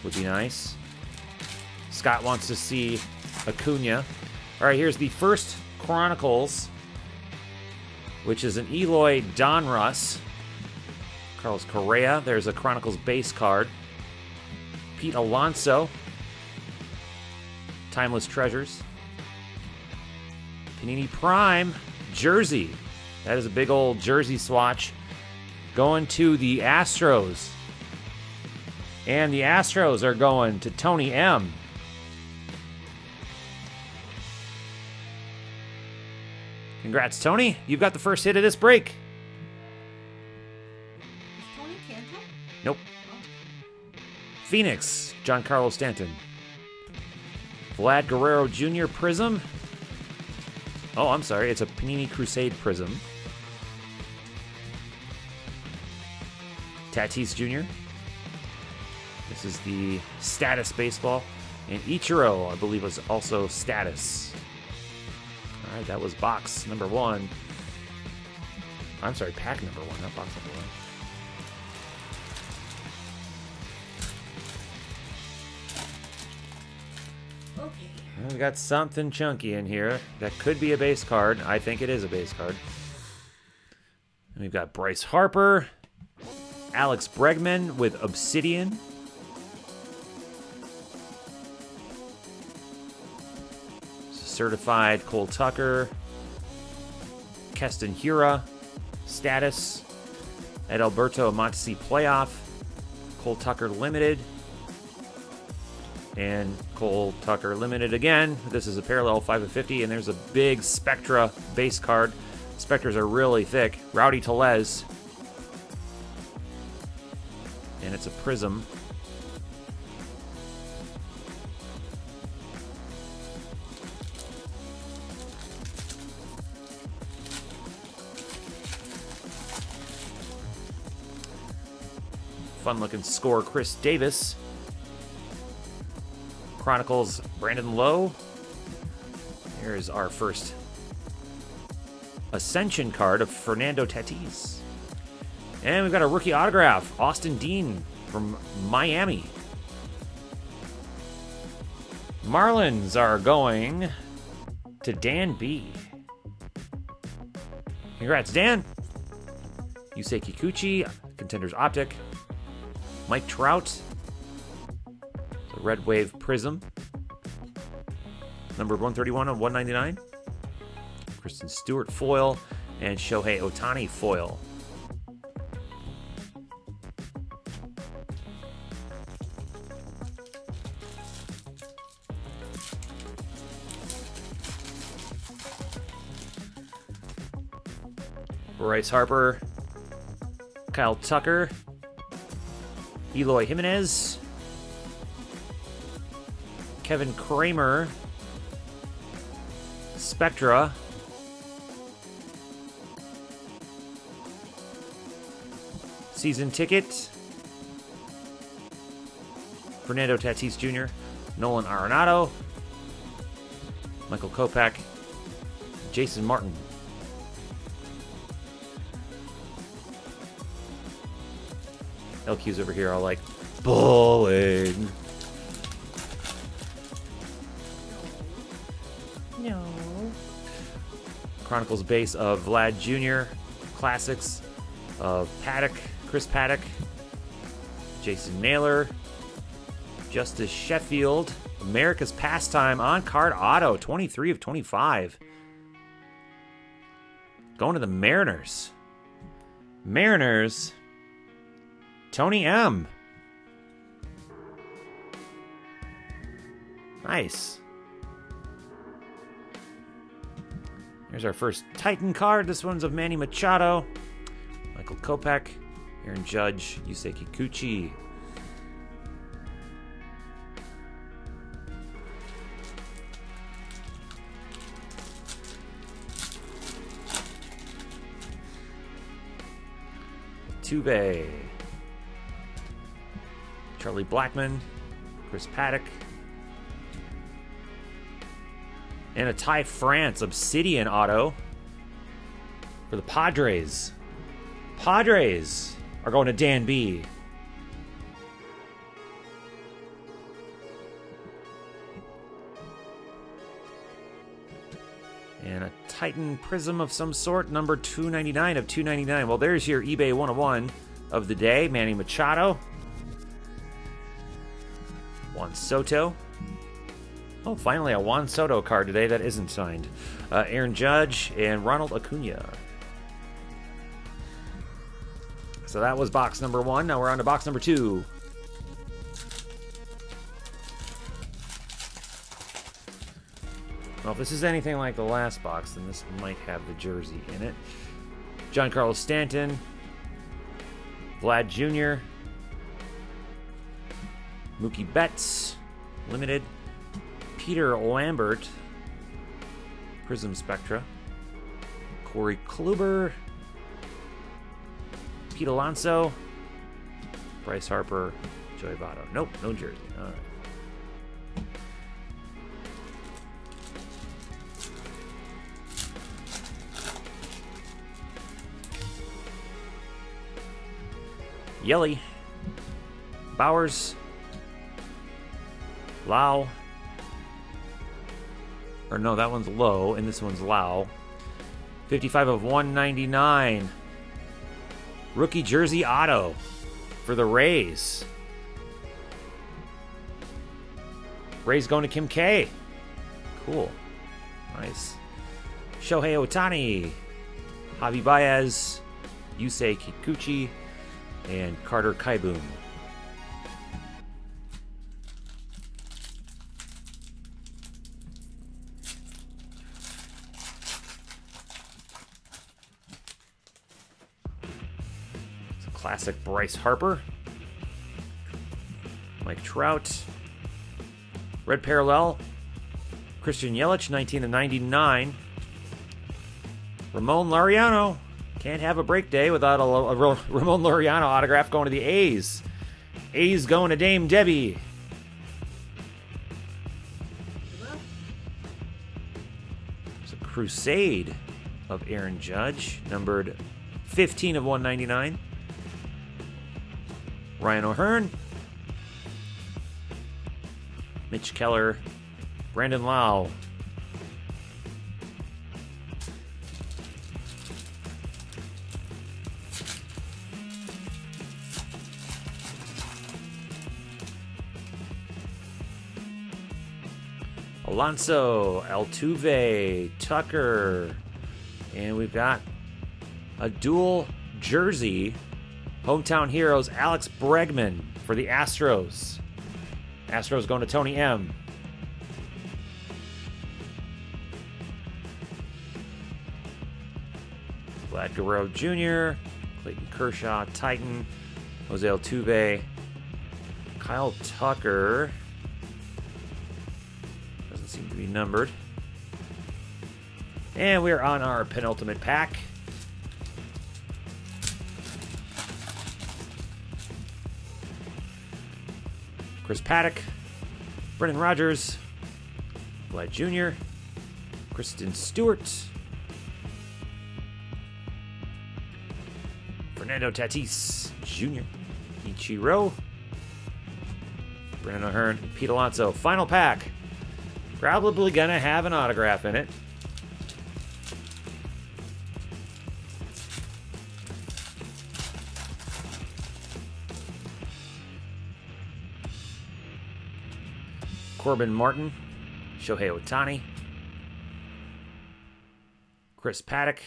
Would be nice. Scott wants to see Acuna. All right, here's the first Chronicles, which is an Eloy Donruss. Carlos Correa. There's a Chronicles base card. Pete Alonso. Timeless Treasures. Panini Prime jersey. That is a big old jersey swatch. Going to the Astros. And the Astros are going to Tony M. Congrats, Tony. You've got the first hit of this break. Is Tony Canto? Nope. Phoenix, Giancarlo Stanton. Vlad Guerrero Jr. Prism. Oh, I'm sorry. It's a Panini Crusade Prism. Tatis Jr. This is the Status Baseball. And Ichiro, I believe, was also Status. All right, that was box number 1. I'm sorry, pack number 1, not box number 1. Okay. Well, we got something chunky in here. That could be a base card. I think it is a base card. And we've got Bryce Harper, Alex Bregman with Obsidian. Certified Cole Tucker, Keston Hiura, Status, Adalberto Mondesi Playoff, Cole Tucker Limited, and Cole Tucker Limited again. This is a parallel 5 of 50, and there's a big Spectra base card. Spectras are really thick. Rowdy Tellez, and it's a Prism. Fun-looking score, Chris Davis. Chronicles, Brandon Lowe. Here's our first Ascension card of Fernando Tatis. And we've got a rookie autograph, Austin Dean from Miami. Marlins are going to Dan B. Congrats, Dan. Yusei Kikuchi, Contenders Optic. Mike Trout, the Red Wave Prism, number 131 of 199. Kristen Stewart foil, and Shohei Ohtani foil. Bryce Harper, Kyle Tucker, Eloy Jimenez, Kevin Kramer, Spectra, season ticket, Fernando Tatis Jr., Nolan Arenado, Michael Kopech, Jason Martin. LQ's over here all like, bowling. No. Chronicles base of Vlad Jr. Classics of Paddock, Chris Paddock, Jason Naylor, Justice Sheffield, America's Pastime on-card auto, 23 of 25. Going to the Mariners. Mariners, Tony M. Nice. Here's our first Titan card. This one's of Manny Machado, Michael Kopech, Aaron Judge, Yusei Kikuchi. Tuve, Charlie Blackmon, Chris Paddock, and a Ty France Obsidian auto for the Padres. Padres are going to Dan B. And a Titan Prism of some sort, number 299 of 299. Well, there's your eBay 101 of the day, Manny Machado. Juan Soto. Oh, finally a Juan Soto card today that isn't signed. Aaron Judge and Ronald Acuna. So that was box number 1. Now we're on to box number 2. Well, if this is anything like the last box, then this might have the jersey in it. Giancarlo Stanton. Vlad Jr. Mookie Betts. Limited. Peter Lambert. Prism Spectra. Corey Kluber. Pete Alonso. Bryce Harper. Joey Votto. Nope, no jersey. All right. Yelly. Bowers. Lau. Or no, that one's low, and this one's Lau. 55 of 199. Rookie jersey auto for the Rays. Rays going to Kim K. Cool. Nice. Shohei Ohtani. Javi Baez. Yusei Kikuchi. And Carter Kaiboom. Classic Bryce Harper. Mike Trout. Red Parallel. Christian Yelich, 19/99. Ramon Laureano. Can't have a break day without a Ramon Laureano autograph going to the A's. A's going to Dame Debbie. There's a Crusade of Aaron Judge, numbered 15 of 199. Ryan O'Hearn, Mitch Keller, Brandon Lau. Alonso, Altuve, Tucker, and we've got a dual jersey. Hometown Heroes, Alex Bregman for the Astros. Astros going to Tony M. Vlad Guerrero Jr., Clayton Kershaw, Titan, Jose Altuve, Kyle Tucker. Doesn't seem to be numbered. And we're on our penultimate pack. Chris Paddock, Brendan Rodgers, Vlad Jr., Kristen Stewart, Fernando Tatis Jr., Ichiro, Brandon O'Hearn, Pete Alonso. Final pack. Probably gonna have an autograph in it. Corbin Martin, Shohei Ohtani, Chris Paddock,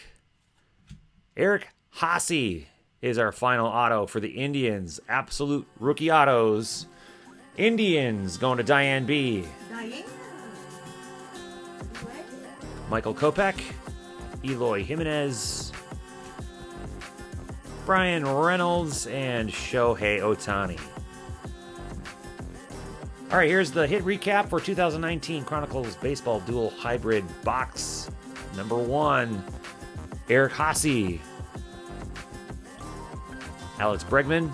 Eric Haase is our final auto for the Indians. Absolute rookie autos. Indians going to Diane B. Michael Kopech, Eloy Jimenez, Brian Reynolds, and Shohei Ohtani. All right, here's the hit recap for 2019 Chronicles Baseball Dual Hybrid Box. Number 1, Eric Haase, Alex Bregman,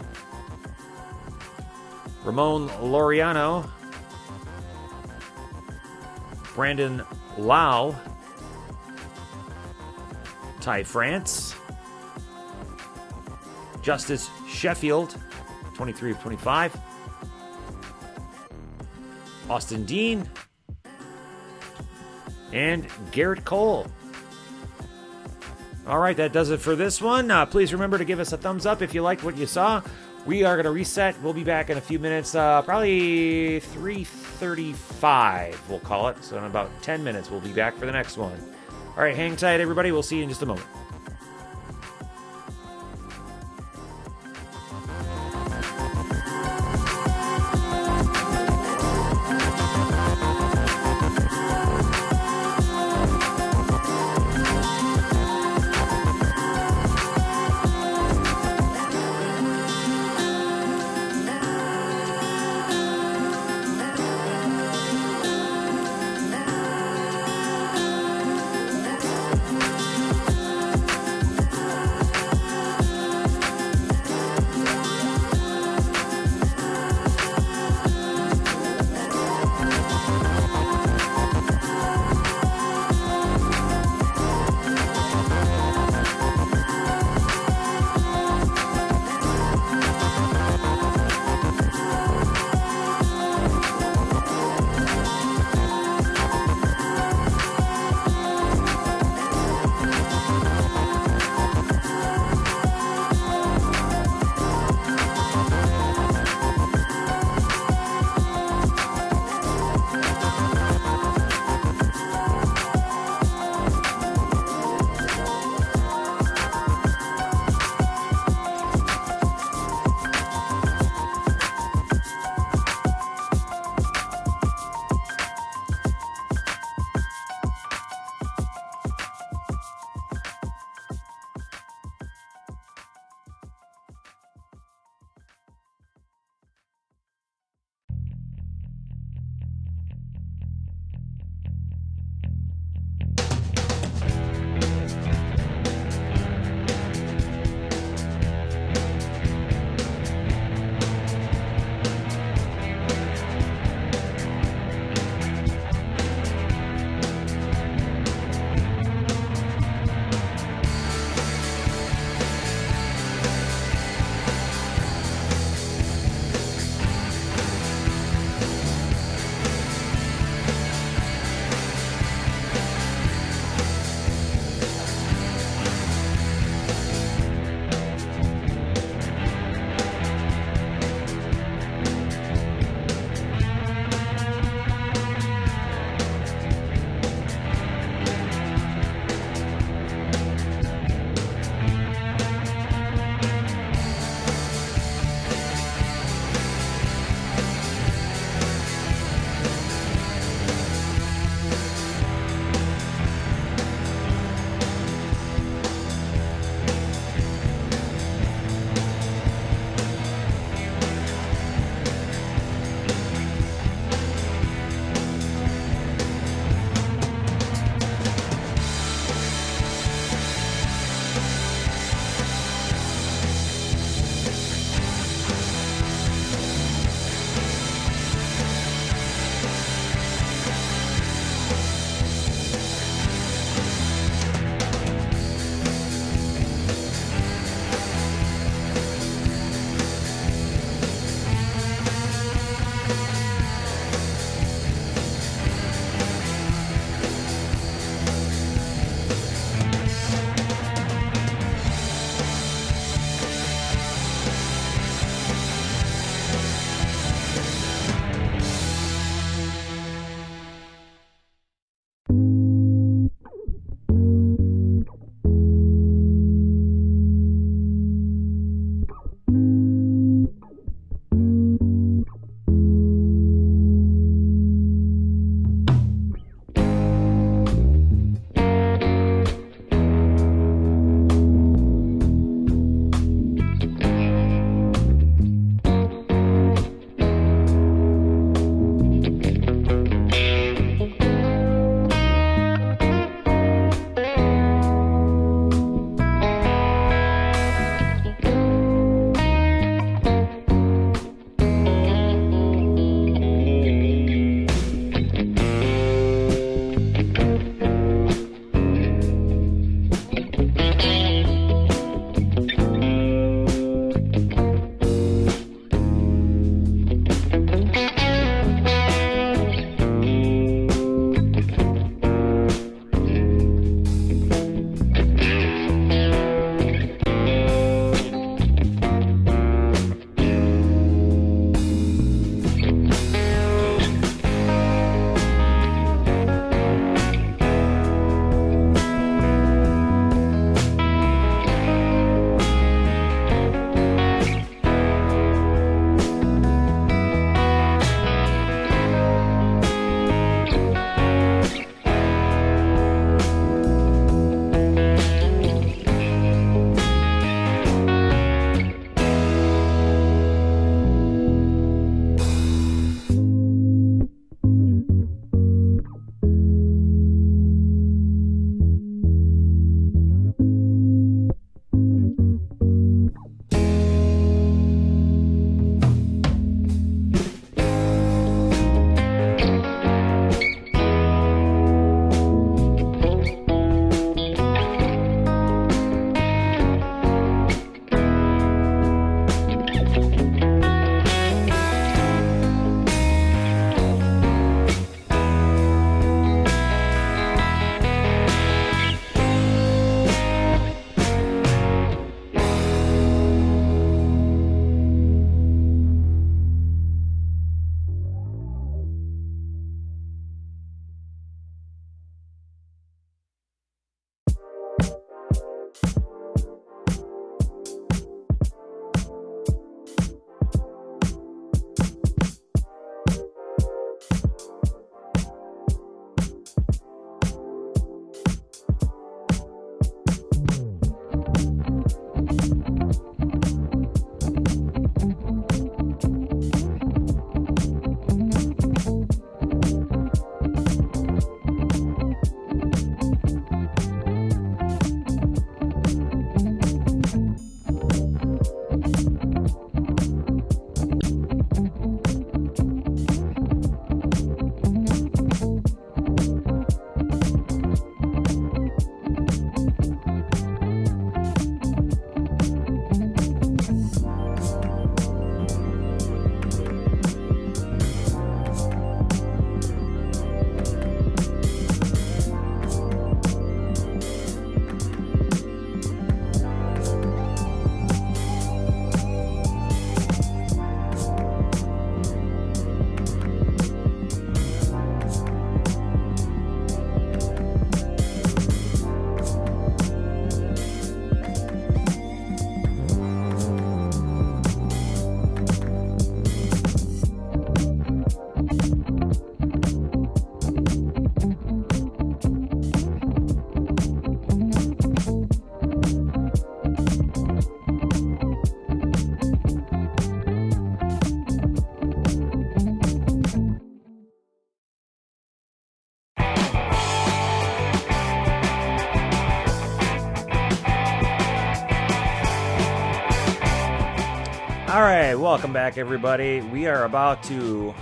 Ramon Laureano, Brandon Lau, Ty France, Justice Sheffield, 23 of 25, Austin Dean, and Garrett Cole. All right, that does it for this one. Please remember to give us a thumbs up if you liked what you saw. We are going to reset. We'll be back in a few minutes, probably 3:35, we'll call it. So in about 10 minutes, we'll be back for the next one. All right, hang tight, everybody. We'll see you in just a moment. right, welcome back, everybody. We are about to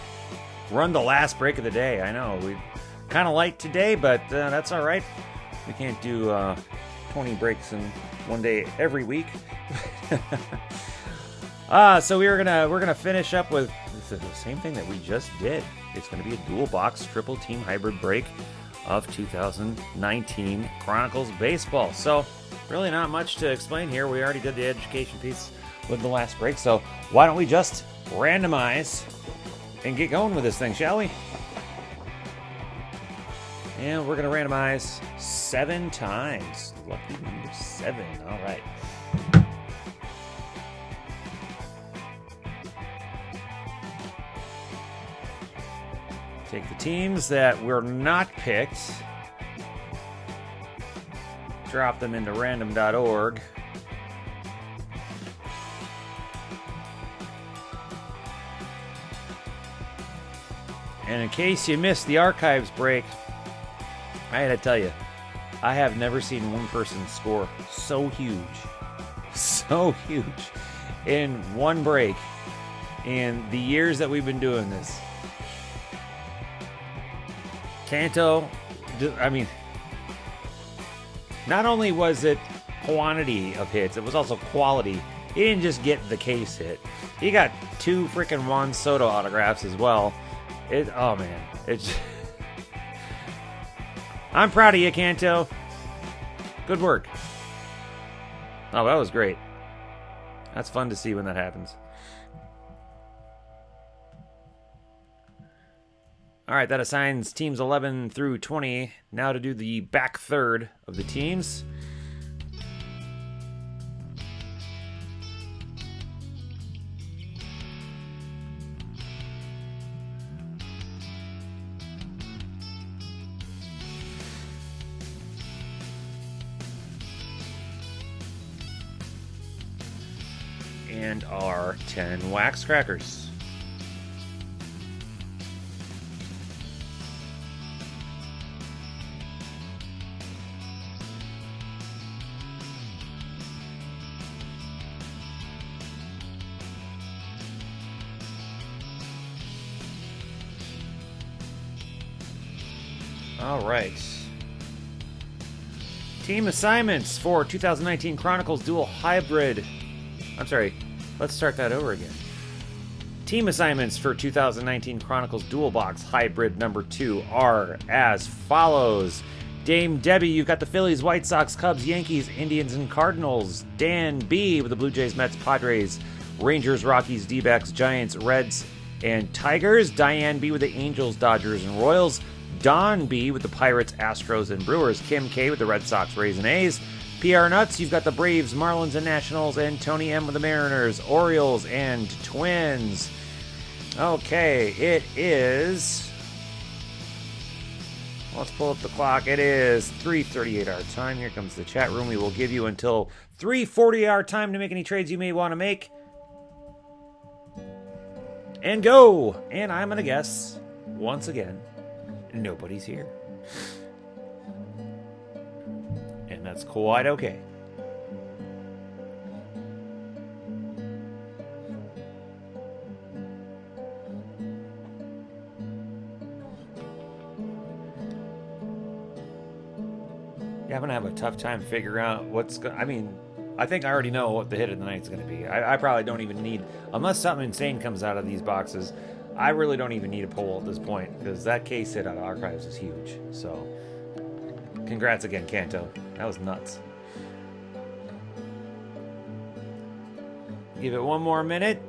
run the last break of the day. I know, we kind of light today, but that's all right. We can't do 20 breaks in one day every week. So we're gonna finish up with the same thing that we just did. It's gonna be a dual box triple team hybrid break of 2019 Chronicles baseball. So really not much to explain here. We already did the education piece with the last break. So why don't we just randomize and get going with this thing, shall we? And we're gonna randomize 7 times. Lucky number 7. All right. Take the teams that were not picked, drop them into random.org. And in case you missed the archives break, I had to tell you, I have never seen one person score so huge in one break in the years that we've been doing this. Kanto, I mean, not only was it quantity of hits, it was also quality. He didn't just get the case hit. He got 2 freaking Juan Soto autographs as well. Oh man, it's... I'm proud of you, Kanto. Good work. Oh, that was great. That's fun to see when that happens. All right, that assigns teams 11 through 20. Now to do the back third of the teams. And our 10 wax crackers. All right. Team assignments for 2019 Chronicles Dual Hybrid. I'm sorry. Let's start that over again. Team assignments for 2019 Chronicles Dual Box Hybrid number 2 are as follows. Dame Debbie, you've got the Phillies, White Sox, Cubs, Yankees, Indians, and Cardinals. Dan B with the Blue Jays, Mets, Padres, Rangers, Rockies, D-backs, Giants, Reds, and Tigers. Diane B with the Angels, Dodgers, and Royals. Don B with the Pirates, Astros, and Brewers. Kim K with the Red Sox, Rays, and A's. PR Nuts, you've got the Braves, Marlins, and Nationals. And Tony M with the Mariners, Orioles, and Twins. Okay, it is... Let's pull up the clock. It is 3:38 our time. Here comes the chat room. We will give you until 3:40 our time to make any trades you may want to make. And go! And I'm going to guess, once again, nobody's here. And that's quite okay. Yeah, I'm going to have a tough time figuring out what's going to... I mean, I think I already know what the hit of the night's going to be. I probably don't even need... Unless something insane comes out of these boxes, I really don't even need a poll at this point, because that case hit out of archives is huge. So, congrats again, Kanto. That was nuts. Give it one more minute.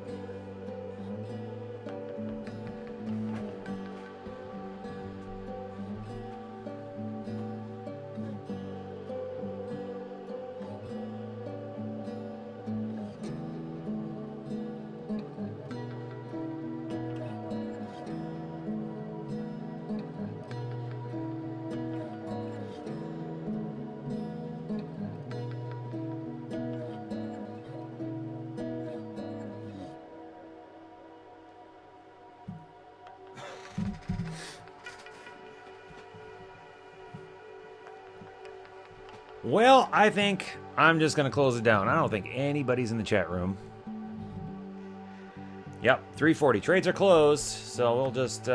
Well, I think I'm just going to close it down. I don't think anybody's in the chat room. Yep, 340. Trades are closed, so we'll just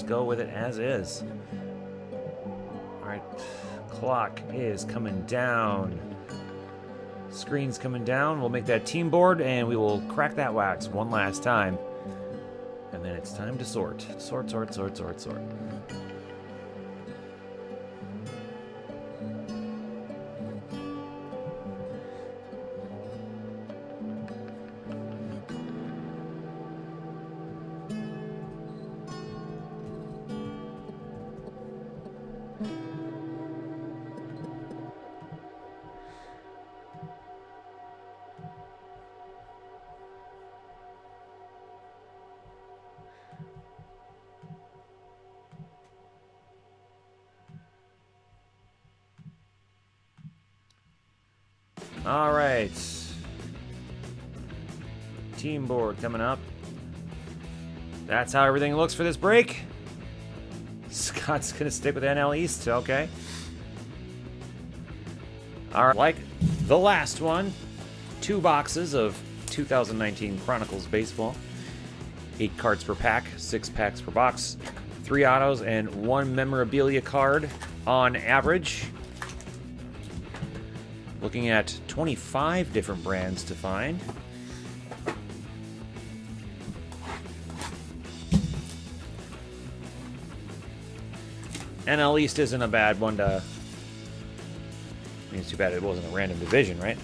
go with it as is. All right, clock is coming down. Screen's coming down. We'll make that team board, and we will crack that wax one last time. And then it's time to sort. Sort, sort, sort, sort, sort. All right. Team board coming up. That's how everything looks for this break. Scott's going to stick with NL East. Okay. All right. Like the last one, 2 boxes of 2019 Chronicles baseball. 8 cards per pack, 6 packs per box, 3 autos, and 1 memorabilia card on average. Looking at 25 different brands to find. NL East isn't a bad one to... I mean, it's too bad it wasn't a random division, right?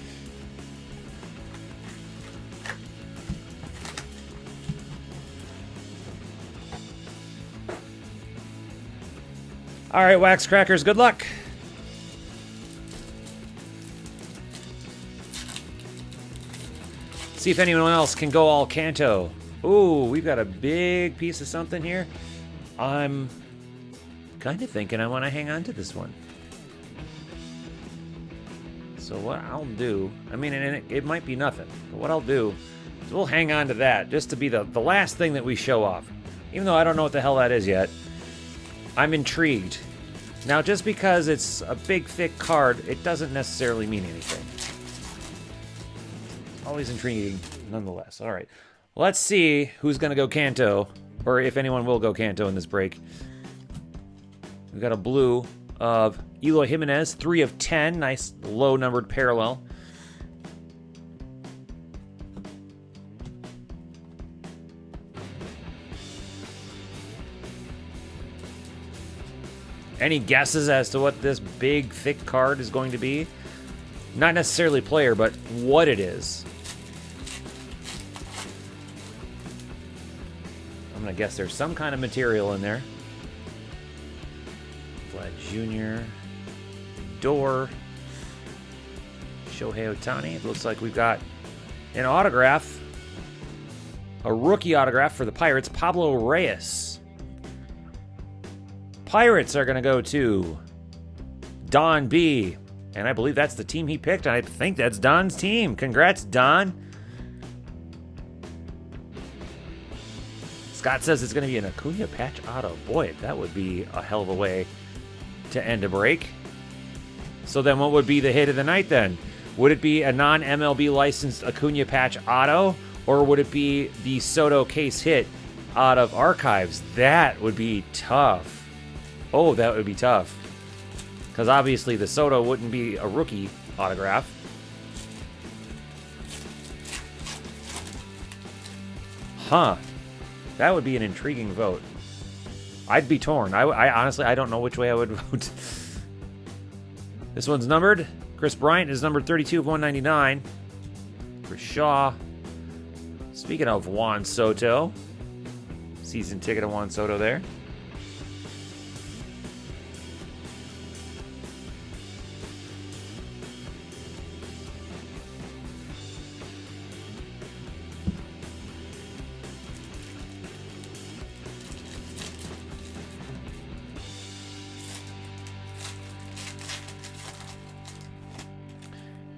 All right, Wax Crackers, good luck. See if anyone else can go all Kanto. Ooh, we've got a big piece of something here. I'm kind of thinking I want to hang on to this one. So what I'll do, I mean, and it might be nothing, but what I'll do is we'll hang on to that just to be the last thing that we show off. Even though I don't know what the hell that is yet, I'm intrigued. Now, just because it's a big, thick card, it doesn't necessarily mean anything. Always intriguing, nonetheless. All right, let's see who's going to go Kanto, or if anyone will go Kanto in this break. We've got a blue of Eloy Jimenez, 3 of 10. Nice low-numbered parallel. Any guesses as to what this big, thick card is going to be? Not necessarily player, but what it is. I'm going to guess there's some kind of material in there. Vlad Jr., Door, Shohei Ohtani. It looks like we've got an autograph, a rookie autograph for the Pirates, Pablo Reyes. Pirates are going to go to Don B. And I believe that's the team he picked. And I think that's Don's team. Congrats, Don. Scott says it's going to be an Acuna patch auto. Boy, that would be a hell of a way to end a break. So then what would be the hit of the night then? Would it be a non-MLB licensed Acuna patch auto? Or would it be the Soto case hit out of Archives? That would be tough. Oh, that would be tough. Because obviously the Soto wouldn't be a rookie autograph. Huh. That would be an intriguing vote. I'd be torn. I honestly, I don't know which way I would vote. This one's numbered. Chris Bryant is numbered 32 of 199. Chris Shaw. Speaking of Juan Soto. Season ticket of Juan Soto there.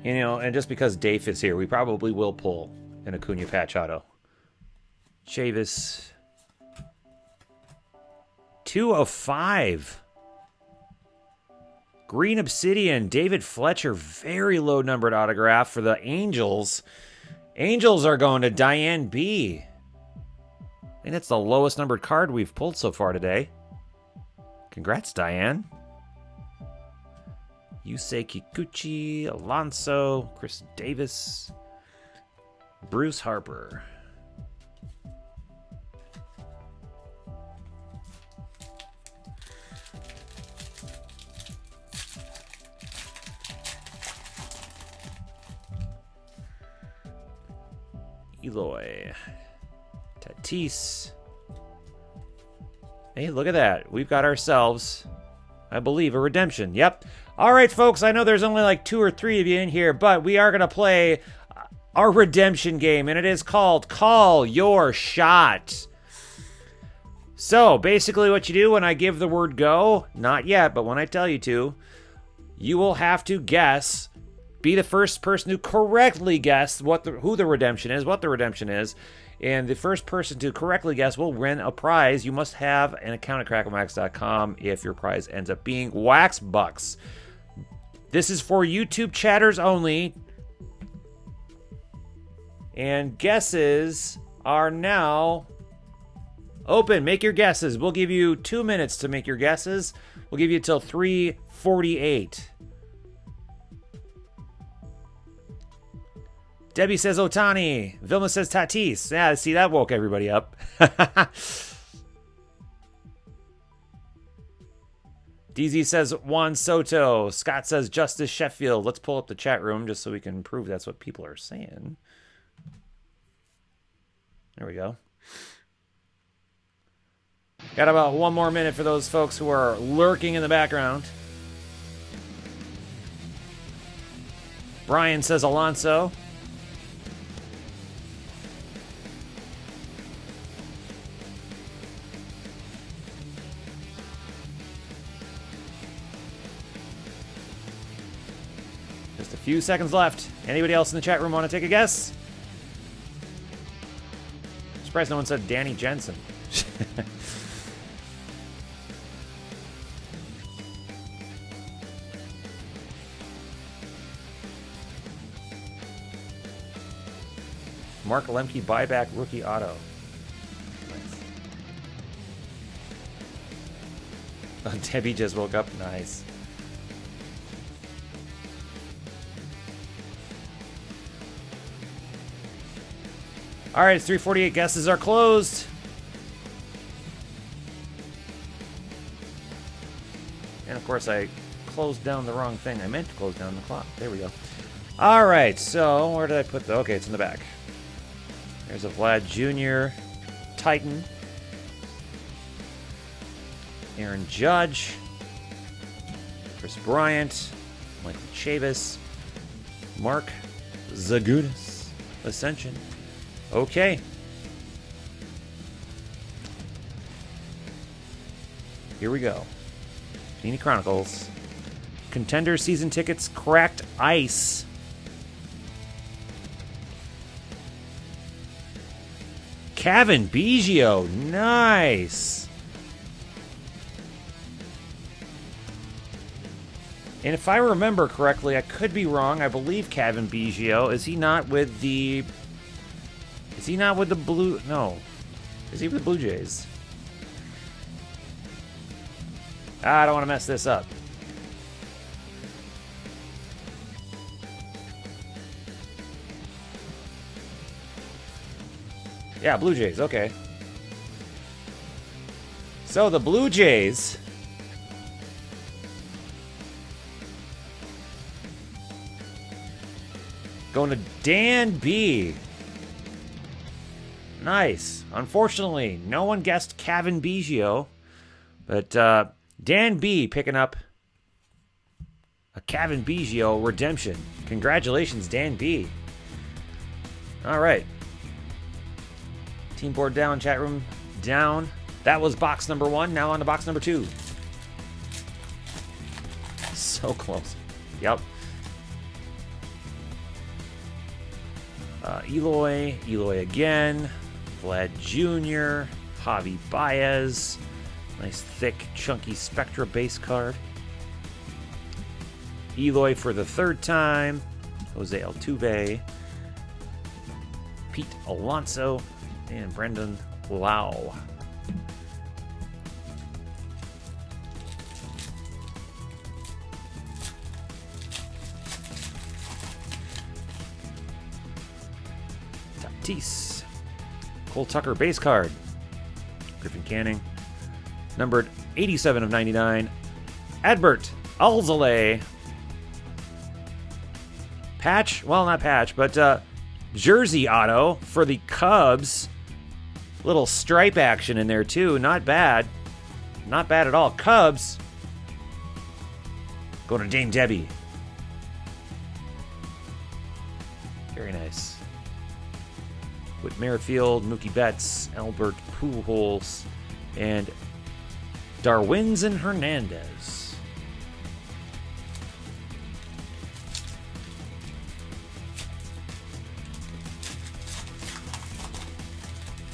You know, and just because Dave is here, we probably will pull an Acuna patch auto. Chavis. 2 of 5. Green Obsidian, David Fletcher, very low numbered autograph for the Angels. Angels are going to Diane B. I think that's the lowest numbered card we've pulled so far today. Congrats, Diane. Yusei Kikuchi, Alonso, Chris Davis, Bruce Harper. Eloy, Tatis. Hey, look at that. We've got ourselves, I believe, a redemption. Yep. All right, folks, I know there's only like 2 or 3 of you in here, but we are going to play our redemption game, and it is called Call Your Shot. So, basically what you do when I give the word go, not yet, but when I tell you to, you will have to guess, be the first person to correctly guess who the redemption is, what the redemption is, and the first person to correctly guess will win a prize. You must have an account at cracklewax.com if your prize ends up being Wax Bucks. This is for YouTube chatters only, and guesses are now open. Make your guesses. We'll give you 2 minutes to make your guesses. We'll give you till 3:48. Debbie says Otani. Vilma says Tatis. Yeah, see, that woke everybody up. DZ says Juan Soto. Scott says Justice Sheffield. Let's pull up the chat room just so we can prove that's what people are saying. There we go. Got about 1 more minute for those folks who are lurking in the background. Brian says Alonso. Just a few seconds left. Anybody else in the chat room want to take a guess? Surprised no one said Danny Jensen. Mark Lemke buyback rookie auto. Nice. Oh, Debbie just woke up. Nice. All right, it's 3:48. Guesses are closed. And of course, I closed down the wrong thing. I meant to close down the clock. There we go. All right, so where did I put the... Okay, it's in the back. There's a Vlad Jr. Titan. Aaron Judge. Chris Bryant. Michael Chavis. Mark Zagunis. Ascension. Okay. Here we go. Panini Chronicles. Contender season tickets, cracked ice. Kevin Biggio. Nice. And if I remember correctly, I could be wrong. I believe Kevin Biggio. Is he not with the... Is he not with the Blue... No. Is he with the Blue Jays? I don't want to mess this up. Yeah, Blue Jays. Okay. So the Blue Jays... going to Dan B. Nice. Unfortunately, no one guessed Kevin Biggio, but Dan B picking up a Kevin Biggio redemption. Congratulations, Dan B. All right. Team board down, chat room down. That was box number 1. Now on to box number 2. So close. Yep. Eloy again. Vlad Jr., Javi Baez, nice thick chunky Spectra base card. Eloy for the third time. Jose Altuve. Pete Alonso. And Brendan Lau. Tatis. Cole Tucker base card. Griffin Canning. Numbered 87 of 99. Adbert Alzolay. Patch, well, not patch, but jersey auto for the Cubs. Little stripe action in there, too. Not bad. Not bad at all. Cubs. Going to Dame Debbie. Very nice. Whit Merrifield, Mookie Betts, Albert Pujols, and Darwinzon Hernandez.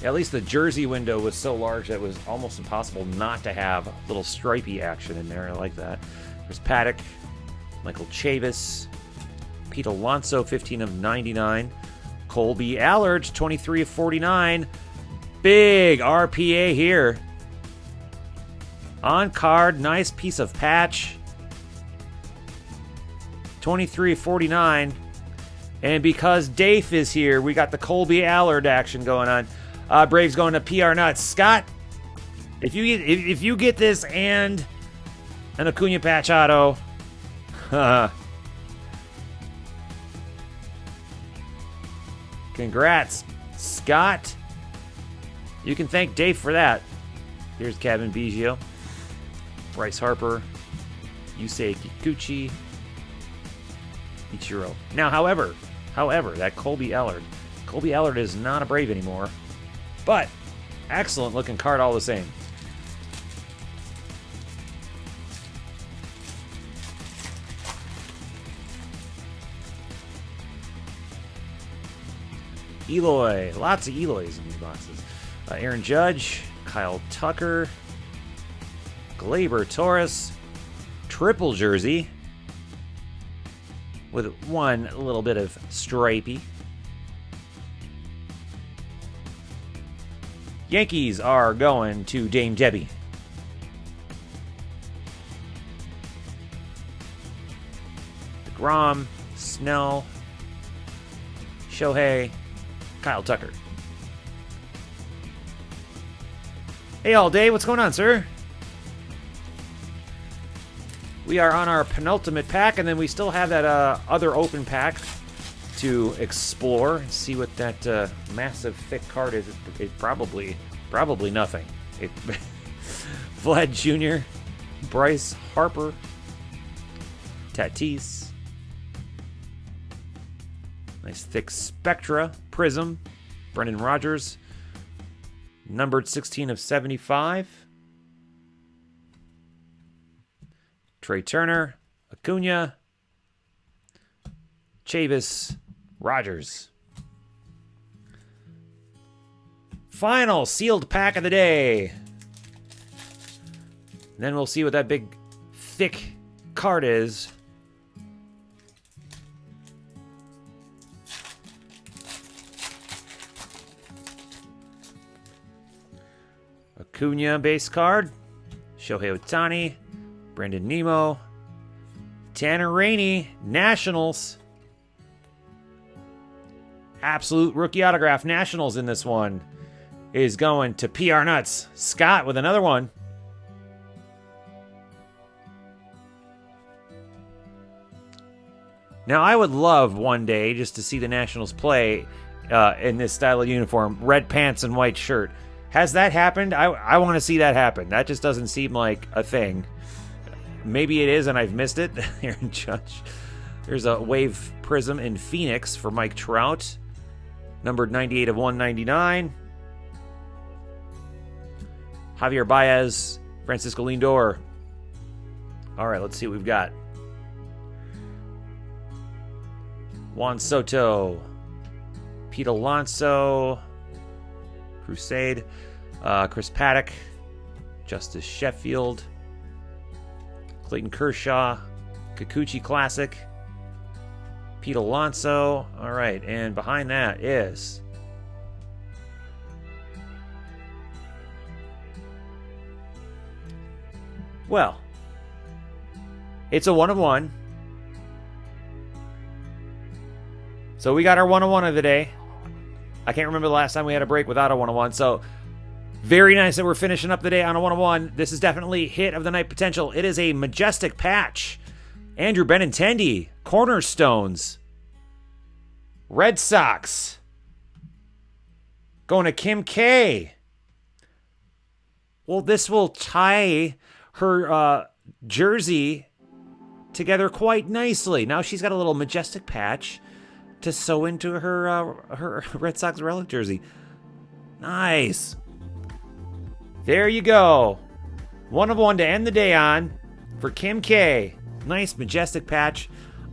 Yeah, at least the jersey window was so large that it was almost impossible not to have a little stripey action in there. I like that. There's Paddock, Michael Chavis, Pete Alonso, 15 of 99. Colby Allard, 23 of 49. Big RPA here. On card, nice piece of patch. 23 of 49. And because Dave is here, we got the Colby Allard action going on. Braves going to PR Nuts. Scott, if you get this and an Acuna patch auto, congrats, Scott. You can thank Dave for that. Here's Kevin Biggio, Bryce Harper, Yusei Kikuchi, Ichiro. Now, however, that Colby Allard is not a Brave anymore, but excellent looking card all the same. Eloy. Lots of Eloys in these boxes. Aaron Judge, Kyle Tucker, Gleyber Torres, triple jersey with one little bit of stripey. Yankees are going to Dame Debbie. DeGrom, Snell, Shohei, Kyle Tucker. Hey all day, what's going on, sir? We are on our penultimate pack, and then we still have that other open pack to explore and see what that massive thick card is. It's probably nothing. Vlad Jr., Bryce Harper, Tatis. Nice thick Spectra, Prism, Brendan Rodgers, numbered 16 of 75. Trey Turner, Acuna, Chavis, Rodgers. Final sealed pack of the day. Then we'll see what that big, thick card is. Acuna base card, Shohei Ohtani, Brandon Nimmo, Tanner Rainey, Nationals. Absolute rookie autograph, Nationals in this one is going to PR Nuts. Scott with another one. Now, I would love one day just to see the Nationals play in this style of uniform, red pants and white shirt. Has that happened? I want to see that happen. That just doesn't seem like a thing. Maybe it is, and I've missed it. Aaron Judge. There's a Wave Prism in Phoenix for Mike Trout. Numbered 98 of 199. Javier Baez, Francisco Lindor. All right, let's see what we've got. Juan Soto. Pete Alonso. Crusade. Chris Paddock. Justice Sheffield. Clayton Kershaw. Kikuchi Classic. Pete Alonso. All right, and behind that is... well, it's a 1 of 1. So we got our 1 of 1 of the day. I can't remember the last time we had a break without a 1 of 1. So very nice that we're finishing up the day on a 1 of 1. This is definitely hit of the night potential. It is a majestic patch. Andrew Benintendi, Cornerstones, Red Sox. Going to Kim K. Well, this will tie her jersey together quite nicely. Now she's got a little majestic patch to sew into her Red Sox relic jersey. Nice. There you go. 1 of 1 to end the day on for Kim K. Nice majestic patch.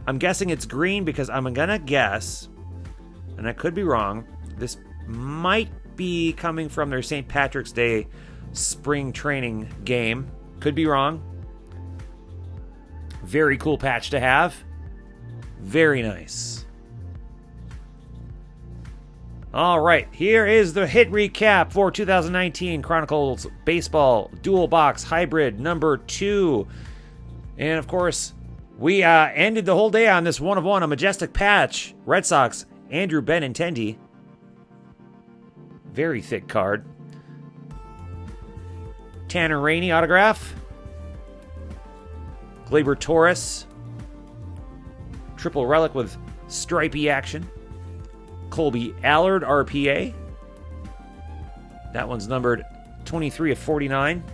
I'm guessing it's green because I'm gonna guess, and I could be wrong, this might be coming from their St. Patrick's Day spring training game. Could be wrong. Very cool patch to have. Very nice. All right, here is the hit recap for 2019 Chronicles Baseball Dual Box Hybrid number 2. And of course, we ended the whole day on this 1 of 1, a majestic patch. Red Sox, Andrew Benintendi. Very thick card. Tanner Rainey autograph. Gleyber Torres. Triple relic with stripey action. Colby Allard RPA. That one's numbered 23 of 49.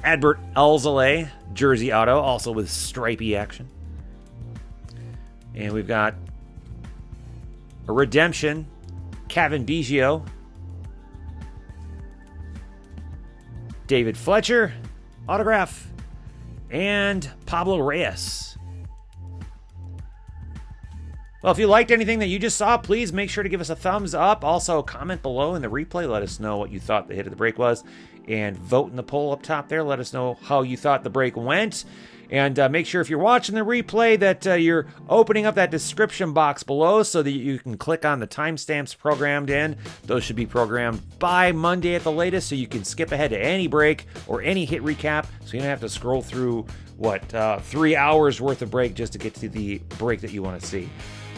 Adbert Alzolay jersey auto, also with stripey action. And we've got a redemption, Kevin Biggio. David Fletcher, autograph, and Pablo Reyes. Well, if you liked anything that you just saw, please make sure to give us a thumbs up. Also, comment below in the replay. Let us know what you thought the hit of the break was. And vote in the poll up top there. Let us know how you thought the break went. And make sure if you're watching the replay that you're opening up that description box below so that you can click on the timestamps programmed in. Those should be programmed by Monday at the latest, so you can skip ahead to any break or any hit recap, so you don't have to scroll through, 3 hours worth of break just to get to the break that you want to see.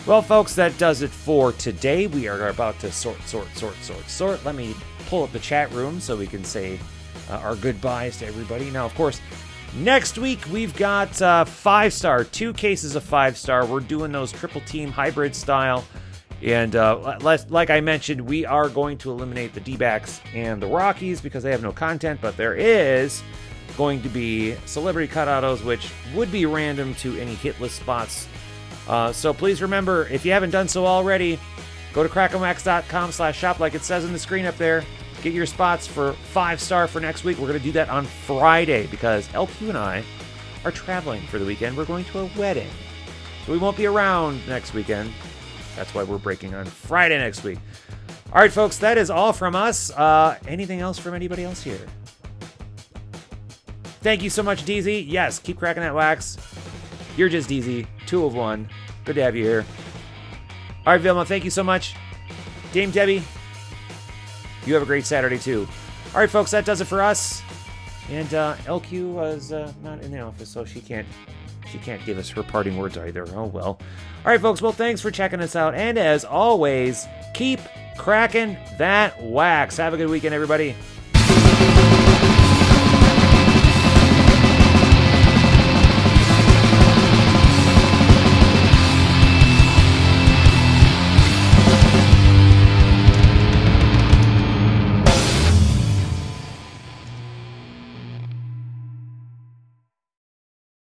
Well, folks, that does it for today. We are about to sort. Let me pull up the chat room so we can say our goodbyes to everybody. Now, of course, next week we've got 5-star, 2 cases of 5-star. We're doing those triple team hybrid style. And like I mentioned, we are going to eliminate the D-backs and the Rockies because they have no content, but there is going to be celebrity cut autos, which would be random to any hit list spots. So please remember, if you haven't done so already, go to crackanwax.com/shop like it says on the screen up there. Get your spots for 5-star for next week. We're going to do that on Friday because LQ and I are traveling for the weekend. We're going to a wedding. So we won't be around next weekend. That's why we're breaking on Friday next week. All right, folks, that is all from us. Anything else from anybody else here? Thank you so much, DZ. Yes, keep cracking that wax. You're just DZ. 2 of 1. Good to have you here. All right, Vilma, thank you so much. Dame Debbie, you have a great Saturday, too. All right, folks, that does it for us. And LQ was not in the office, so she can't give us her parting words either. Oh, well. All right, folks, well, thanks for checking us out. And as always, keep cracking that wax. Have a good weekend, everybody.